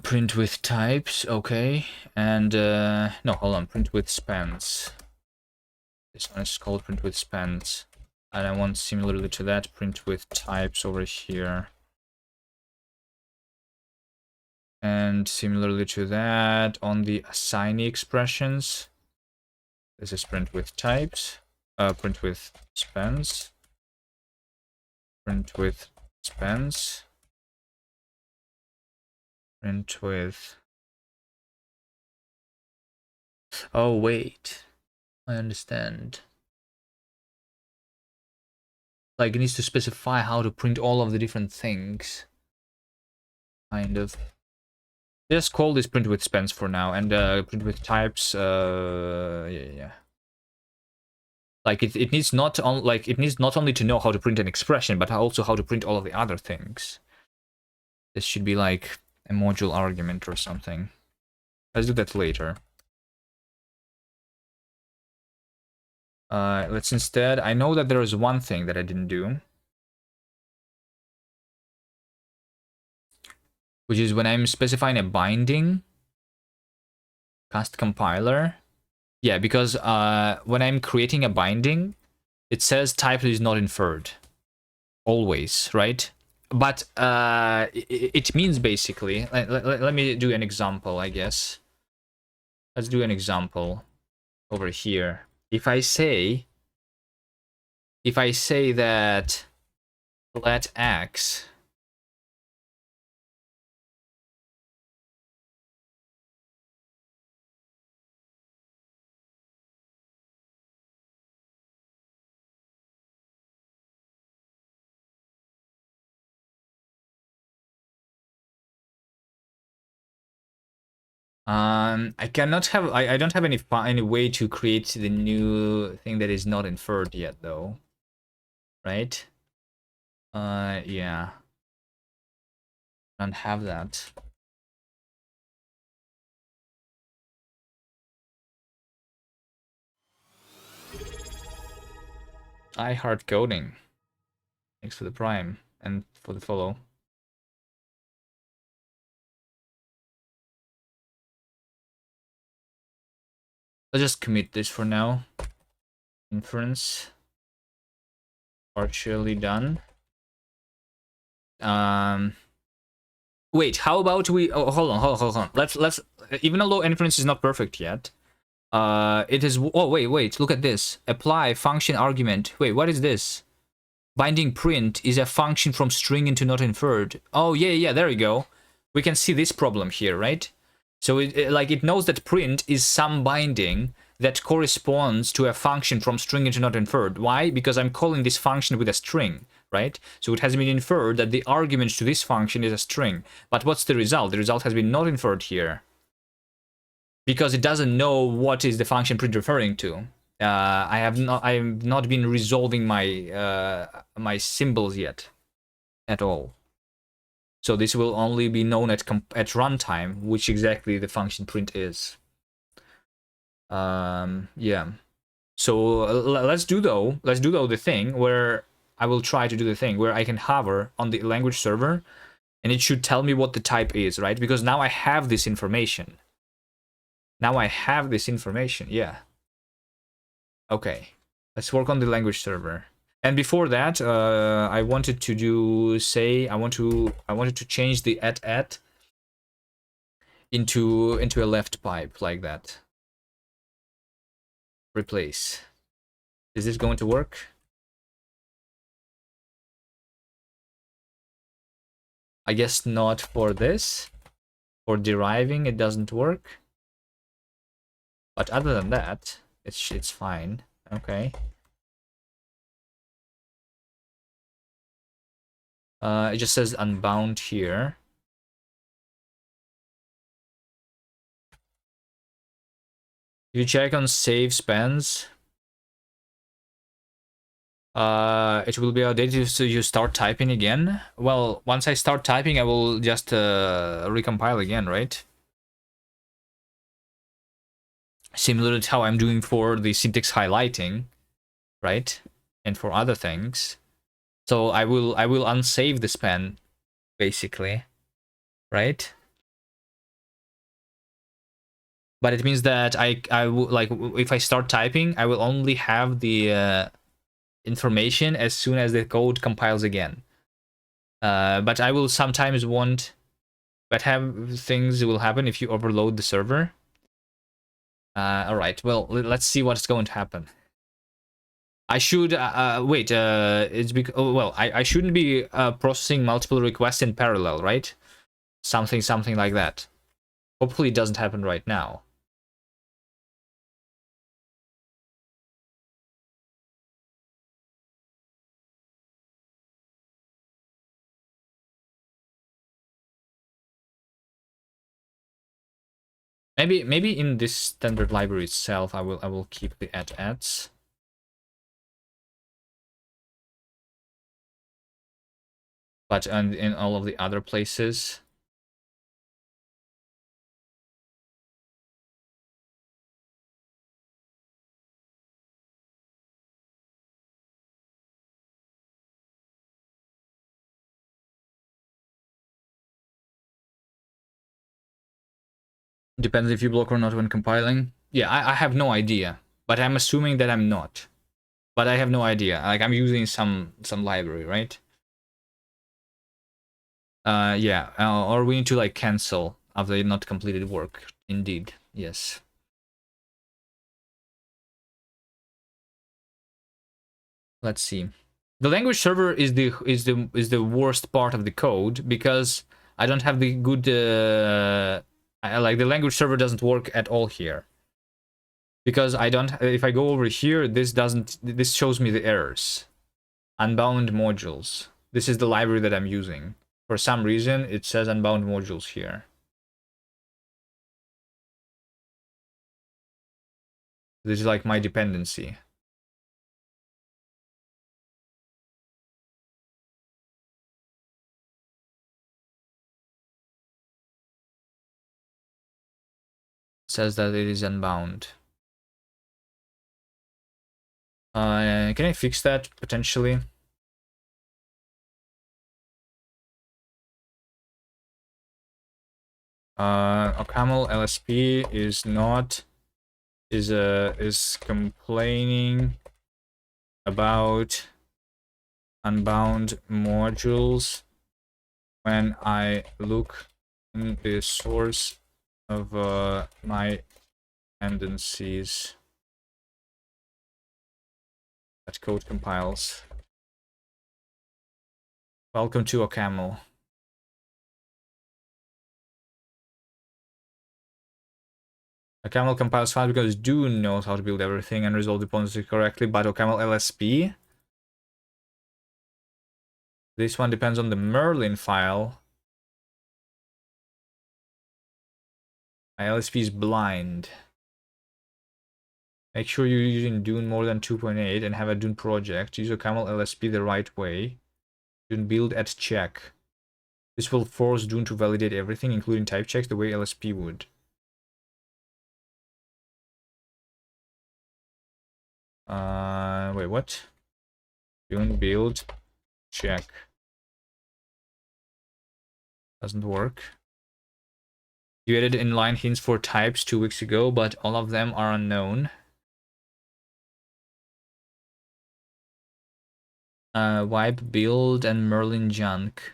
Print with types, okay. And no, hold on, print with spans. This one is called print with spans. And I want similarly to that, print with types over here. And similarly to that, on the assignee expressions, this is print with types, print with spans, print with spans, print with... Oh, wait. I understand. Like, it needs to specify how to print all of the different things. Kind of. Just call this print with spans for now, and print with types, yeah. Like, it needs not only to know how to print an expression, but also how to print all of the other things. This should be like a module argument or something. Let's do that later. Let's instead... I know that there is one thing that I didn't do, which is when I'm specifying a binding, cast compiler. Yeah, because when I'm creating a binding, it says type is not inferred. Always, right? But it means basically... Let me do an example, I guess. let's do an example over here. If I say that let x I cannot have I don't have any way to create the new thing that is not inferred yet though. Right? Yeah. Don't have that. I heart coding. Thanks for the prime and for the follow. Let's just commit this for now. Inference partially done. Wait, how about we hold on. Let's even though inference is not perfect yet, it is wait, look at this. Apply function argument. Wait, what is this? Binding print is a function from string into not inferred. Oh yeah, there we go. We can see this problem here, right? So it knows that print is some binding that corresponds to a function from string into not inferred. Why? Because I'm calling this function with a string, right? So it has been inferred that the argument to this function is a string. But what's the result? The result has been not inferred here, because it doesn't know what is the function print referring to. I have not been resolving my my symbols yet at all. So this will only be known at runtime, which exactly the function print is. Yeah. So let's do the thing where I will try to do the thing where I can hover on the language server, and it should tell me what the type is, right? Because now I have this information. Yeah. Okay. Let's work on the language server. And before that, I wanted to do I wanted to change the at into a left pipe like that. Replace. Is this going to work? I guess not for this. For deriving, it doesn't work. But other than that, it's fine. Okay. It just says unbound here. If you check on save spans, it will be outdated, so you start typing again. Well, once I start typing, I will just recompile again, right? Similar to how I'm doing for the syntax highlighting, right? And for other things. So I will unsave the span, basically, right? But it means that I will, like, if I start typing, I will only have the information as soon as the code compiles again. But I will sometimes want, but have things will happen if you overload the server. All right. Well, let's see what's going to happen. I should wait. It's because well, I shouldn't be processing multiple requests in parallel, right? Something like that. Hopefully, it doesn't happen right now. Maybe in this standard library itself, I will keep the ads. But in all of the other places. Depends if you block or not when compiling. Yeah, I have no idea, but I'm assuming that I'm not. But I have no idea. Like, I'm using some library, right? Yeah, or we need to like cancel after not completed work. Indeed, yes. Let's see. The language server is the worst part of the code because I don't have the good like the language server doesn't work at all here. Because I don't, if I go over here, this shows me the errors. Unbound modules. This is the library that I'm using. For some reason, it says unbound modules here. This is like my dependency. It says that it is unbound. Can I fix that potentially? Ocaml LSP is complaining about unbound modules when I look in the source of my dependencies that code compiles. Welcome to Ocaml. Ocaml compiles fine because Dune knows how to build everything and resolve dependencies correctly, but Ocaml LSP, this one depends on the Merlin file. My LSP is blind. Make sure you're using Dune more than 2.8 and have a Dune project. Use Ocaml LSP the right way. Dune build at check. This will force Dune to validate everything, including type checks, the way LSP would. Wait, what? Dune build check. Doesn't work. You added inline hints for types 2 weeks ago, but all of them are unknown. Wipe build and Merlin junk.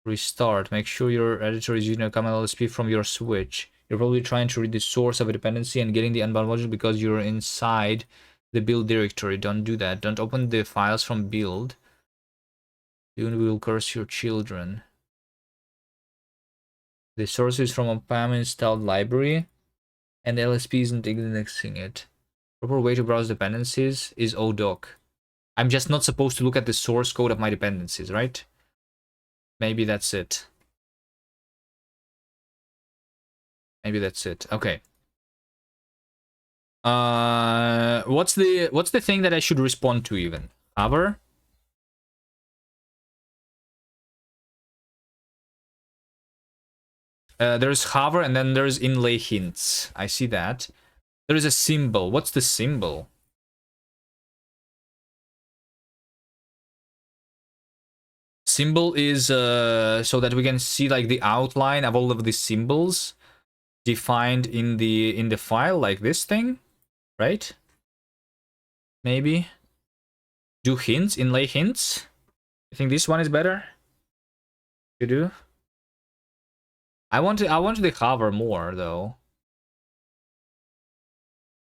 Restart. Make sure your editor is using a common LSP from your switch. You're probably trying to read the source of a dependency and getting the unbound module because you're inside the build directory. Don't do that. Don't open the files from build. Soon we will curse your children. The source is from a PAM installed library, and the LSP isn't indexing it. Proper way to browse dependencies is ODoc. I'm just not supposed to look at the source code of my dependencies, right? Maybe that's it. Maybe that's it. Okay. What's the thing that I should respond to even? Hover? There's hover and then there's inlay hints. I see that. There is a symbol. What's the symbol? Symbol is so that we can see like the outline of all of the symbols defined in the file, like this thing, right? Maybe do hints, inlay hints. I think this one is better to do. I want the hover more though.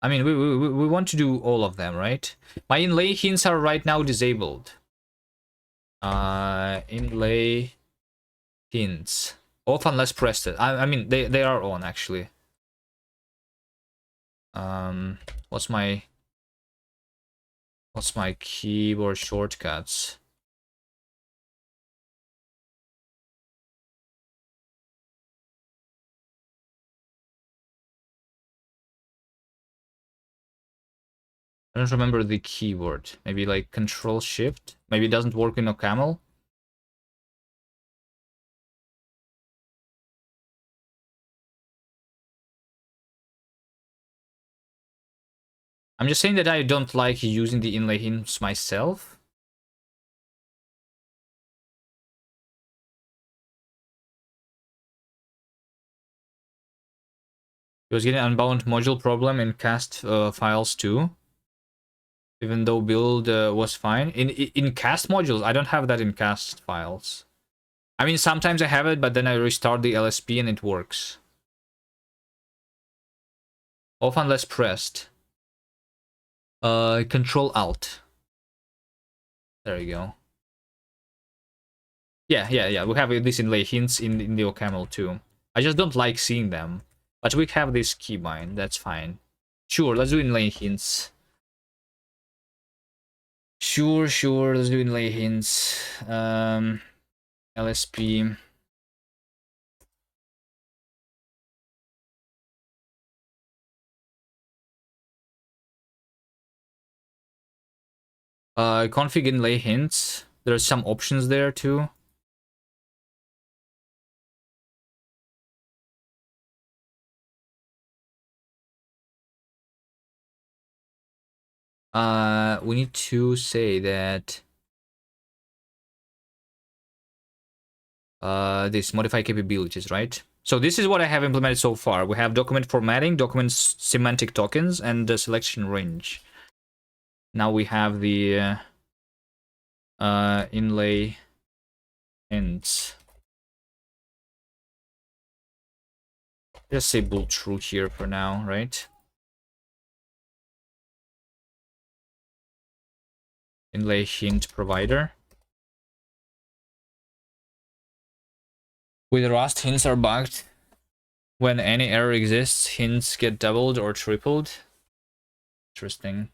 I mean, we want to do all of them, right? My inlay hints are right now disabled. Inlay hints off unless pressed. I mean, they are on actually. What's my keyboard shortcuts? I don't remember the keyboard. Maybe like Control Shift. Maybe it doesn't work in Ocaml. I'm just saying that I don't like using the inlay hints myself. It was getting unbound module problem in cast files too. Even though build was fine. In cast modules, I don't have that in cast files. I mean, sometimes I have it, but then I restart the LSP and it works. Off unless pressed. Control Alt. There you go. Yeah. We have this inlay hints in the OCaml too. I just don't like seeing them. But we have this keybind, that's fine. Sure, let's do inlay hints. Sure, let's do inlay hints. LSP. Config inlay hints. There's some options there too. We need to say that this modify capabilities, right? So this is what I have implemented so far. We have document formatting, document semantic tokens, and the selection range. Now we have the inlay hints. Just say bool true here for now, right? Inlay hint provider. With Rust, hints are bugged. When any error exists, hints get doubled or tripled. Interesting.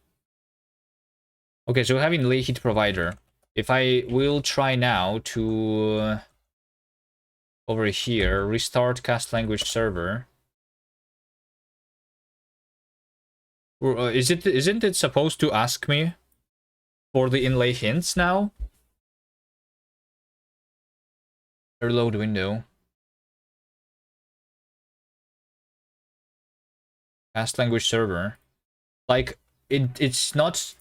Okay, so we have inlay hint provider. If I will try now to over here restart cast language server. Or, isn't it supposed to ask me for the inlay hints now? Reload window. Cast language server. Like it's not.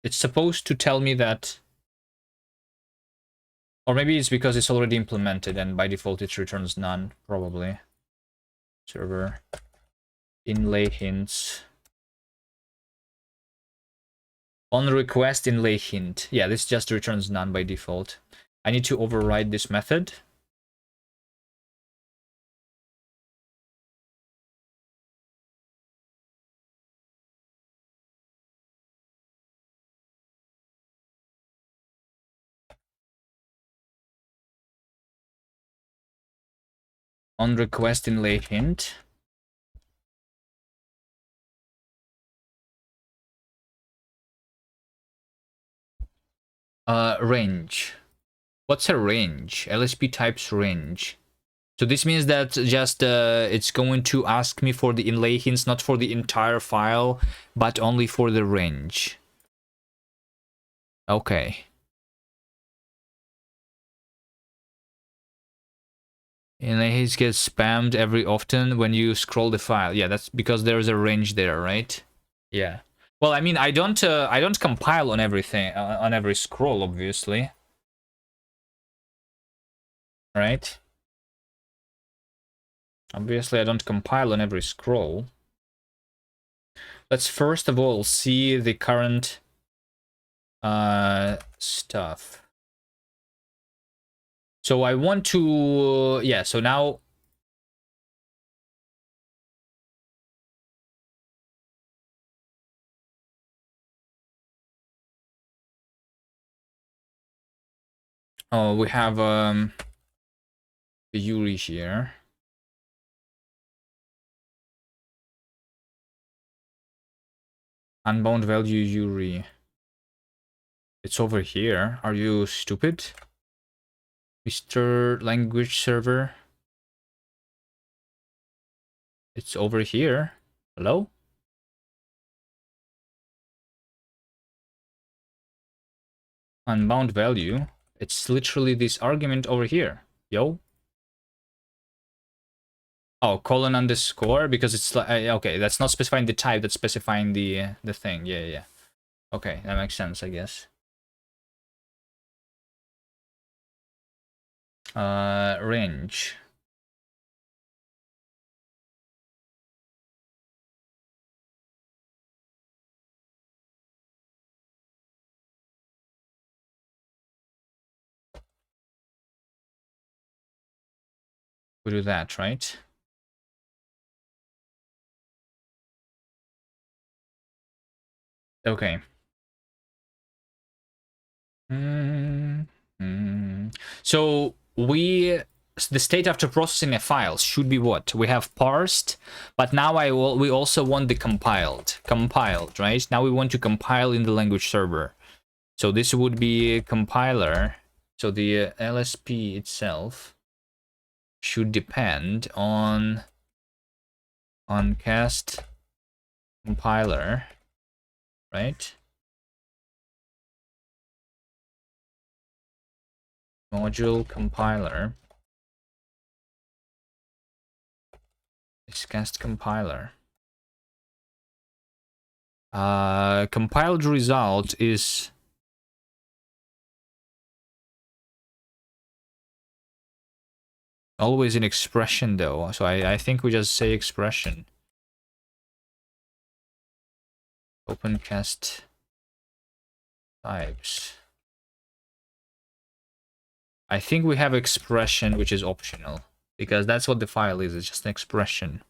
It's supposed to tell me that. Or maybe it's because it's already implemented and by default it returns none, probably. Server. Inlay hints. On request inlay hint. Yeah, this just returns none by default. I need to override this method. On request inlay hint. Range. What's a range? LSP types range. So this means that just it's going to ask me for the inlay hints, not for the entire file, but only for the range. Okay. Inlay hints get spammed every often when you scroll the file. Yeah, that's because there's a range there, right? Yeah. Well, I mean, I don't compile on everything on every scroll, obviously. Right? Obviously, I don't compile on every scroll. Let's first of all see the current stuff. So I want to, yeah, so now we have the Yuri here. Unbound value Yuri. It's over here. Are you stupid? Mr. Language Server. It's over here. Hello? Unbound value. It's literally this argument over here. Yo. Oh, colon underscore because it's like okay, that's not specifying the type, that's specifying the thing. Yeah. Okay, that makes sense, I guess. Range. We do that, right? Okay. So the state after processing a file should be what? We have parsed, but now we also want the compiled, right? Now we want to compile in the language server. So this would be a compiler. So the LSP itself should depend on cast compiler, right? Module compiler is cast compiler. Compiled result is always an expression though, so I think we just say expression. Open cast types. I think we have expression, which is optional, because that's what the file is. It's just an expression.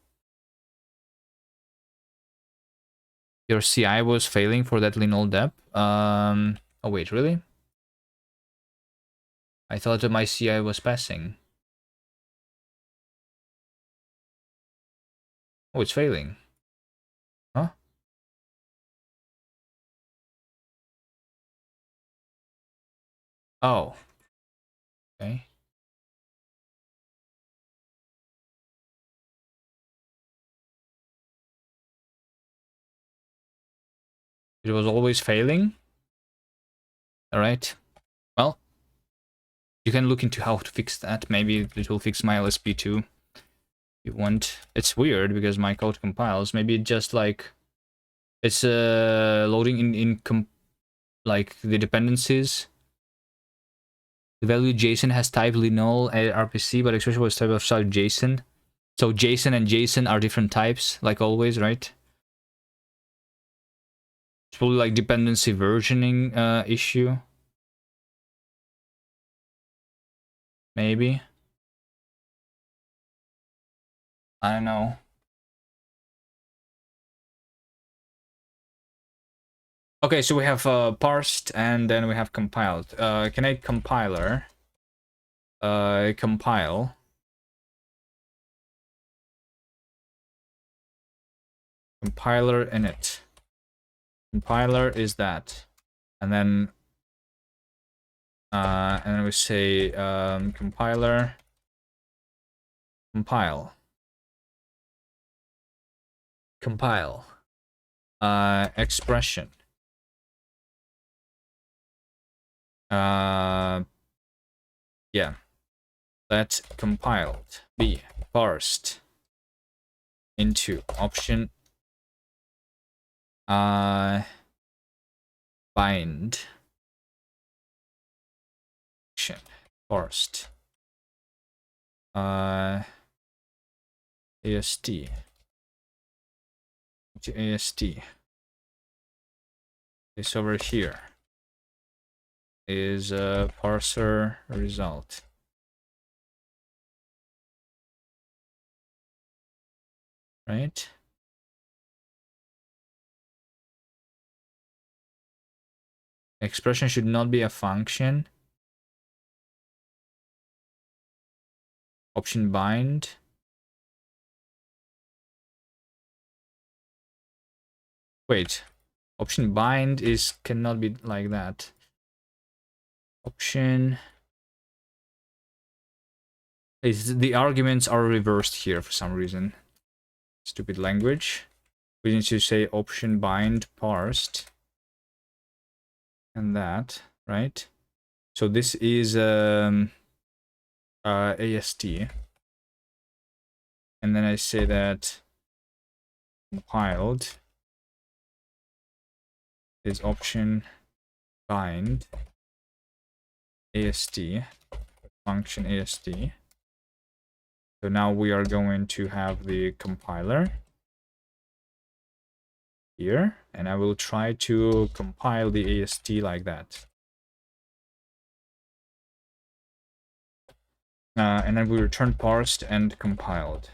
Your CI was failing for that linol dep. Oh wait, really? I thought that my CI was passing. Oh, it's failing. Huh? Oh. Okay. It was always failing? Alright. Well, you can look into how to fix that. Maybe it will fix my LSP too. If you want. It's weird because my code compiles. Maybe it just like it's loading in like the dependencies. The value JSON has type linol RPC, but expression was type of JSON. So JSON and JSON are different types, like always, right? It's probably like dependency versioning issue. Maybe. I don't know. Okay, so we have parsed and then we have compiled. Can I compiler? Compile. Compiler init. Compiler is that. And then we say compiler compile. Compile. Expression. Yeah. Let compiled be parsed into option bind action parsed AST to AST. This over here is a parser result. Right? Expression should not be a function. Option bind. Wait. Option bind cannot be like that. Option is the arguments are reversed here for some reason. Stupid language. We need to say option bind parsed. And that, right? So this is AST. And then I say that compiled is option bind AST, function AST. So now we are going to have the compiler here, and I will try to compile the AST like that. And then we return parsed and compiled.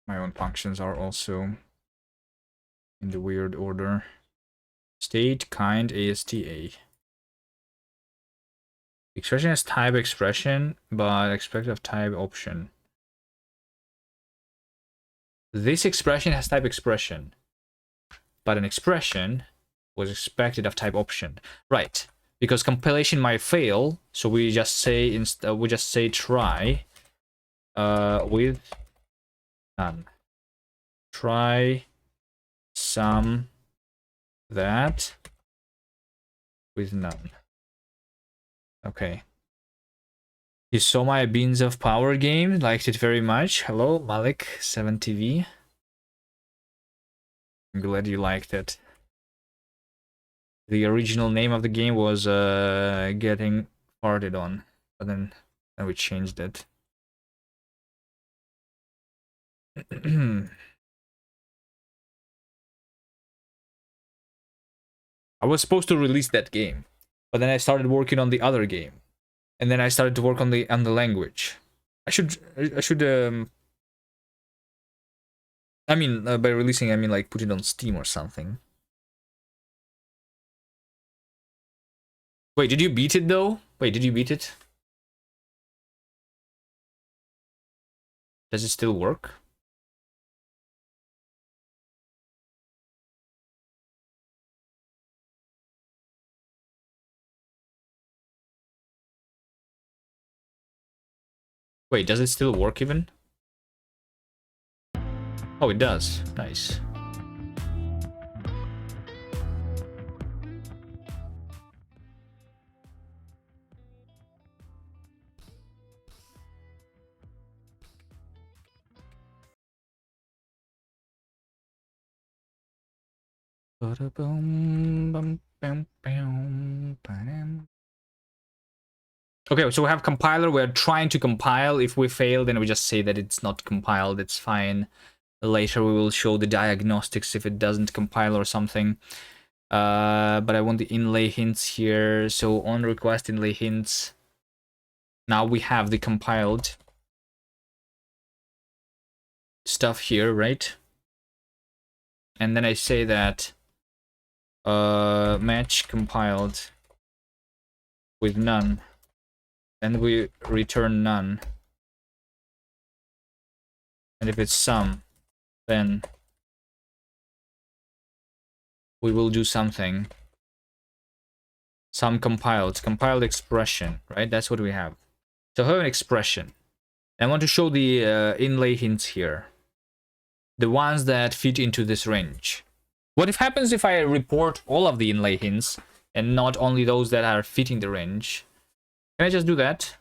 My own functions are also in the weird order. State, kind, ASTA. Expression has type expression, but expected of type option. This expression has type expression, but an expression was expected of type option. Right, because compilation might fail, so we just say try with none. Try some that with none. Okay. You saw my Beans of Power game, liked it very much. Hello, Malik7TV. I'm glad you liked it. The original name of the game was Getting Farted On, but then we changed it. I was supposed to release that game, but then I started working on the other game, and then I started to work on the language. I should I mean, by releasing, I mean like put it on Steam or something. Wait, did you beat it though? Wait, did you beat it? Does it still work? Wait, does it still work even? Oh, it does. Nice. Okay, so we have compiler. We're trying to compile. If we fail, then we just say that it's not compiled. It's fine. Later we will show the diagnostics if it doesn't compile or something. But I want the inlay hints here. So on request inlay hints. Now we have the compiled stuff here, right? And then I say that match compiled with none. And we return none. And if it's some, then we will do something. Some compiled expression, right? That's what we have. So I have an expression. I want to show the inlay hints here. The ones that fit into this range. What happens if I report all of the inlay hints and not only those that are fitting the range? Can I just do that?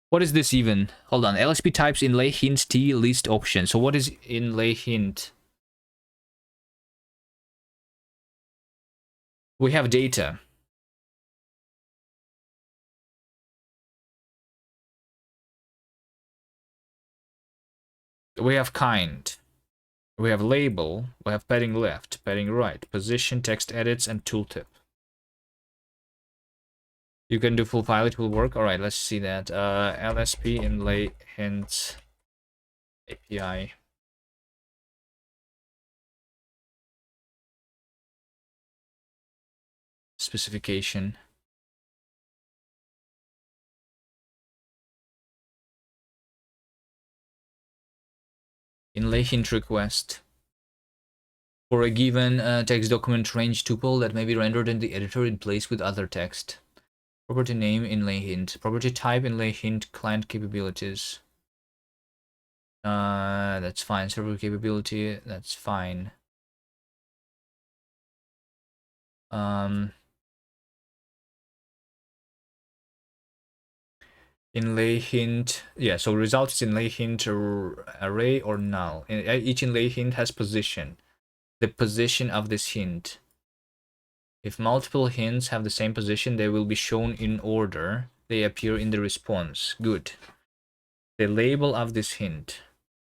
What is this even? Hold on. LSP types inlay hint T list option. So what is inlay hint? We have data. We have kind. We have label. We have padding left, padding right, position, text edits, and tooltip. You can do full file, it will work. All right, let's see that. LSP inlay hints API. Specification. Inlay hint request. For a given text document range tuple that may be rendered in the editor in place with other text. Property name inlay hint. Property type inlay hint client capabilities. That's fine. Server capability, that's fine. Inlay hint, yeah, so result is inlay hint array or null. Each inlay hint has position. The position of this hint. If multiple hints have the same position, they will be shown in order they appear in the response. Good. The label of this hint.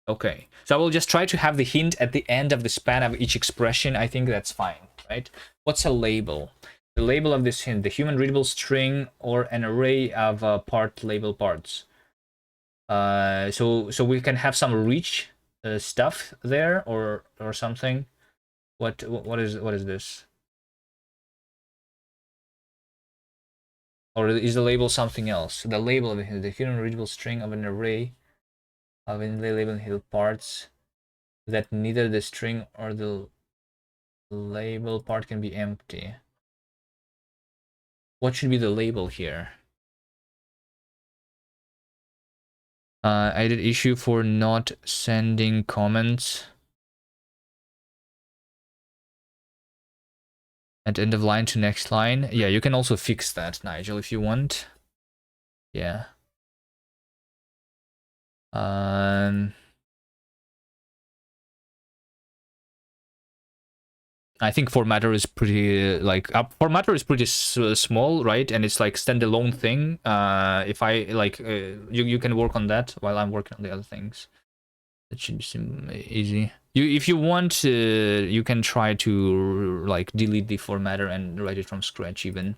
Okay, so I will just try to have the hint at the end of the span of each expression. I think that's fine, right? What's a label? The label of this hint, the human readable string or an array of part label parts. So we can have some reach stuff there or something? What is this? Or is the label something else? The label of the hidden readable string of an array of inlay label hidden parts that neither the string or the label part can be empty. What should be the label here? I did issue for not sending comments at end of line to next line. Yeah, you can also fix that, Nigel, if you want. Yeah. I think formatter is pretty like formatter is pretty small, right? And it's like standalone thing. If I like, you can work on that while I'm working on the other things. That should seem easy. If you want, you can try to like delete the formatter and write it from scratch even.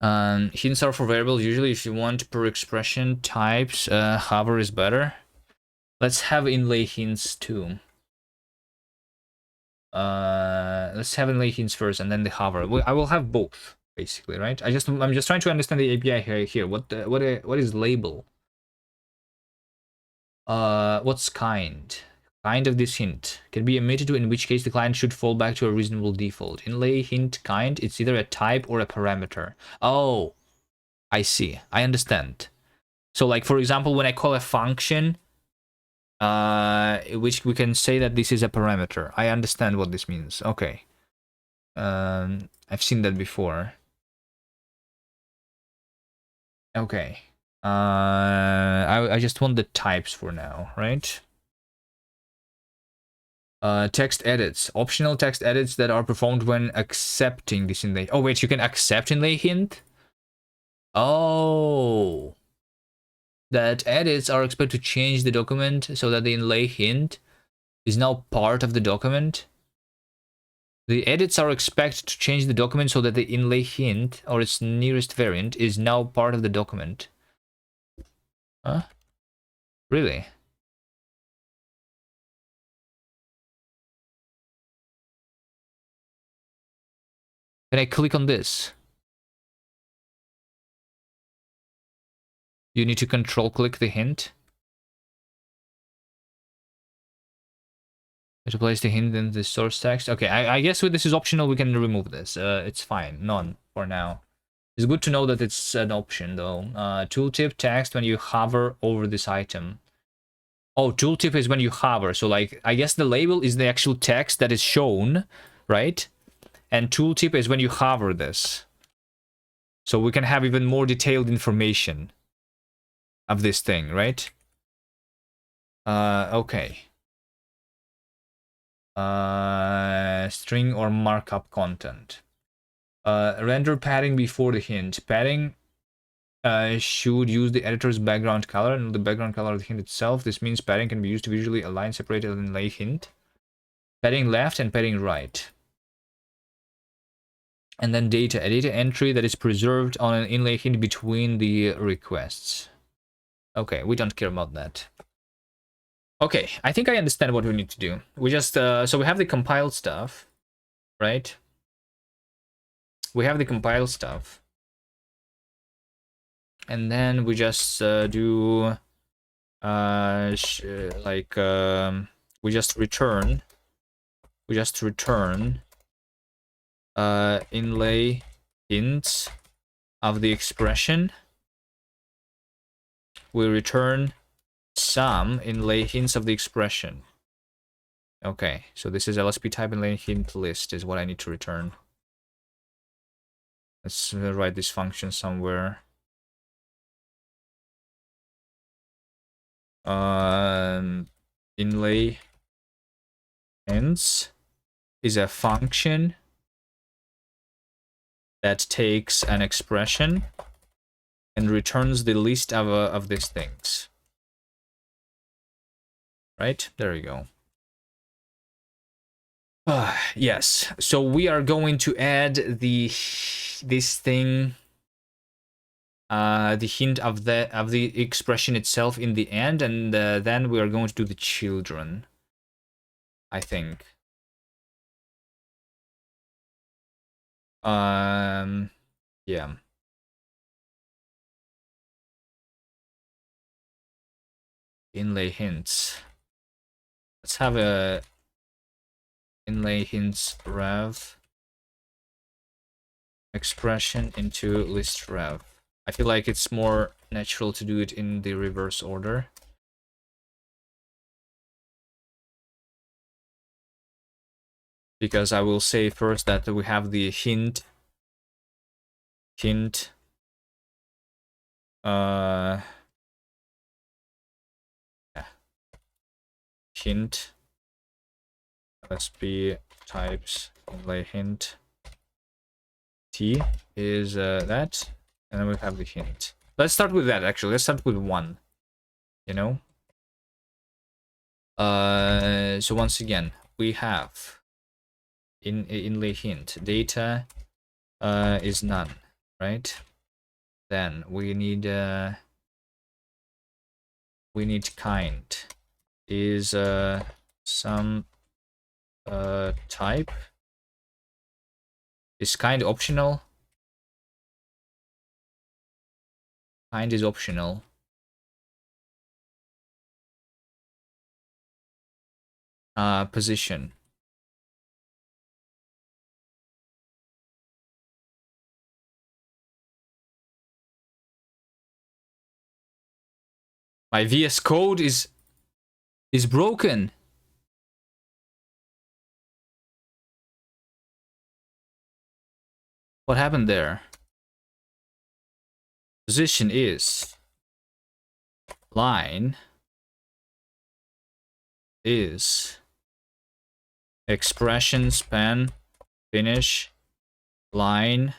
Hints are for variables. Usually, if you want per expression types, hover is better. Let's have inlay hints too. Let's have inlay hints first and then the hover. I will have both basically, right? I'm just trying to understand the API here. What is label? What's kind? Kind of this hint can be emitted to, in which case the client should fall back to a reasonable default. Inlay hint kind, it's either a type or a parameter. Oh, I see. I understand. So like, for example, when I call a function, which we can say that this is a parameter. I understand what this means. Okay. I've seen that before. Okay. I just want the types for now, right? Text edits. Optional text edits that are performed when accepting this inlay. Oh, wait, you can accept inlay hint? Oh. That edits are expected to change the document so that the inlay hint is now part of the document. The edits are expected to change the document so that the inlay hint, or its nearest variant, is now part of the document. Huh? Really? Can I click on this? You need to control click the hint. To place the hint in the source text. Okay, I guess this is optional. We can remove this. It's fine. None for now. It's good to know that it's an option though. Tooltip text when you hover over this item. Oh, tooltip is when you hover. So like, I guess the label is the actual text that is shown, right? And tooltip is when you hover this. So we can have even more detailed information of this thing, right? Okay. String or markup content. Render padding before the hint. Padding should use the editor's background color and the background color of the hint itself. This means padding can be used to visually align separated inlay hint. Padding left and padding right. And then data, a data entry that is preserved on an inlay hint between the requests. Okay, we don't care about that. Okay, I think I understand what we need to do. We just, so we have the compiled stuff, right? We have the compiled stuff. And then we just do, we just return inlay hints of the expression. We return some inlay hints of the expression. Okay, so this is LSP type inlay hint list is what I need to return. Let's write this function somewhere. Inlay hints is a function that takes an expression and returns the list of these things. Right? There you go. Yes. So we are going to add this thing the hint of the expression itself in the end, and then we are going to do the children, I think. Yeah. Inlay hints. Let's have a inlay hints rev expression into list rev. I feel like it's more natural to do it in the reverse order. Because I will say first that we have the hint, yeah. Hint, LSP types inlay hint, T is that, and then we have the hint. Let's start with that, actually. Let's start with 1, you know? So once again, we have inlay hint, data is none, right? Then we need kind is some type. Is kind optional? Kind is optional. Position. My VS Code is broken. What happened there? Position is line is expression span finish line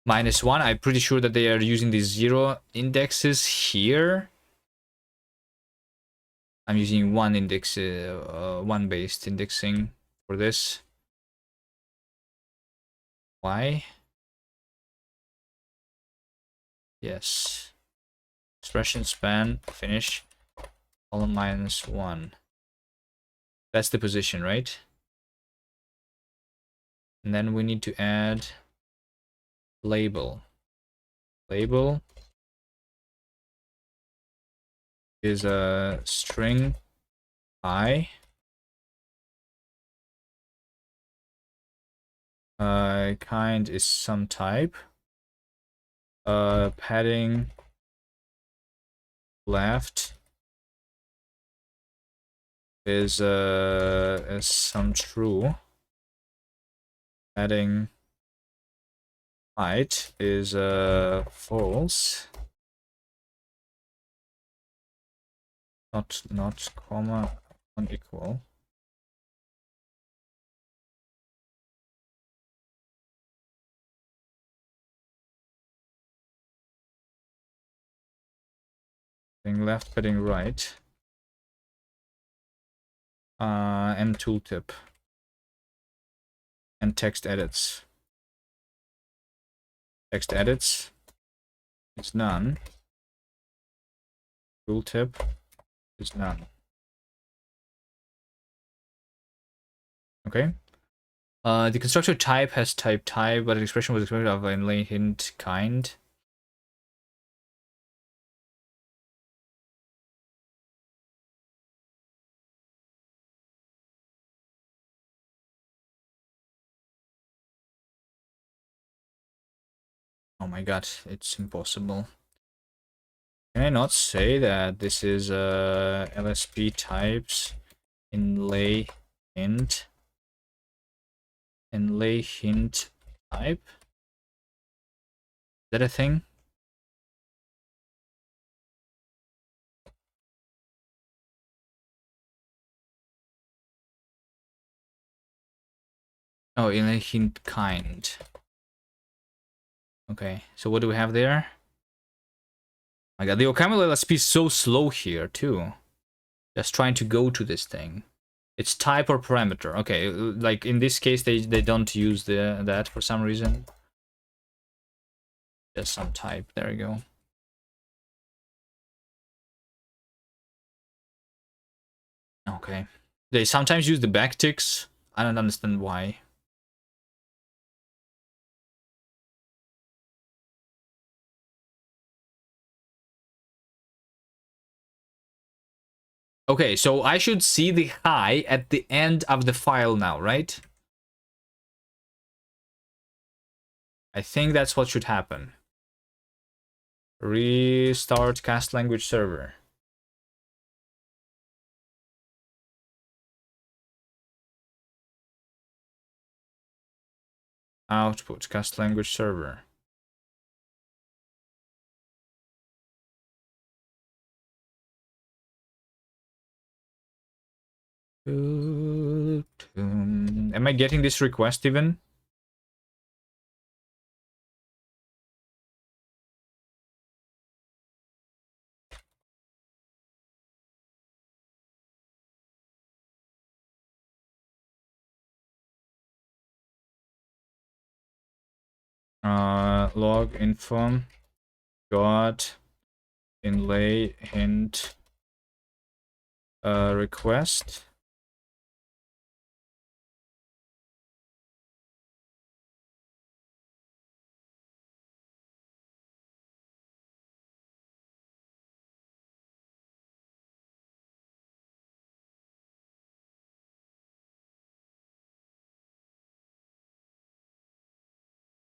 -1. I'm pretty sure that they are using the 0 indexes here. I'm using 1 index, 1 based indexing for this. Why? Yes. Expression span finish column -1. That's the position, right? And then we need to add label. Label is a string I. Kind is some type. Padding left is some true. Padding height is false. Not comma unequal. Padding left, padding right. And tooltip. And text edits. Text edits is none. Tooltip is none. Okay. The constructor type has type, but the expression was expected of inlay hint kind. Oh my god, it's impossible. Can I not say that this is LSP types inlay hint type? Is that a thing? Oh, inlay hint kind. Okay, so what do we have there? My god, the OCaml LSP is so slow here too. Just trying to go to this thing. It's type or parameter. Okay, like in this case, they don't use that for some reason. Just some type. There we go. Okay. They sometimes use the backticks. I don't understand why. Okay, so I should see the hi at the end of the file now, right? I think that's what should happen. Restart cast language server. Output cast language server. Am I getting this request even? Log info got inlay hint request.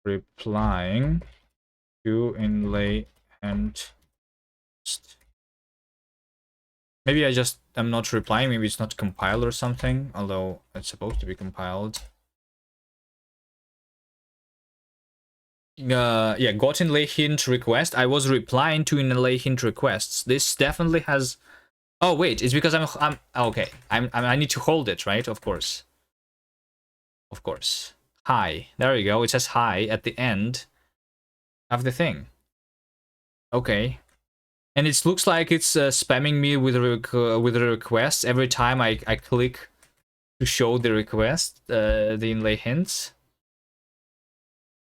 Replying to inlay hint. Maybe I'm not replying, maybe it's not compiled or something, although it's supposed to be compiled. Yeah, got inlay hint request. I was replying to inlay hint requests. This definitely has. Oh wait, it's because I'm okay. I need to hold it, right? Of course. Of course. Hi. There you go. It says hi at the end of the thing. Okay. And it looks like it's spamming me with a request every time I click to show the request, the inlay hints.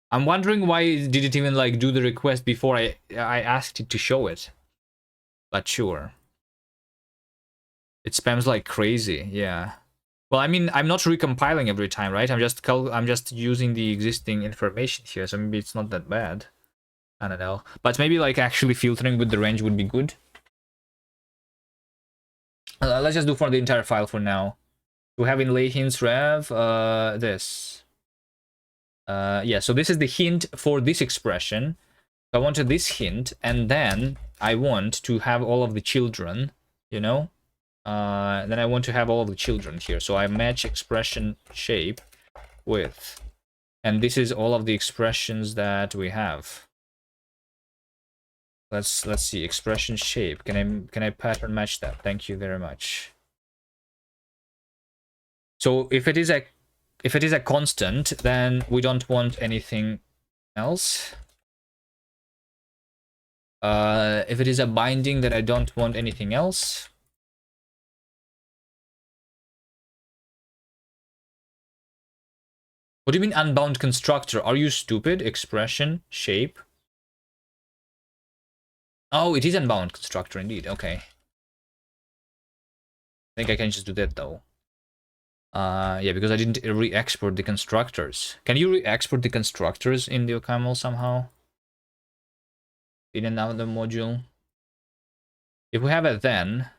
I'm wondering why did it even like do the request before I asked it to show it. But sure. It spams like crazy, yeah. Well, I mean, I'm not recompiling every time, right? I'm just using the existing information here, so maybe it's not that bad. I don't know. But maybe like actually filtering with the range would be good. Let's just do for the entire file for now. We have inlay hints rev, this. Yeah, so this is the hint for this expression. I wanted this hint, and then I want to have all of the children, you know? Then I want to have all of the children here. So I match expression shape with, and this is all of the expressions that we have. Let's see, expression shape. Can I pattern match that? Thank you very much. So if it is a constant, then we don't want anything else. If it is a binding, then I don't want anything else. What do you mean unbound constructor? Are you stupid? Expression shape. Oh, it is unbound constructor indeed. Okay. I think I can just do that though. Yeah, because I didn't re-export the constructors. Can you re-export the constructors in the OCaml somehow? In another module? If we have a then,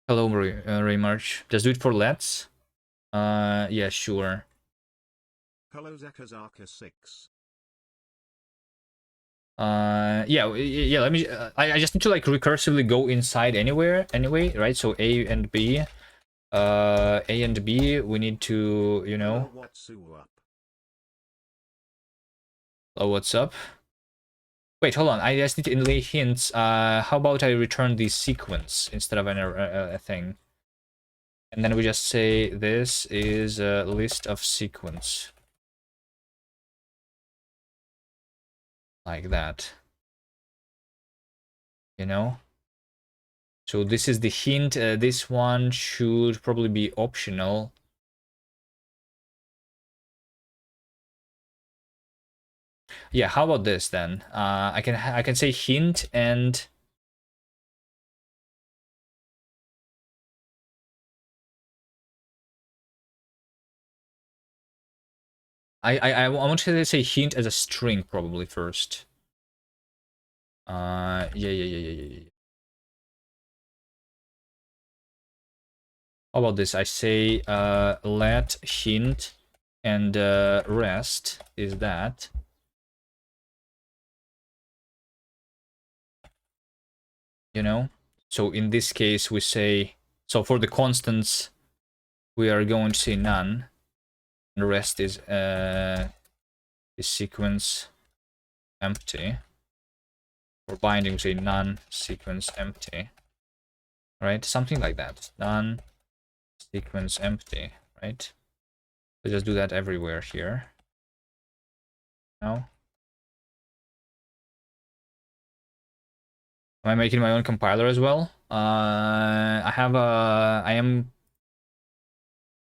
hello, Remarch. Just do it for let's. Yeah, sure. Hello, Zakazaka 6. Yeah. Let me. I just need to like recursively go inside anyway, right? So A and B. A and B. We need to, you know. Hello, what's up? Oh, what's up? Wait, hold on. I just need to inlay hints. How about I return the sequence instead of a thing? And then we just say this is a list of sequence. Like that. You know? So this is the hint. This one should probably be optional. Yeah, how about this then? I can say hint and I want to say hint as a string probably first. Yeah. How about this? I say let hint and rest is that. You know? So in this case we say, so for the constants we are going to say none. And the rest is sequence empty. For binding we say none sequence empty. Right? Something like that. None sequence empty, right? Let's just do that everywhere here. Now, am I making my own compiler as well? I am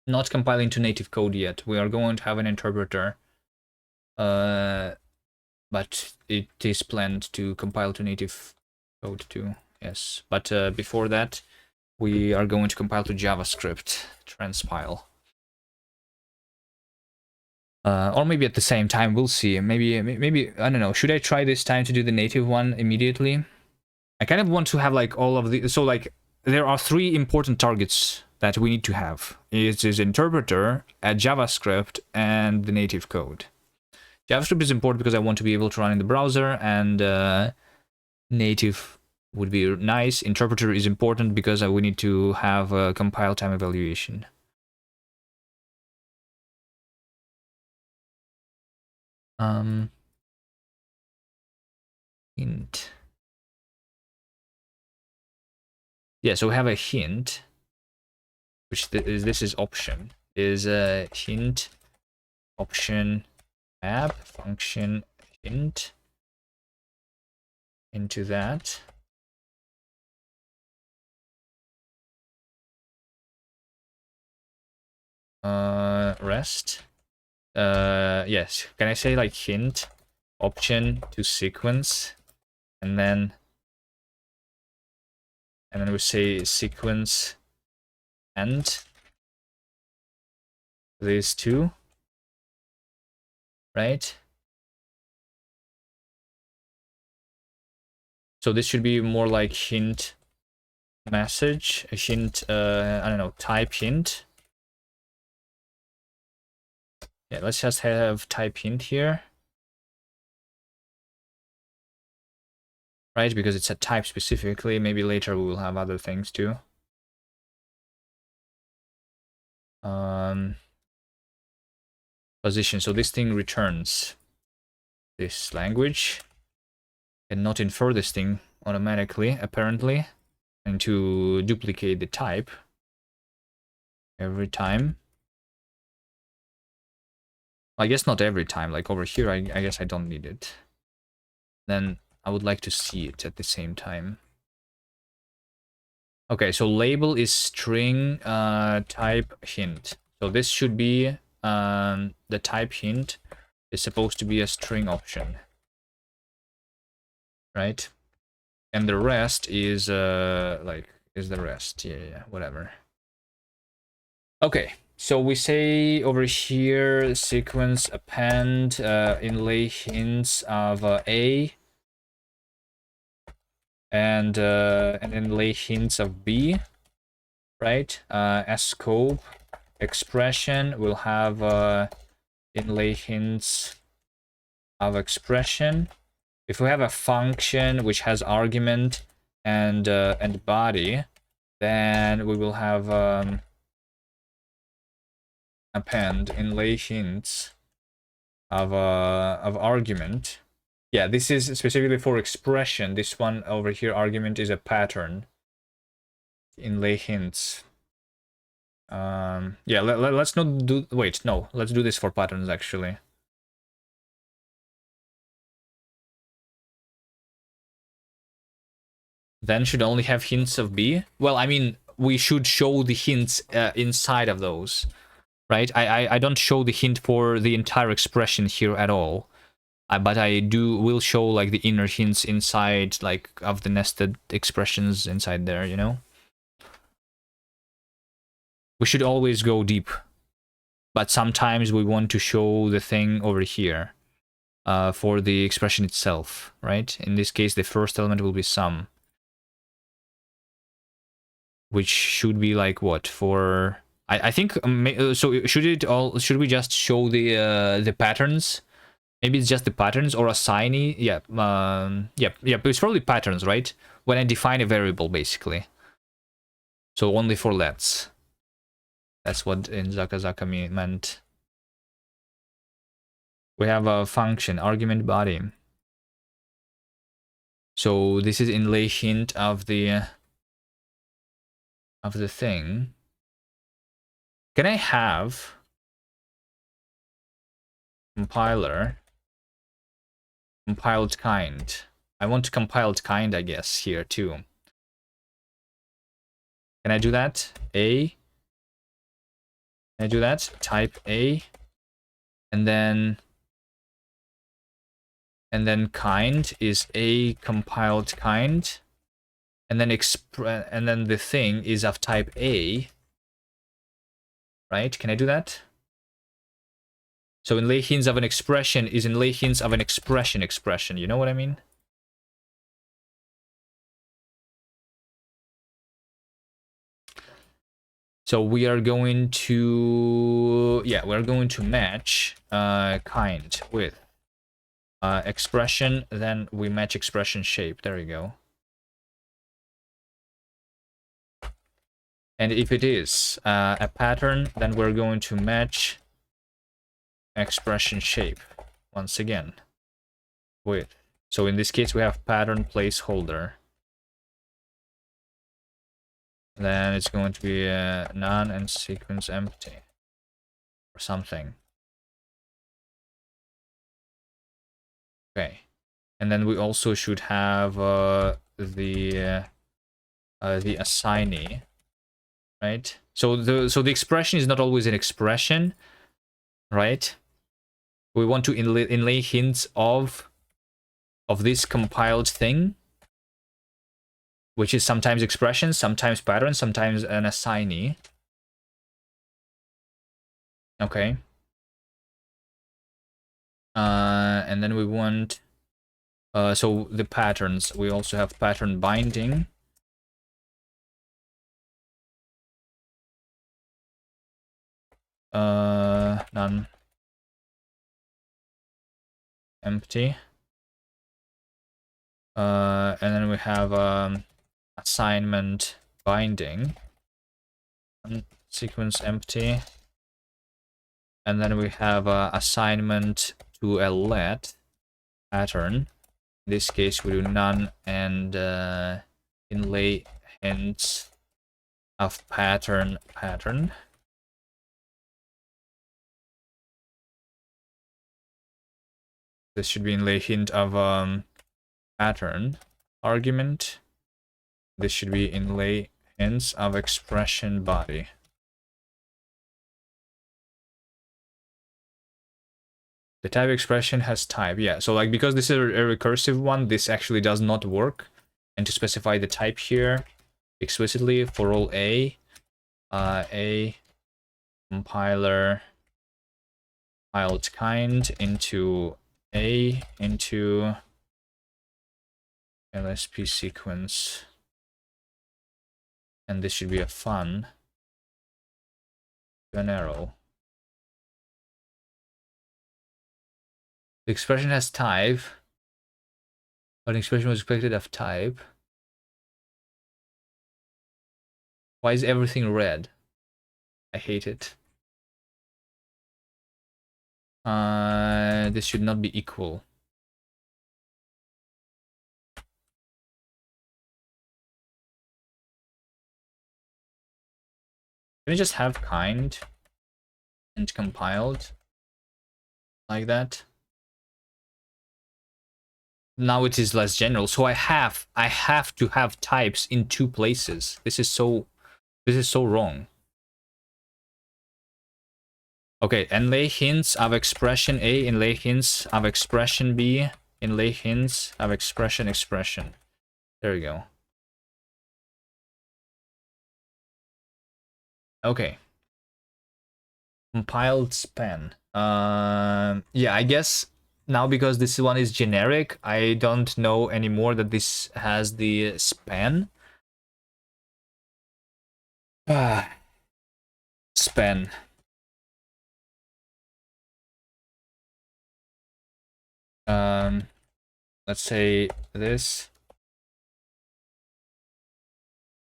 not compiling to native code yet. We are going to have an interpreter, but it is planned to compile to native code too. Yes, but before that, we are going to compile to JavaScript transpile. Or maybe at the same time, we'll see. Maybe I don't know. Should I try this time to do the native one immediately? I kind of want to have like all of the, so like there are three important targets that we need to have. It is interpreter, a JavaScript, and the native code. JavaScript is important because I want to be able to run in the browser, and native would be nice. Interpreter is important because we need to have a compile time evaluation. Hint. Yeah, so we have a hint, which this is option, is a hint option app function hint into that. Rest. Yes. Can I say like hint option to sequence, and then we say sequence and these two, right? So this should be more like hint message, a hint, I don't know, type hint. Yeah, let's just have type hint here. Right, because it's a type specifically. Maybe later we will have other things too. Position. So this thing returns this language, and not infer this thing automatically, apparently, and to duplicate the type every time. I guess not every time. Like over here, I guess I don't need it. Then I would like to see it at the same time. Okay, so label is string type hint. So this should be the type hint is supposed to be a string option, right? And the rest is is the rest. Yeah, whatever. Okay, so we say over here sequence append inlay hints of A and inlay hints of B, right? As scope expression will have inlay hints of expression. If we have a function which has argument and body, then we will have append inlay hints of argument. Yeah, this is specifically for expression. This one over here, argument, is a pattern. Inlay hints. Yeah, let's not do. Wait, no. Let's do this for patterns actually. then should only have hints of B. Well, I mean, we should show the hints inside of those, right? I don't show the hint for the entire expression here at all. But I will show like the inner hints inside, like of the nested expressions inside there, you know? We should always go deep, but sometimes we want to show the thing over here for the expression itself, right? In this case, the first element will be sum, which should be like what for? I think so. Should we just show the patterns? Maybe it's just the patterns or assignee. Yeah, yeah. It's probably patterns, right? When I define a variable, basically. So only for lets. That's what in Zakazaka meant. We have a function, argument body. So this is inlay hint of the thing. Can I have compiler compiled kind? I want compiled kind, I guess, here too. Can I do that? A. Can I do that? Type A, and then kind is A compiled kind, and then the thing is of type A, right? Can I do that? So inlay hints of an expression is inlay hints of an expression. You know what I mean? So we are going to, yeah, we're going to match kind with expression, then we match expression shape. There you go. And if it is a pattern, then we're going to match expression shape once again with. So in this case, we have pattern placeholder. Then it's going to be none and sequence empty or something. Okay, and then we also should have the assignee, right? So the expression is not always an expression, right? We want to inlay hints of this compiled thing, which is sometimes expression, sometimes pattern, sometimes an assignee. Okay. And then we want so the patterns, we also have pattern binding. None empty. And then we have assignment binding and sequence empty. And then we have assignment to a let pattern. In this case, we do none and inlay hints of pattern. This should be inlay hint of pattern argument. This should be inlay hints of expression body. The type expression has type, yeah. So like because this is a recursive one, this actually does not work. And to specify the type here explicitly for all A compiler compiled kind into A into LSP sequence, and this should be a fun to an arrow. The expression has type, but an expression was expected of type. Why is everything red? I hate it. This should not be equal. Can I just have kind and compiled like that? now it is less general. So I have to have types in two places. This is so wrong. Okay, inlay hints of expression A, inlay hints of expression B, inlay hints of expression. There we go. Okay. Compiled span. Yeah, I guess now because this one is generic, I don't know anymore that this has the span. Span. Let's say this.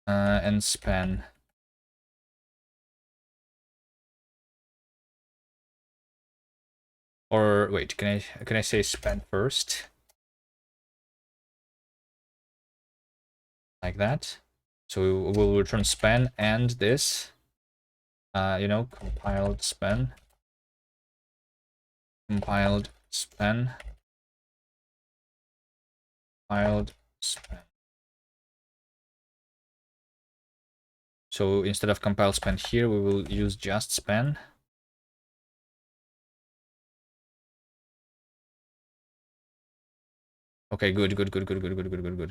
And span. Or wait, can I say span first? Like that. So we'll return span and this. You know, compiled span. Compiled span. Compiled span. So instead of compile span here, we will use just span. Okay, good.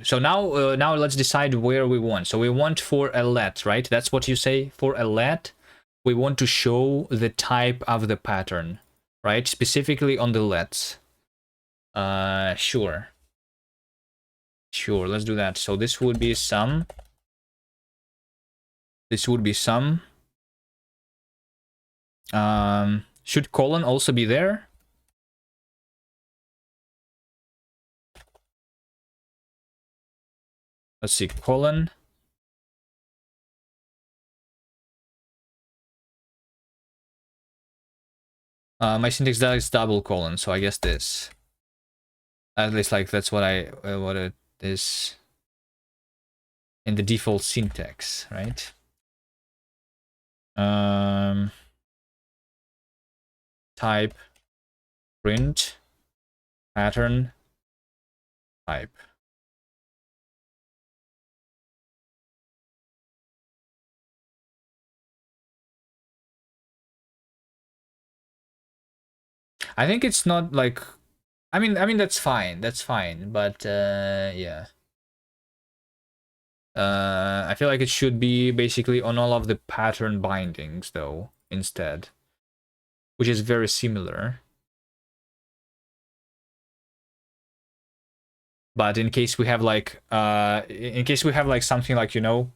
So now let's decide where we want. So we want for a let, right? That's what you say. For a let, we want to show the type of the pattern, right? Specifically on the lets. Sure. Let's do that. So this would be some. This would be some. Should colon also be there? Let's see, colon. My syntax is double colon, so I guess this. At least, like, that's what what it is in the default syntax, right? Type, print, pattern, type. I think it's not like, I mean that's fine, but yeah. I feel like it should be basically on all of the pattern bindings though, instead, which is very similar. But in case we have like, something like, you know,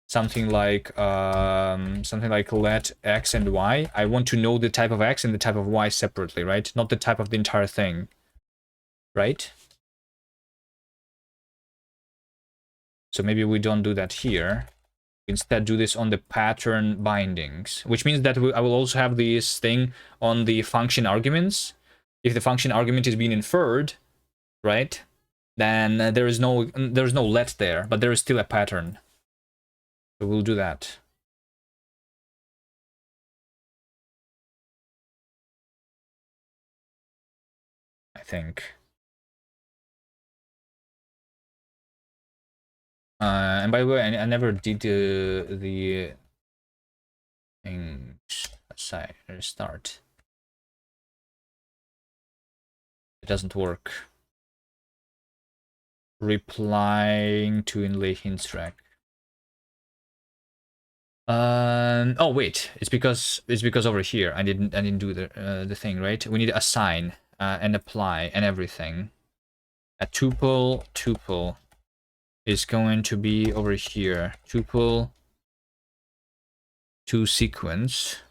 something like let x and y, I want to know the type of x and the type of y separately, right? Not the type of the entire thing, right? So maybe we don't do that here. Instead, do this on the pattern bindings, which means that I will also have this thing on the function arguments. If the function argument is being inferred, right, then there's no let there, but there is still a pattern. So we'll do that. I think. And by the way, I never did the things. Let's say restart. It doesn't work. Replying to inlay hints track. Oh wait, it's because over here I didn't do the thing, right? We need to assign and apply and everything. A tuple is going to be over here. Tuple to sequence.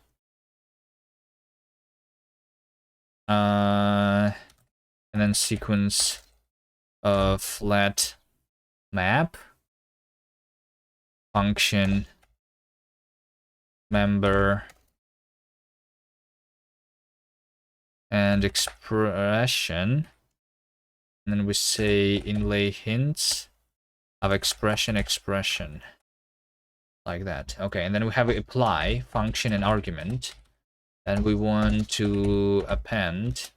And then sequence of flat map function member and expression, and then we say inlay hints of expression like that. Okay, and then we have apply function and argument, and we want to append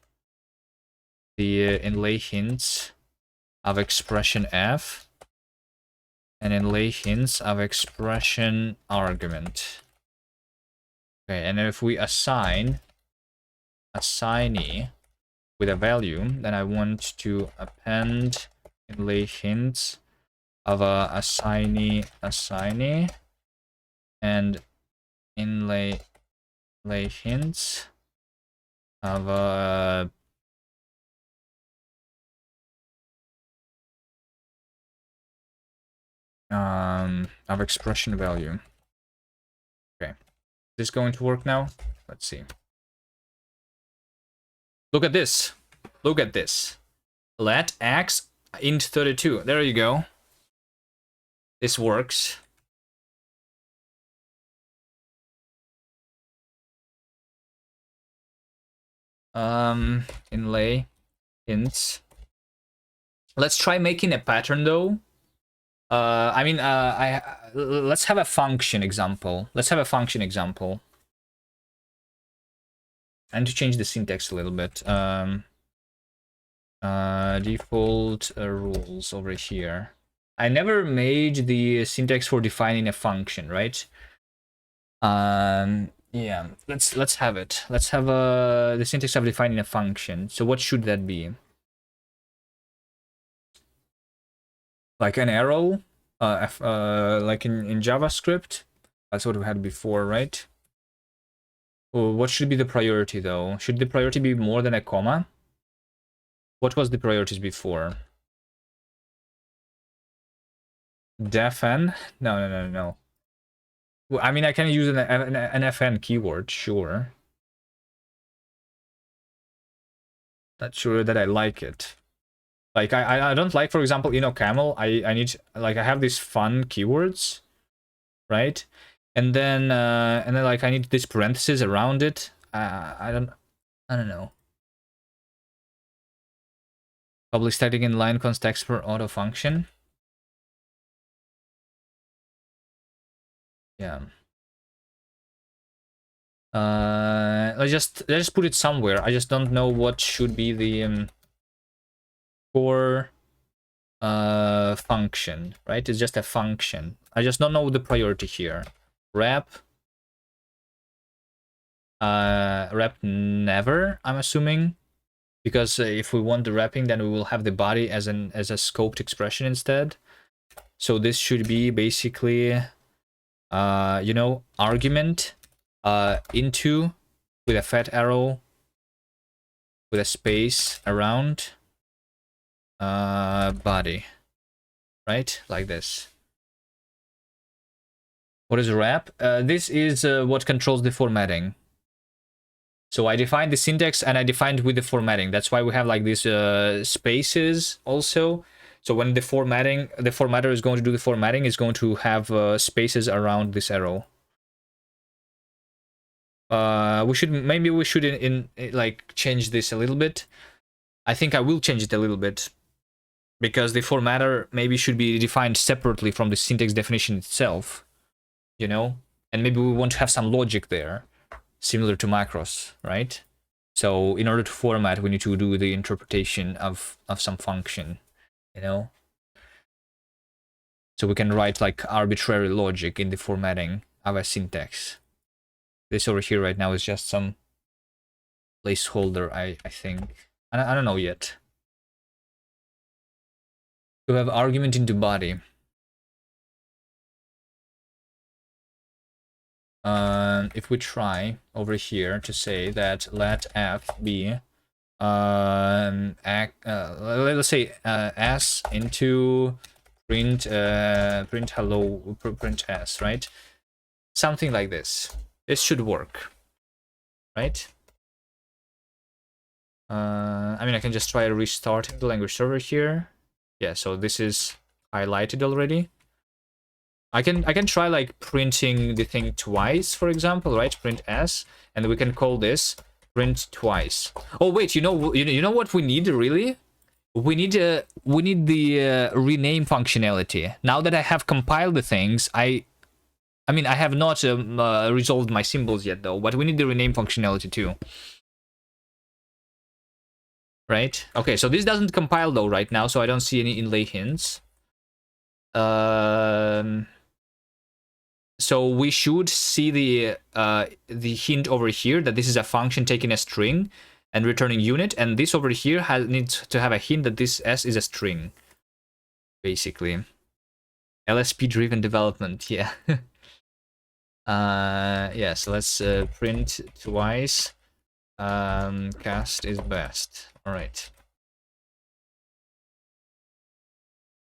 the inlay hints of expression f, and inlay hints of expression argument. Okay, and if we assign assignee with a value, then I want to append inlay hints of a assignee and inlay hints of a of expression value. Okay, is this going to work now? Let's see. Look at this. Look at this. Let x int 32. There you go. This works. Inlay hints. Let's try making a pattern though. Let's have a function example. And to change the syntax a little bit. Default rules over here. I never made the syntax for defining a function, right? Yeah, let's have it. Let's have the syntax of defining a function. So what should that be? Like an arrow, like in JavaScript. That's what we had before, right? Oh, what should be the priority though? Should the priority be more than a comma? What was the priorities before? Defn? No. Well, I mean, I can use an fn keyword, sure. Not sure that I like it. Like, I don't like, for example, camel. I need, like, I have these fun keywords, right? And then like I need this parenthesis around it. I don't know. Public static inline const text per auto function. Yeah. Let's just put it somewhere. I just don't know what should be the core function, right? It's just a function. I just don't know the priority here. Wrap never, I'm assuming, because if we want the wrapping, then we will have the body as a scoped expression instead. So this should be basically argument into with a fat arrow with a space around body, right? Like this. What is wrap? This is what controls the formatting. So I defined the syntax and I defined with the formatting. That's why we have like these spaces also. So when the formatter is going to do the formatting, it's going to have spaces around this arrow. Maybe we should like change this a little bit. I think I will change it a little bit because the formatter maybe should be defined separately from the syntax definition itself, and maybe we want to have some logic there, similar to macros, right? So in order to format, we need to do the interpretation of some function, So we can write like arbitrary logic in the formatting of a syntax. This over here right now is just some placeholder, I think. I don't know yet. To have argument into body. If we try over here to say that let f be let's say s into print hello, print s, right? Something like this. This should work, right? I mean, I can just try restarting the language server here. Yeah, so this is highlighted already. I can try like printing the thing twice, for example, right? Print s, and we can call this print twice. Oh wait, you know what we need really? We need the rename functionality. Now that I have compiled the things, I mean I have not resolved my symbols yet though, but we need the rename functionality too. right? Okay, so this doesn't compile though right now, so I don't see any inlay hints. So we should see the hint over here that this is a function taking a string and returning unit, and this over here needs to have a hint that this s is a string, basically. LSP driven development, yeah. Yeah, so let's print twice. Cast is best. All right.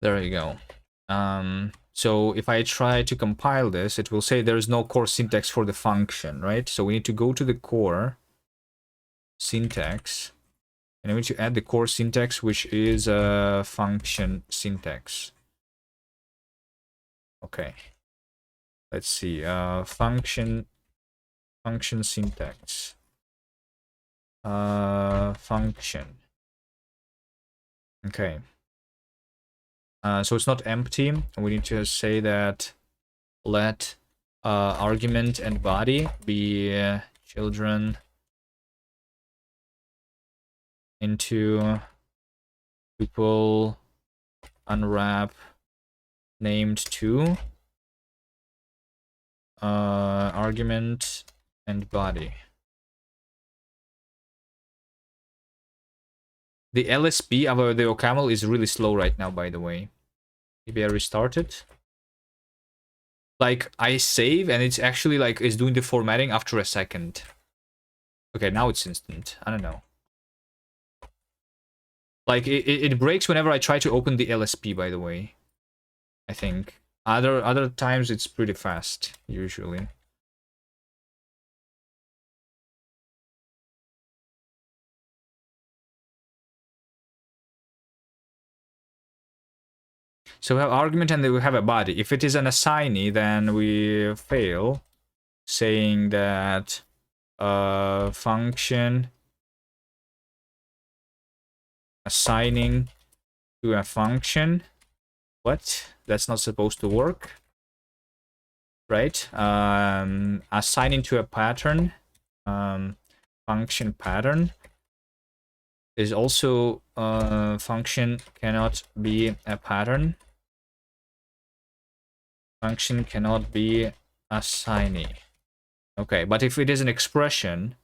There you go. So if I try to compile this, it will say there is no core syntax for the function, right? So we need to go to the core syntax, and we need to add the core syntax, which is a function syntax. Okay. Let's see. Function syntax. Function. Okay. So it's not empty. We need to say that let argument and body be children into tuple unwrap named to argument and body. The LSP of the OCaml is really slow right now, by the way. Maybe I restart it. Like, I save and it's actually like, it's doing the formatting after a second. Okay, now it's instant. I don't know. Like, it breaks whenever I try to open the LSP, by the way. I think. Other times it's pretty fast, usually. So we have argument and then we have a body. If it is an assignee, then we fail, saying that function assigning to a function. What? That's not supposed to work, right? Assigning to a pattern, function pattern is also function cannot be a pattern. Function cannot be assignee. Okay, but if it is an expression,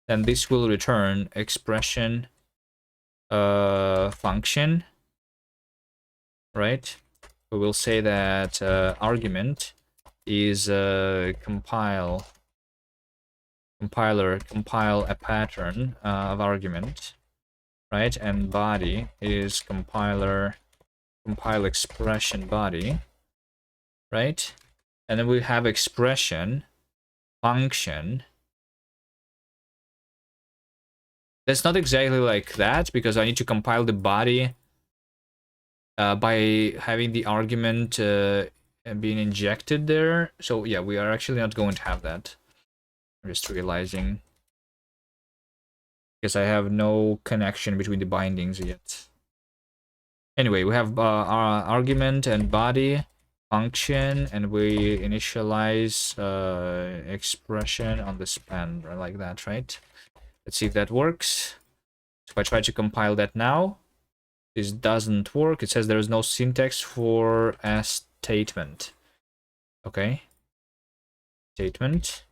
then this will return expression function, right? We will say that argument is compile a pattern of argument, right? And body is compile expression body, right? And then we have expression function. That's not exactly like that, because I need to compile the body by having the argument being injected there. So yeah, we are actually not going to have that. I'm just realizing, because I have no connection between the bindings yet. Anyway, we have our argument and body function, and we initialize expression on the span like that, right? Let's see if that works. So if I try to compile that now, this doesn't work. It says there is no syntax for a statement. Okay. Statement.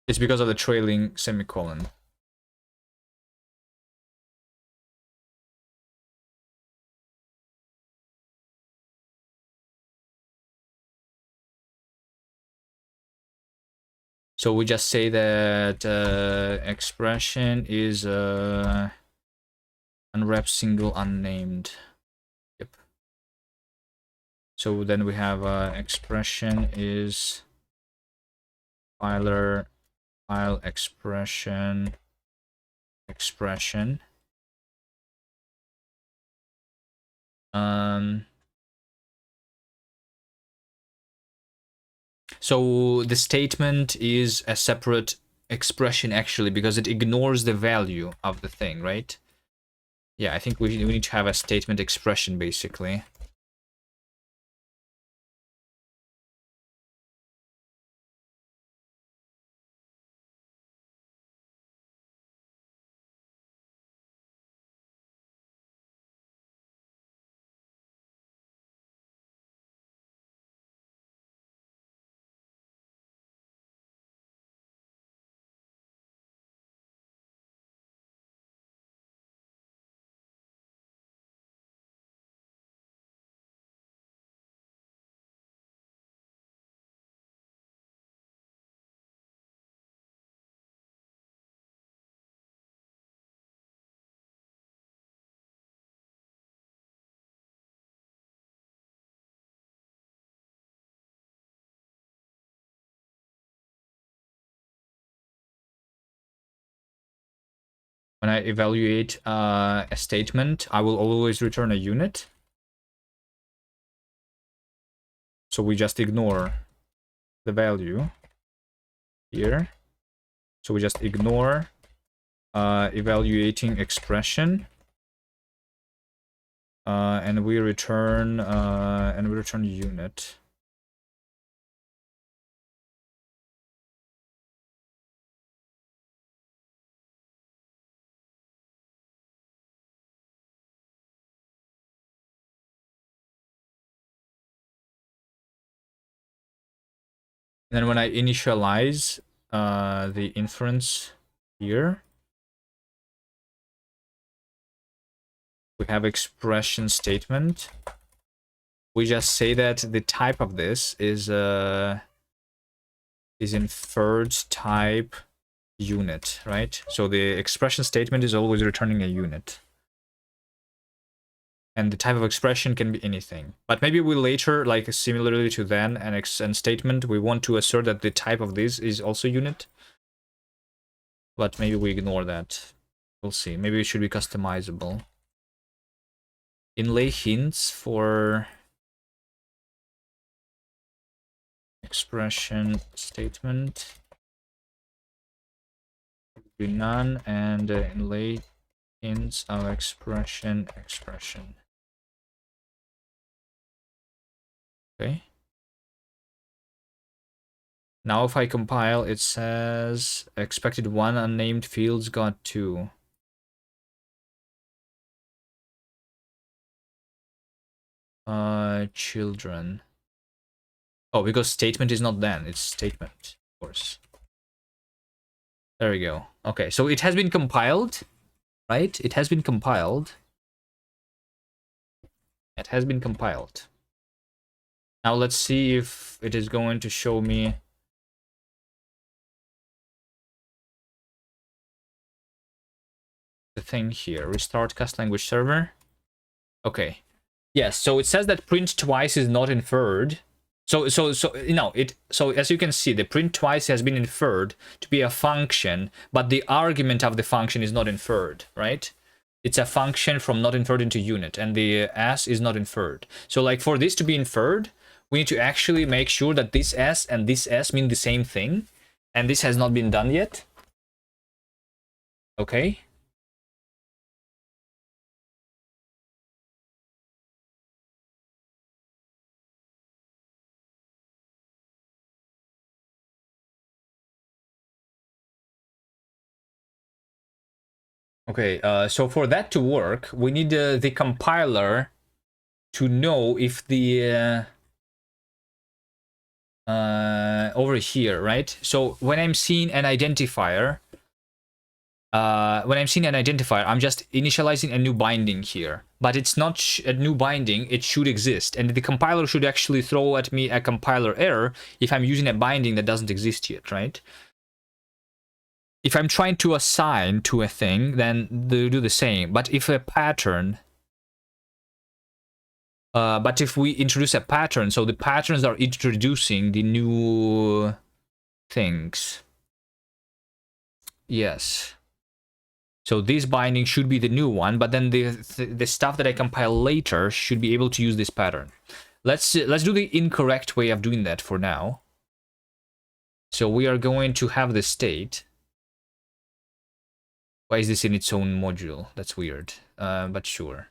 It's because of the trailing semicolon. So we just say that expression is unwrap single unnamed. Yep. So then we have expression is file expression. So the statement is a separate expression actually, because it ignores the value of the thing, right? Yeah, I think we need to have a statement expression basically. when I evaluate a statement, I will always return a unit. So we just ignore the value here. So we just ignore evaluating expression, and we return unit. And then when I initialize the inference here, we have expression statement. We just say that the type of this is inferred type unit, right? So the expression statement is always returning a unit. And the type of expression can be anything. But maybe we later, like similarly to then and statement, we want to assert that the type of this is also unit. But maybe we ignore that. We'll see. Maybe it should be customizable. Inlay hints for expression statement. Do none, and inlay hints of expression. Okay. Now if I compile, it says expected 1 unnamed fields got 2. Children. Oh, because statement is not then, it's statement, of course. There we go. Okay, so it has been compiled, right? It has been compiled. It has been compiled. Now let's see if it is going to show me the thing here. Restart cast language server. Okay. Yes, so it says that print twice is not inferred. So as you can see, the print twice has been inferred to be a function, but the argument of the function is not inferred, right? It's a function from not inferred into unit, and the s is not inferred. So like for this to be inferred, we need to actually make sure that this s and this s mean the same thing, and this has not been done yet. Okay. Okay, so for that to work, we need the compiler to know if the over here, right? So when I'm seeing an identifier, I'm just initializing a new binding here, but it's not a new binding. It should exist, and the compiler should actually throw at me a compiler error if I'm using a binding that doesn't exist yet, right? If I'm trying to assign to a thing, then they do the same. But if a pattern, but if we introduce a pattern, so the patterns are introducing the new things. Yes. So this binding should be the new one, but then the stuff that I compile later should be able to use this pattern. Let's do the incorrect way of doing that for now. So we are going to have the state. Why is this in its own module? That's weird, but sure.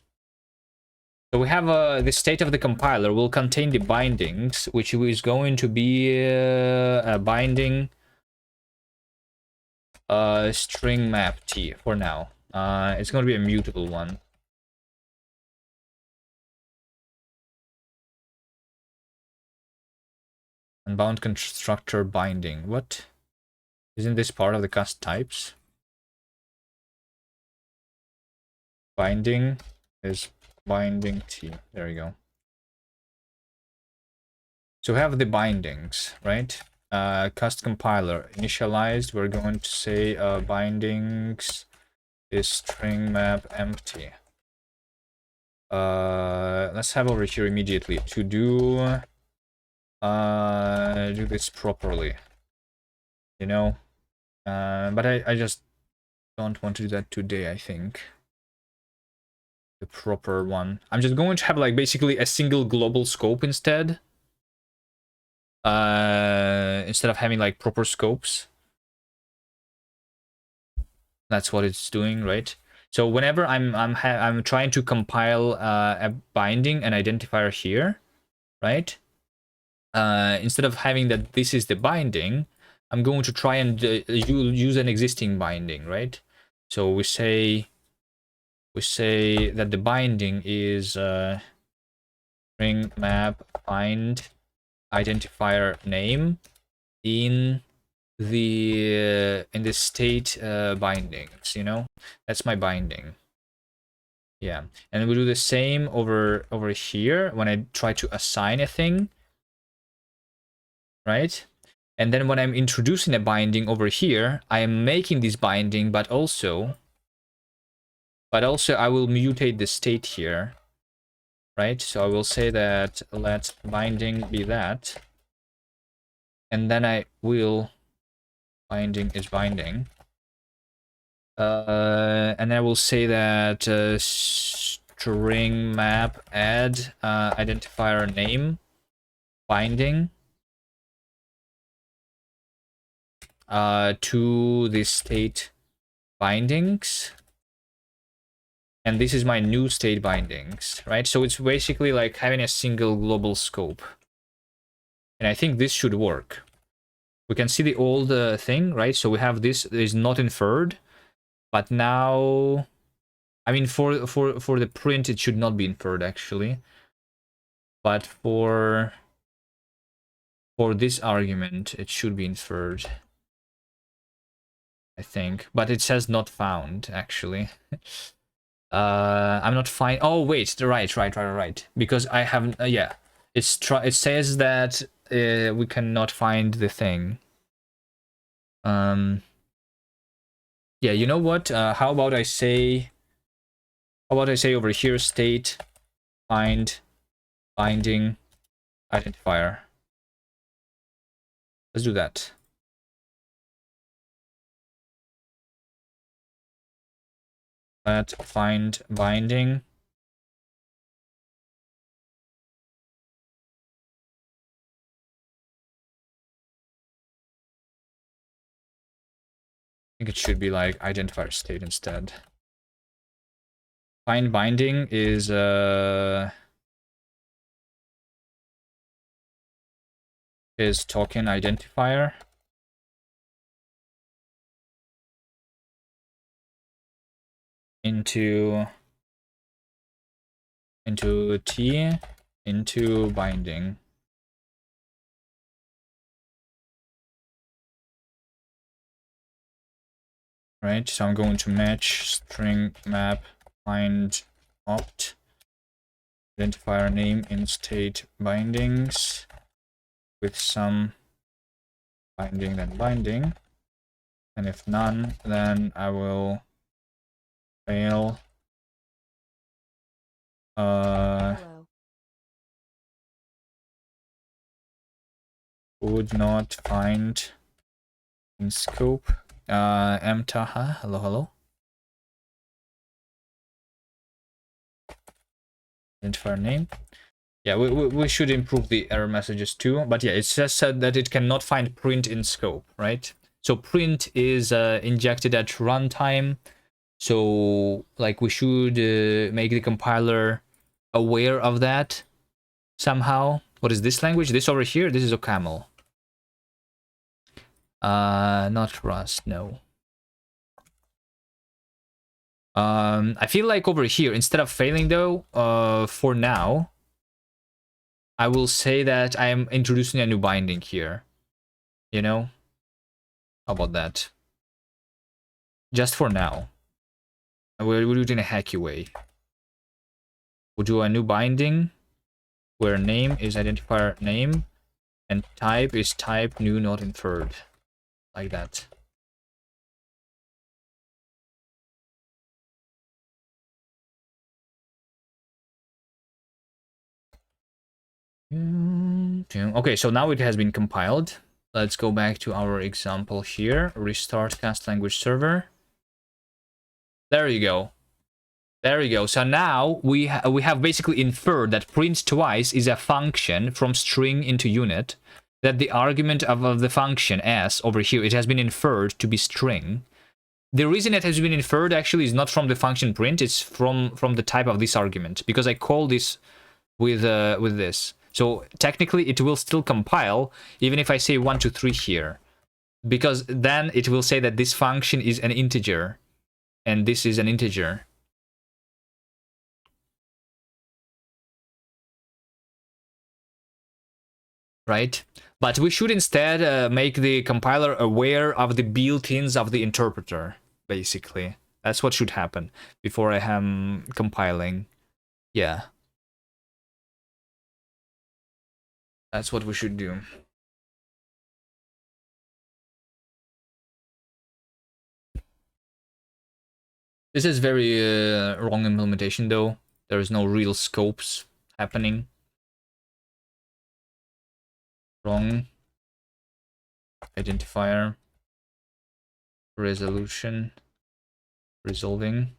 So we have the state of the compiler will contain the bindings, which is going to be a binding string map t for now. It's going to be a mutable one. Unbound constructor binding. What? Isn't this part of the cast types? Binding is binding t. There we go. So we have the bindings, right? Cast compiler initialized. We're going to say bindings is string map empty. Let's have over here immediately to do this properly. You know, but I just Don't want to do that today, I think. The proper one. I'm just going to have like basically a single global scope instead. Instead of having like proper scopes. That's what it's doing, right? So whenever I'm trying to compile a binding and identifier here, right? Instead of having that this is the binding, I'm going to try and use an existing binding, right? So we say that the binding is string map bind identifier name in the state bindings, you know. That's my binding. Yeah, and we do the same over here when I try to assign a thing, right? And then when I'm introducing a binding over here, I am making this binding, but also I will mutate the state here, right? So I will say that let binding be that, and then I will binding is binding. And I will say that string map add identifier name binding to the state bindings, and this is my new state bindings, right? So it's basically like having a single global scope, and I think this should work. We can see the old thing, right? So we have this is not inferred, but now, I mean, for the print, it should not be inferred actually, but for this argument, it should be inferred, I think. But it says not found actually. I'm not fine. Oh wait, right. Because I haven't. Yeah, it says that we cannot find the thing. Yeah, you know what? How about I say over here state find binding identifier. Let's do that. Let find binding. I think it should be like identifier state instead. Find binding is token identifier. Into T into binding. Right, so I'm going to match string map find opt identifier name in state bindings with some binding then binding, and if none, then I will fail would not find in scope. Mtaha, hello. Identifier name. Yeah, we should improve the error messages too. But yeah, it's just said that it cannot find print in scope, right? So print is injected at runtime. So like we should make the compiler aware of that somehow. What is this language? This over here? This is OCaml. Not Rust, no. I feel like over here, instead of failing though, for now, I will say that I am introducing a new binding here. You know? How about that? Just for now. We'll do it in a hacky way. We'll do a new binding where name is identifier name and type is type new not inferred. Like that. Okay, so now it has been compiled. Let's go back to our example here. Restart cast language server. There you go. There you go. So now we have basically inferred that print twice is a function from string into unit. That the argument of the function s over here, it has been inferred to be string. The reason it has been inferred actually is not from the function print, it's from the type of this argument, because I call this with this. So technically it will still compile even if I say 1 to 3 here, because then it will say that this function is an integer and this is an integer. Right? But we should instead make the compiler aware of the built-ins of the interpreter, basically. That's what should happen before I am compiling. Yeah. That's what we should do. This is very wrong implementation, though. There is no real scopes happening. Wrong. Identifier. Resolution. Resolving.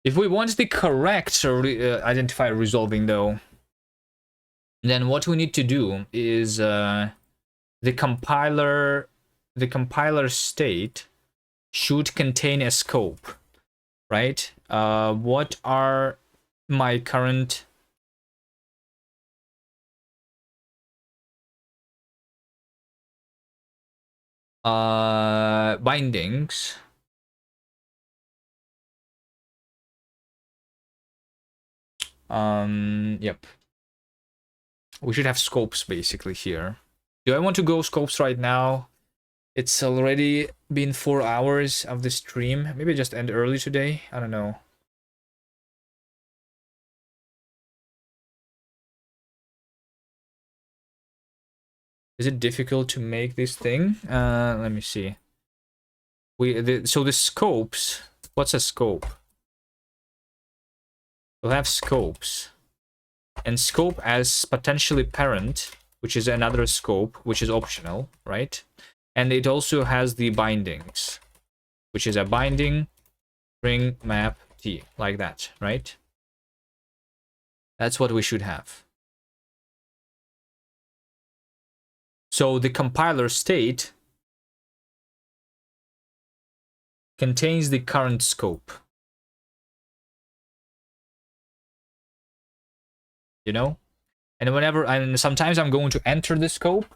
If we want the correct identifier resolving, though, then what we need to do is the compiler state should contain a scope, right? What are my current bindings? Yep. We should have scopes basically here. Do I want to go scopes right now? It's already been 4 hours of the stream. Maybe just end early today. I don't know. Is it difficult to make this thing? Let me see. So the scopes. What's a scope? We'll have scopes. And scope as potentially parent, which is another scope, which is optional, right? And it also has the bindings, which is a binding string map t, like that, right? That's what we should have. So the compiler state contains the current scope. You know? And sometimes I'm going to enter the scope.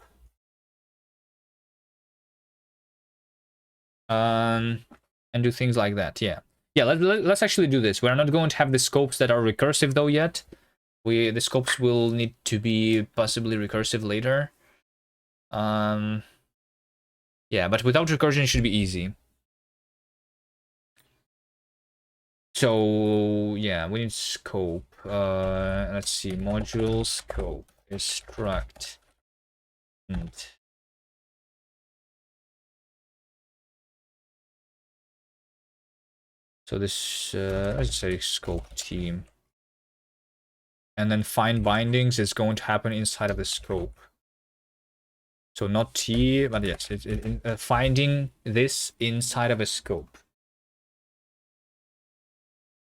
And do things like that, yeah. Yeah, let's actually do this. We're not going to have the scopes that are recursive though yet. The scopes will need to be possibly recursive later. Yeah, but without recursion it should be easy. So yeah, we need scope. Let's see, module scope is struct. So this let's say scope team. And then find bindings is going to happen inside of the scope. So not T, but yes, finding this inside of a scope.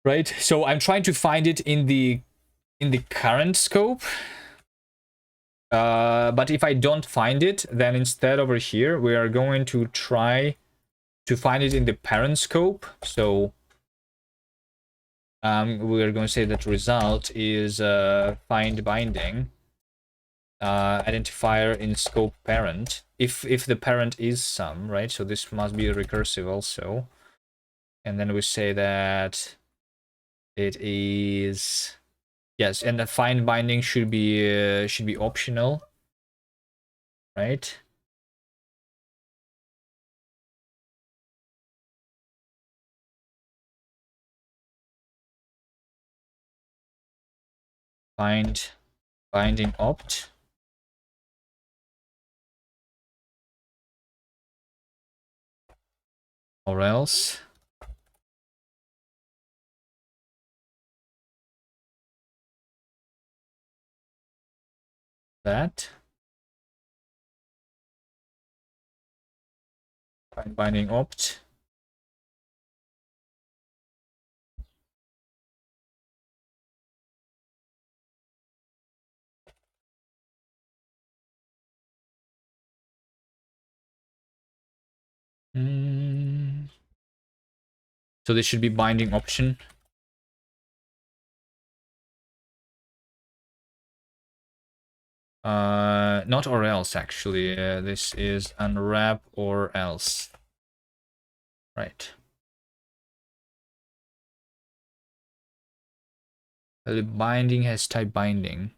Right? So I'm trying to find it in the current scope. But if I don't find it, then instead over here, we are going to try to find it in the parent scope. So we are going to say that result is find binding identifier in scope parent. If the parent is some, right? So this must be recursive also. And then we say that it is, yes, and the find binding should be optional, right? Find binding opt. Or else that find binding opt So this should be binding option. Not or else actually. This is unwrap or else. Right. The binding has type binding.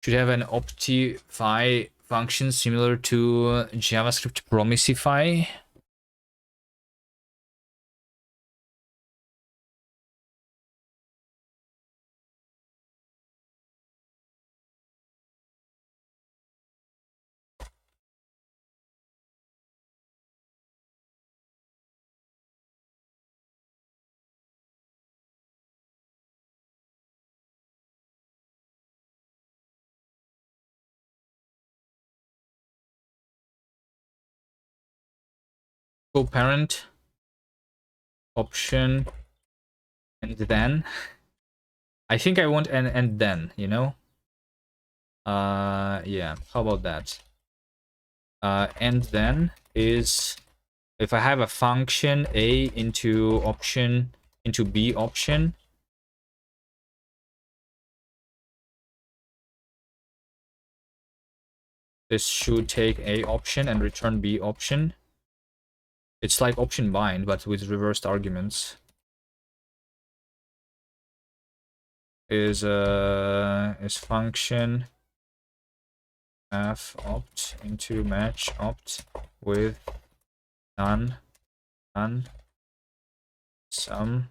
Should have an optify function similar to JavaScript promisify. Co-parent option and then I think I want an and then, you know. Yeah, how about that? And then is if I have a function a into option into b option, this should take a option and return b option. It's like option bind but with reversed arguments. Is function f opt into match opt with none some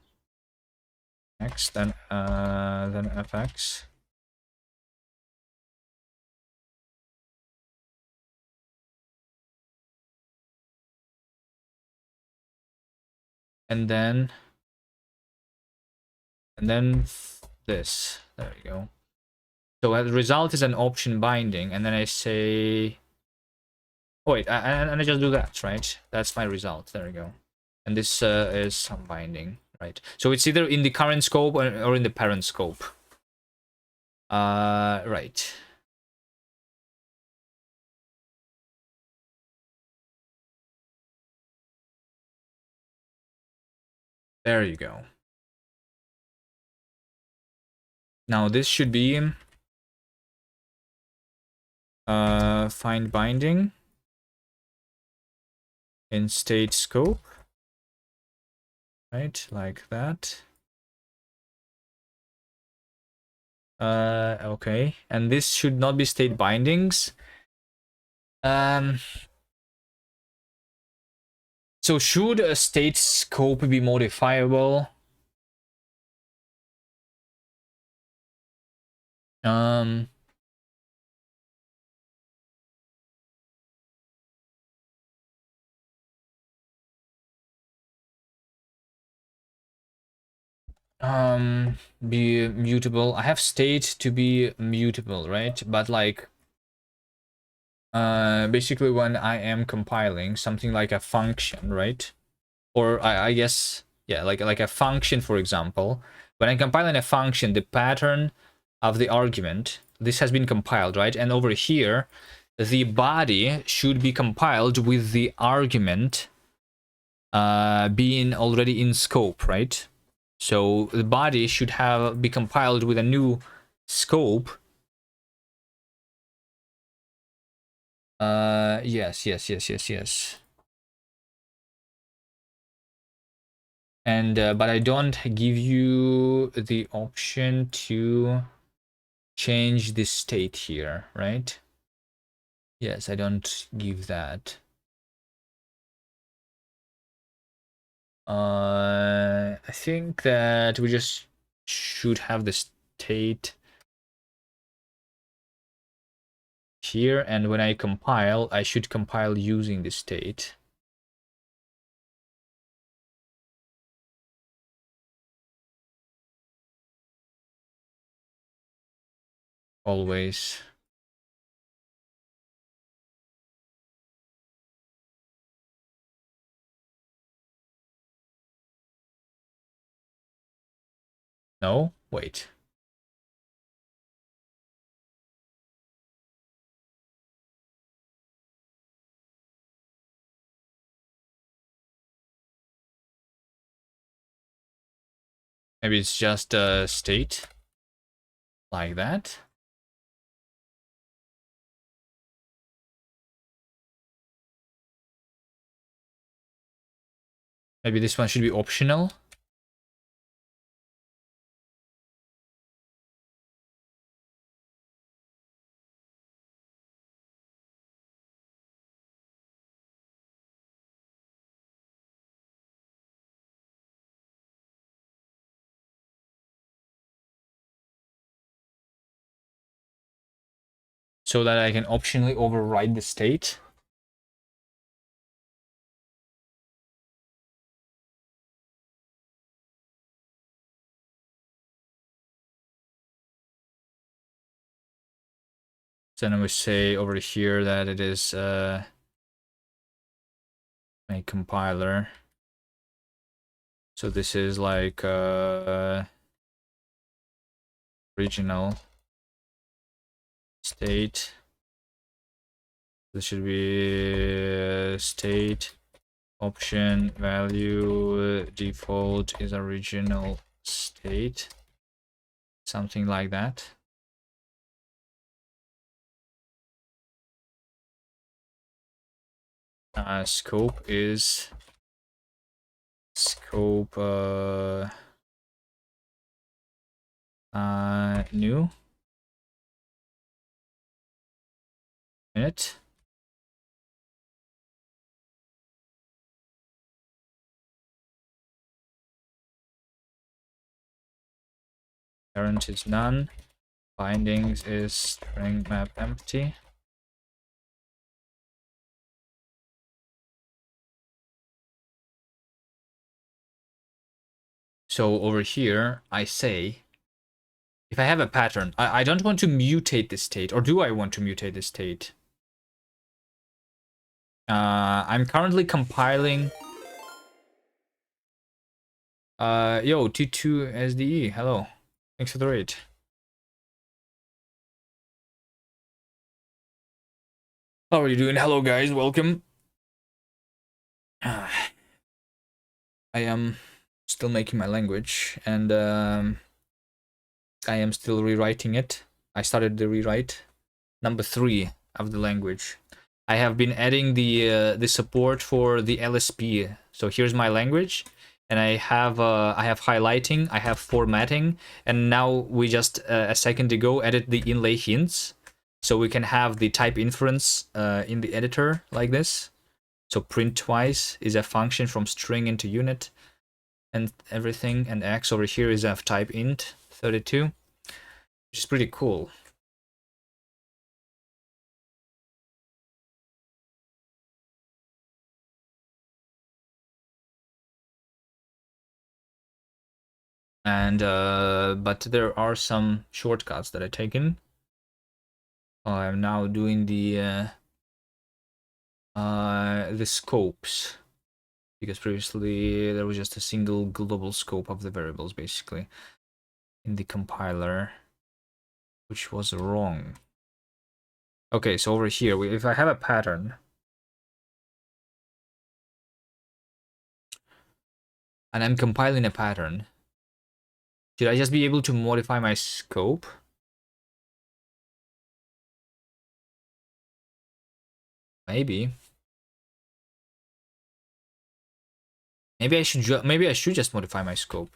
x then fx. And then this. There you go. So the result is an option binding, and then I say, oh wait, and I just do that, right? That's my result. There you go. And this is some binding, right? So it's either in the current scope or in the parent scope. Right. There you go. Now this should be find binding in state scope, right? Like that. Okay, and this should not be state bindings. So should a state scope be modifiable? Be mutable. I have state to be mutable, right? But like basically when I am compiling something like a function, right? Or I guess yeah, like a function, for example. When I'm compiling a function, the pattern of the argument, this has been compiled, right? And over here, the body should be compiled with the argument being already in scope, right? So the body should be compiled with a new scope. Yes. And but I don't give you the option to change the state here, right? Yes, I don't give that. I think that we just should have the state here, and when I compile, I should compile using the state. Always. No? Wait. Maybe it's just a state like that. Maybe this one should be optional. So that I can optionally override the state. Then I would say over here that it is a compiler. So this is like original state. This should be state option value default is original state. Something like that. Scope is scope new init. Parent is none. Bindings is string map empty. So over here, I say, if I have a pattern, I don't want to mutate the state, or do I want to mutate the state? I'm currently compiling. Yo, T2SDE, hello. Thanks for the raid. How are you doing? Hello, guys. Welcome. I am still making my language, and I am still rewriting it. I started the rewrite number 3 of the language. I have been adding the support for the LSP. So here's my language, and I have highlighting, I have formatting, and now we just a second ago added the inlay hints, so we can have the type inference in the editor like this. So print twice is a function from string into unit and everything, and x over here is a type int 32, which is pretty cool. And but there are some shortcuts that I've taken. I'm now doing the scopes, because previously there was just a single global scope of the variables basically in the compiler, which was wrong. Okay, so over here, if I have a pattern and I'm compiling a pattern, should I just be able to modify my scope? Maybe. Maybe I should just modify my scope.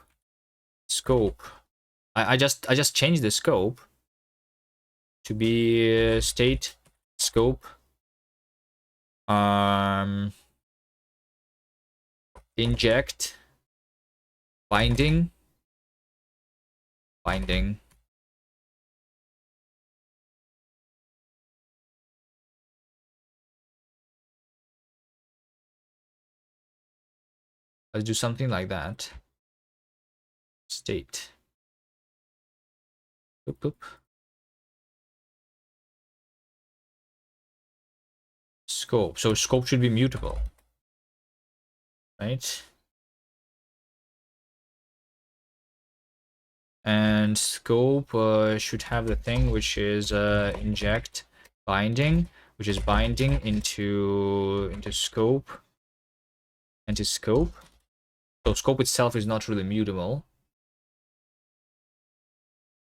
Scope. I just changed the scope to be state scope inject binding. Let's do something like that. State. Boop, boop. Scope. So scope should be mutable, right? And scope should have the thing which is inject binding, which is binding into scope. So scope itself is not really mutable.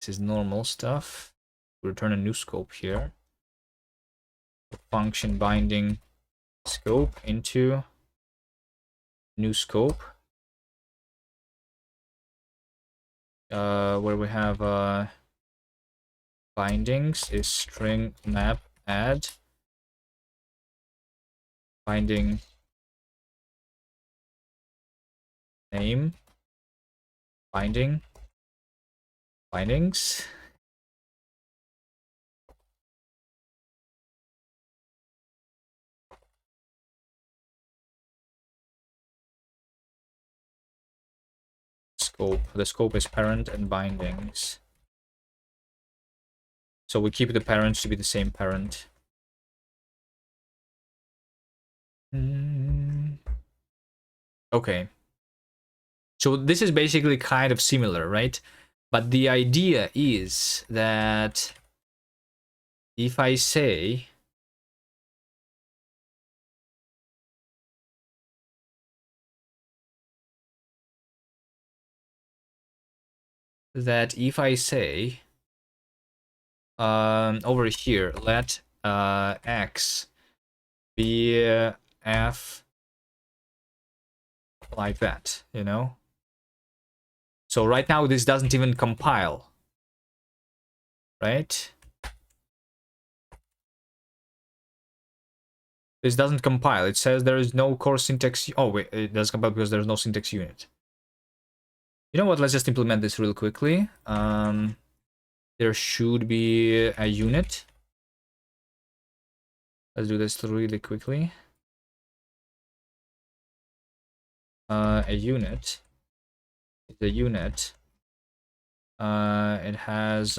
This is normal stuff. Return a new scope here. Function binding scope into new scope. Where we have bindings is string map add binding name binding bindings. Scope. The scope is parent and bindings. So we keep the parents to be the same parent. Okay. So this is basically kind of similar, right? But the idea is that if I say over here, let x be f like that, you know? So right now this doesn't even compile, right? This doesn't compile. It says there is no core syntax. Oh, wait, it does compile because there's no syntax unit. You know what? Let's just implement this real quickly. There should be a unit. Let's do this really quickly. A unit. It's a unit. It has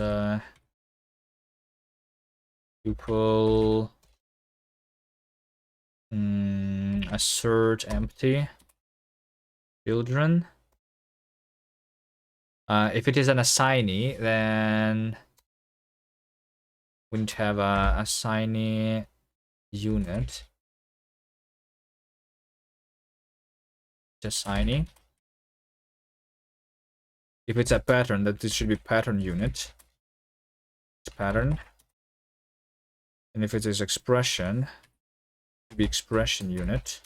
tuple assert empty children. If it is an assignee, then we need to have a assignee unit. Assignee. If it's a pattern, that this should be pattern unit. It's pattern. And if it is expression, it should be expression unit.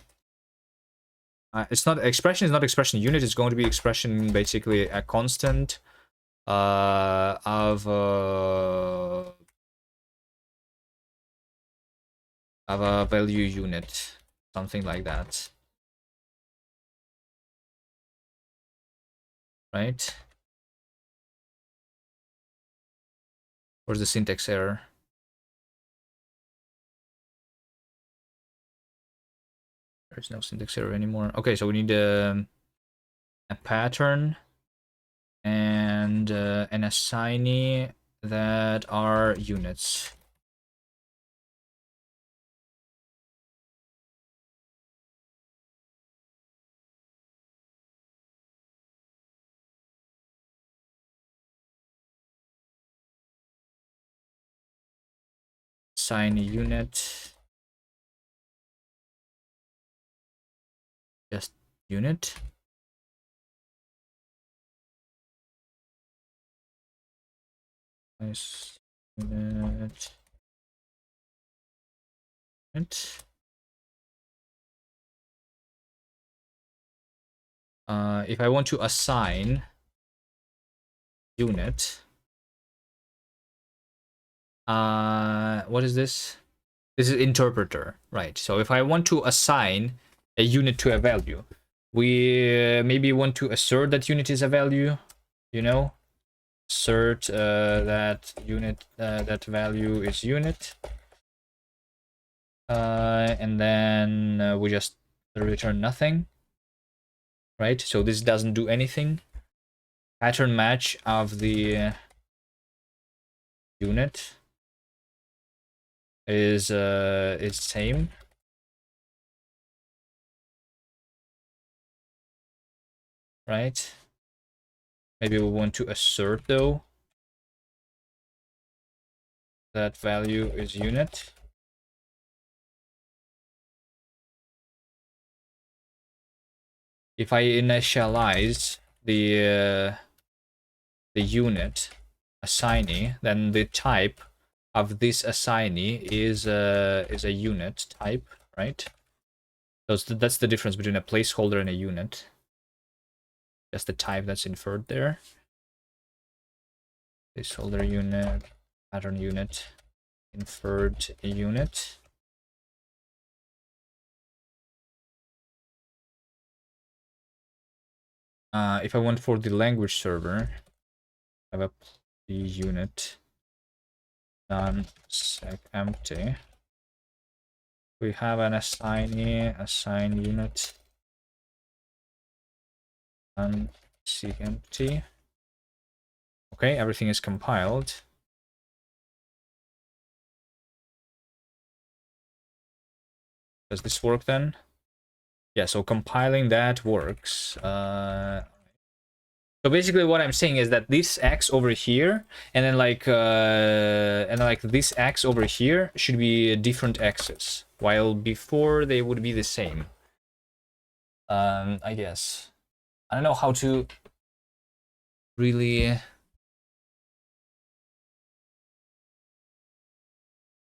It's not expression is not expression unit. It's going to be expression, basically a constant of a value unit, something like that, right? Where's the syntax error? There's no syntax error anymore. Okay, so we need a pattern and an assignee that are units. Assignee unit. Just unit. Nice. Unit. If I want to assign unit, what is this? This is interpreter, right? So if I want to assign a unit to a value, we maybe want to assert that unit is a value, you know, assert that unit that value is unit, and then we just return nothing, right? So this doesn't do anything. Pattern match of the unit is same, right? Maybe we want to assert though that value is unit. If I initialize the unit assignee, then the type of this assignee is a unit type, right? That's the difference between a placeholder and a unit. That's the type that's inferred there. Placeholder unit, pattern unit, inferred unit. If I want for the language server, I have a unit sec empty. We have an assignee, assign unit, and seek empty. Okay, everything is compiled. Does this work then? Yeah, so compiling that works. So basically what I'm saying is that this X over here and then like this X over here should be different X's, while before they would be the same. I guess. I don't know how to really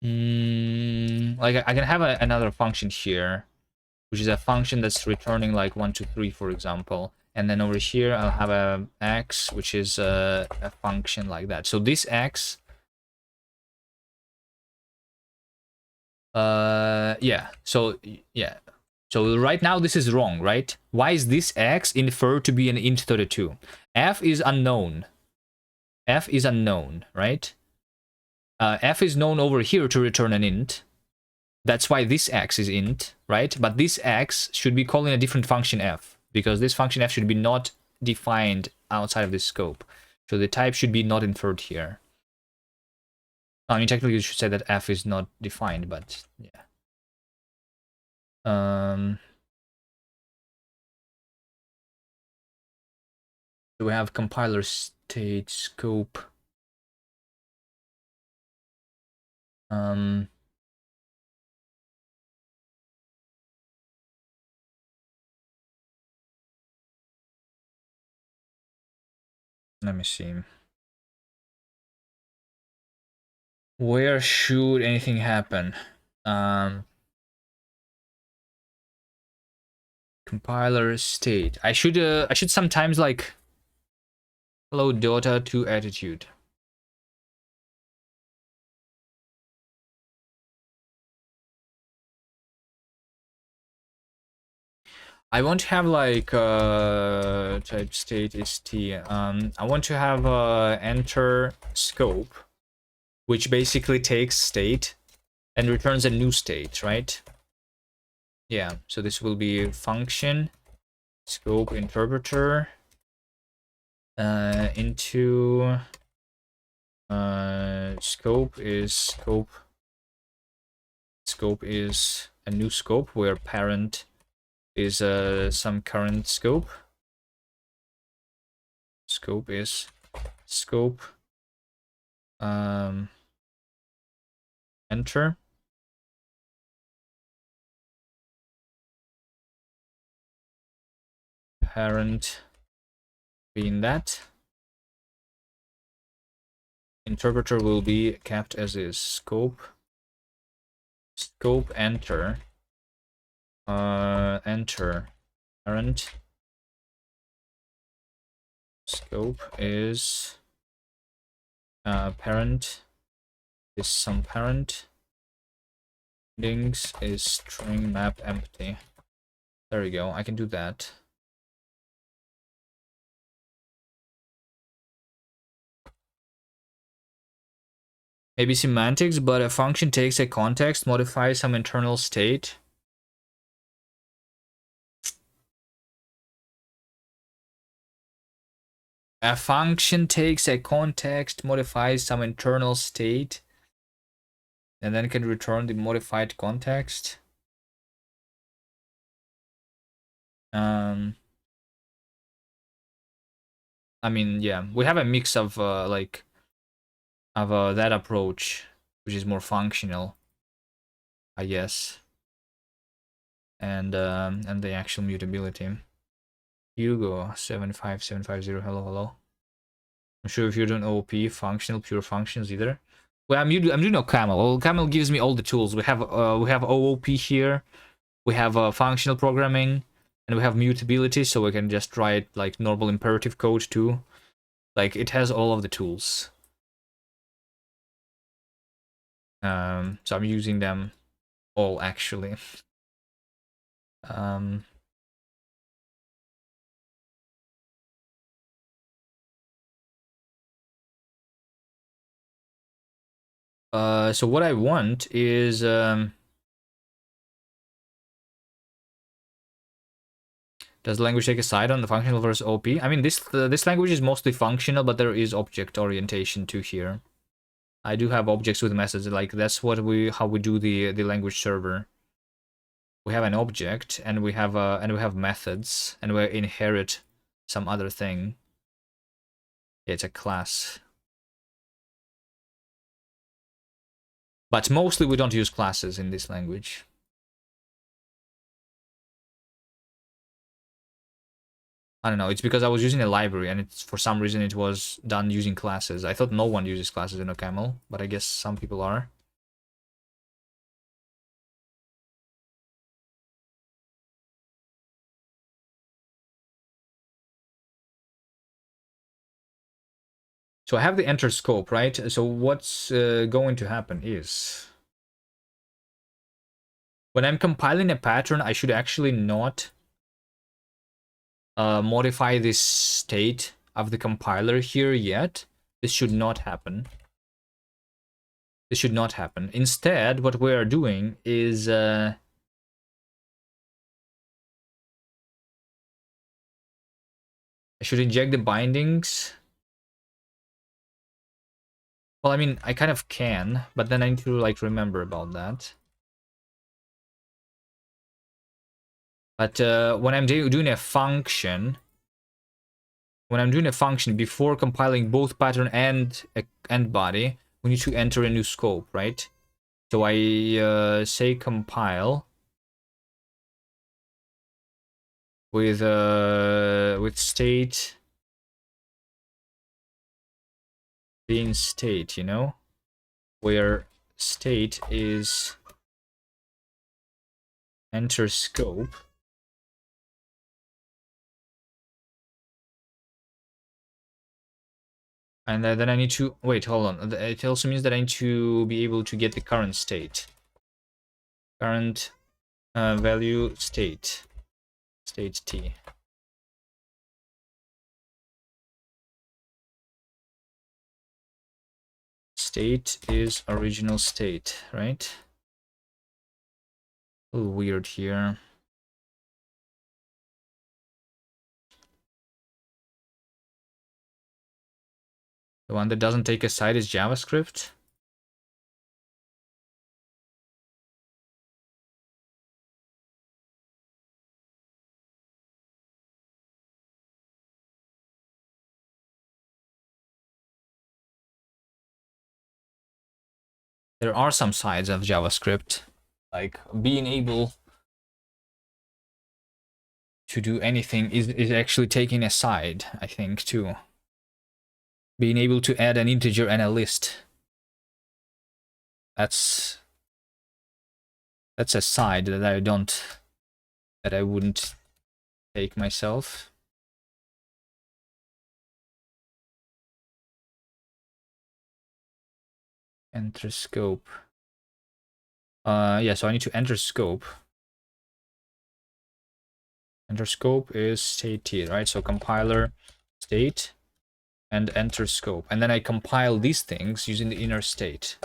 like I can have another function here, which is a function that's returning like 1, 2, 3, for example. And then over here, I'll have a X, which is a function like that. So this X, yeah. So yeah. So right now this is wrong, right? Why is this X inferred to be an int 32? F is unknown. F is unknown, right? F is known over here to return an int. That's why this X is int, right? But this X should be calling a different function F, because this function F should be not defined outside of this scope. So the type should be not inferred here. I mean, technically you should say that F is not defined, but yeah. So we have compiler state scope. Let me see. Where should anything happen? Compiler state. I should sometimes like hello Dota to attitude. I want to have like type state is t. I want to have enter scope, which basically takes state and returns a new state, right? Yeah, so this will be function scope interpreter into scope is a new scope where parent is some current scope. Scope is scope enter parent being that. Interpreter will be kept as is. Scope enter enter parent. Scope is parent is some parent. Links is string map empty. There we go. I can do that. Maybe semantics, but a function takes a context, modifies some internal state. A function takes a context, modifies some internal state, and then can return the modified context. I mean, yeah, we have a mix of that approach, which is more functional, I guess, and the actual mutability. Hugo 75750, hello. I'm sure if you're doing OOP, functional, pure functions either. Well, I'm doing a camel. Well, camel gives me all the tools. We have OOP here. We have functional programming, and we have mutability, so we can just write like normal imperative code too. Like it has all of the tools. So I'm using them all actually. Um, so what I want is does the language take a side on the functional versus OP? I mean, this language is mostly functional, but there is object orientation too here. I do have objects with methods, like that's what how we do the language server. We have an object and we have methods and we inherit some other thing. It's a class. But mostly we don't use classes in this language. I don't know, it's because I was using a library and it's for some reason it was done using classes. I thought no one uses classes in OCaml, but I guess some people are. So I have the enter scope, right? So what's going to happen is when I'm compiling a pattern, I should actually not modify this state of the compiler here yet. This should not happen. This should not happen. Instead, what we are doing is I should inject the bindings. Well, I mean, I kind of can, but then I need to like remember about that. But when I'm doing a function, before compiling both pattern and body, we need to enter a new scope, right? So I say compile with state being state, you know, where state is enter scope. And then I need to wait, hold on. It also means that I need to be able to get the current state. Current value state t. State is original state, right? A little weird here. The one that doesn't take a side is JavaScript. There are some sides of JavaScript, like being able to do anything is actually taking a side, I think, too. Being able to add an integer and a list. That's a side that I wouldn't take myself. Enter scope. Yeah, so I need to enter scope. Enter scope is state t, right? So compiler state and enter scope. And then I compile these things using the inner state.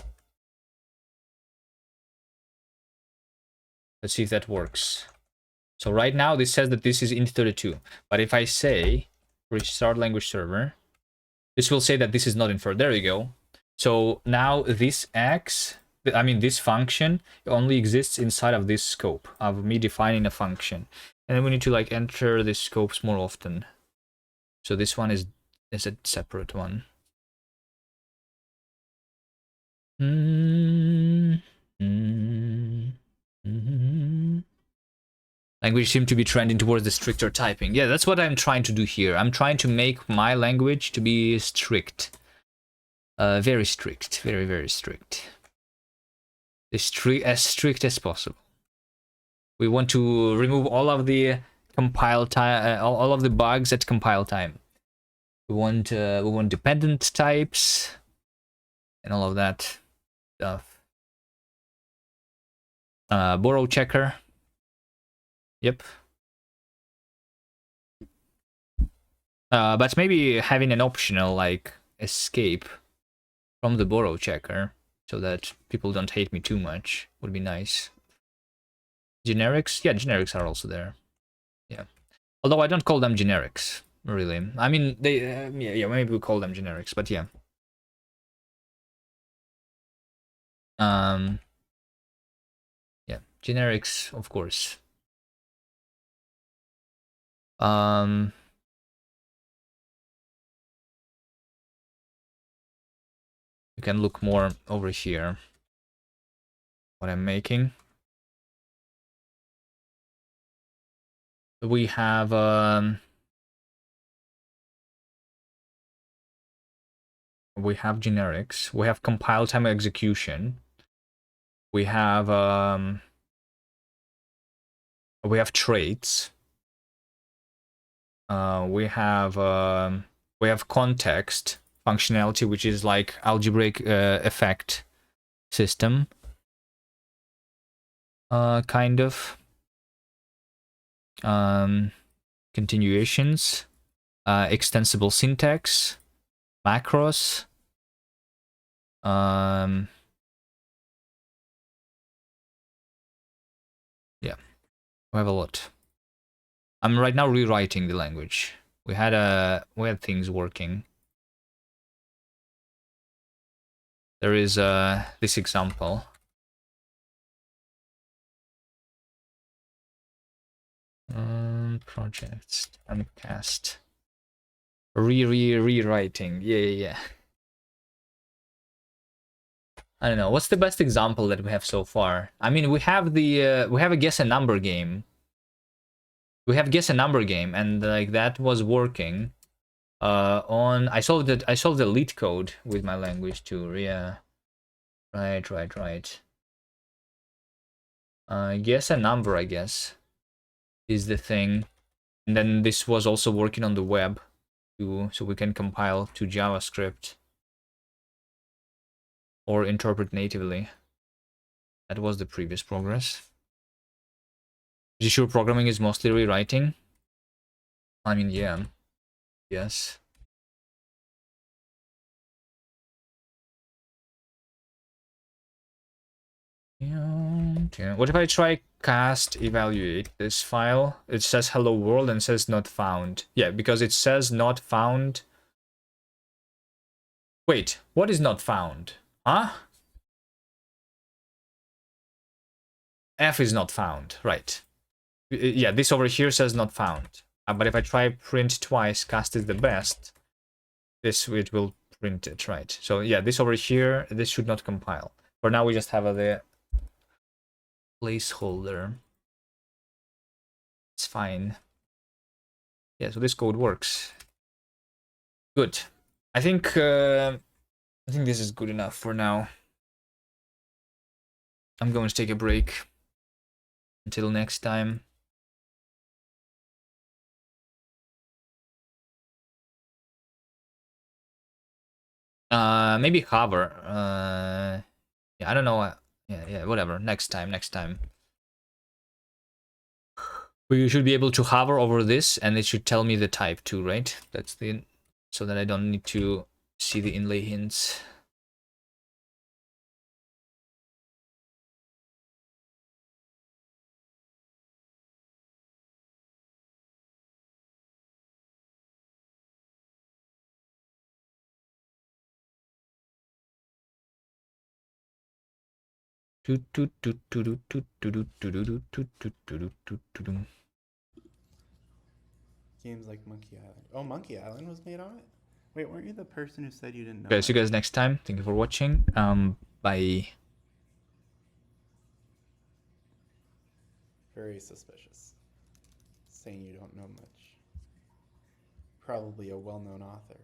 Let's see if that works. So right now this says that this is int32. But if I say restart language server, this will say that this is not inferred. There you go. So now this this function only exists inside of this scope of me defining a function. And then we need to like enter the scopes more often. So this one is a separate one. Language seem to be trending towards the stricter typing. Yeah, that's what I'm trying to do here. I'm trying to make my language to be strict. Very strict. Very, very strict. As strict as possible. We want to remove all of the compile time, all of the bugs at compile time. We want dependent types and all of that stuff. Borrow checker. Yep. But maybe having an optional like escape from the borrow checker so that people don't hate me too much would be nice. Generics? Yeah, generics are also there. Yeah. Although I don't call them generics, really. I mean, they, yeah, maybe we call them generics, but yeah. Yeah, generics, of course. You can look more over here. What I'm making. We have generics. We have compile time execution. We have traits. We have context functionality, which is like algebraic effect system. Kind of. Continuations. Extensible syntax. Macros. Yeah, we have a lot. I'm right now rewriting the language. We had things working. There is this example. Projects, cast. Rewriting. Yeah. I don't know. What's the best example that we have so far? I mean, we have a guess a number game. We have guess a number game, and like that was working. I solved the lead code with my language too. Yeah. Right. Guess a number, I guess, is the thing. And then this was also working on the web too, so we can compile to JavaScript or interpret natively. That was the previous progress. Are you sure programming is mostly rewriting? I mean, yeah. Yes. Yeah. What if I try cast evaluate this file? It says hello world and says not found. Yeah, because it says not found. Wait, what is not found? Huh? F is not found, right. Yeah, this over here says not found. But if I try print twice, cast is the best, it will print it, right? So yeah, this over here, this should not compile. For now, we just have the placeholder. It's fine. Yeah, so this code works. Good. I think this is good enough for now. I'm going to take a break. Until next time. Maybe hover. Yeah, I don't know. Yeah, whatever. Next time. We should be able to hover over this, and it should tell me the type too, right? That's so that I don't need to see the inlay hints. Games like Monkey Island. Oh, Monkey Island was made on it? Wait, weren't you the person who said you didn't know? Okay, see you guys next time. Thank you for watching. Bye. Very suspicious. saying you don't know much. Probably a well-known author.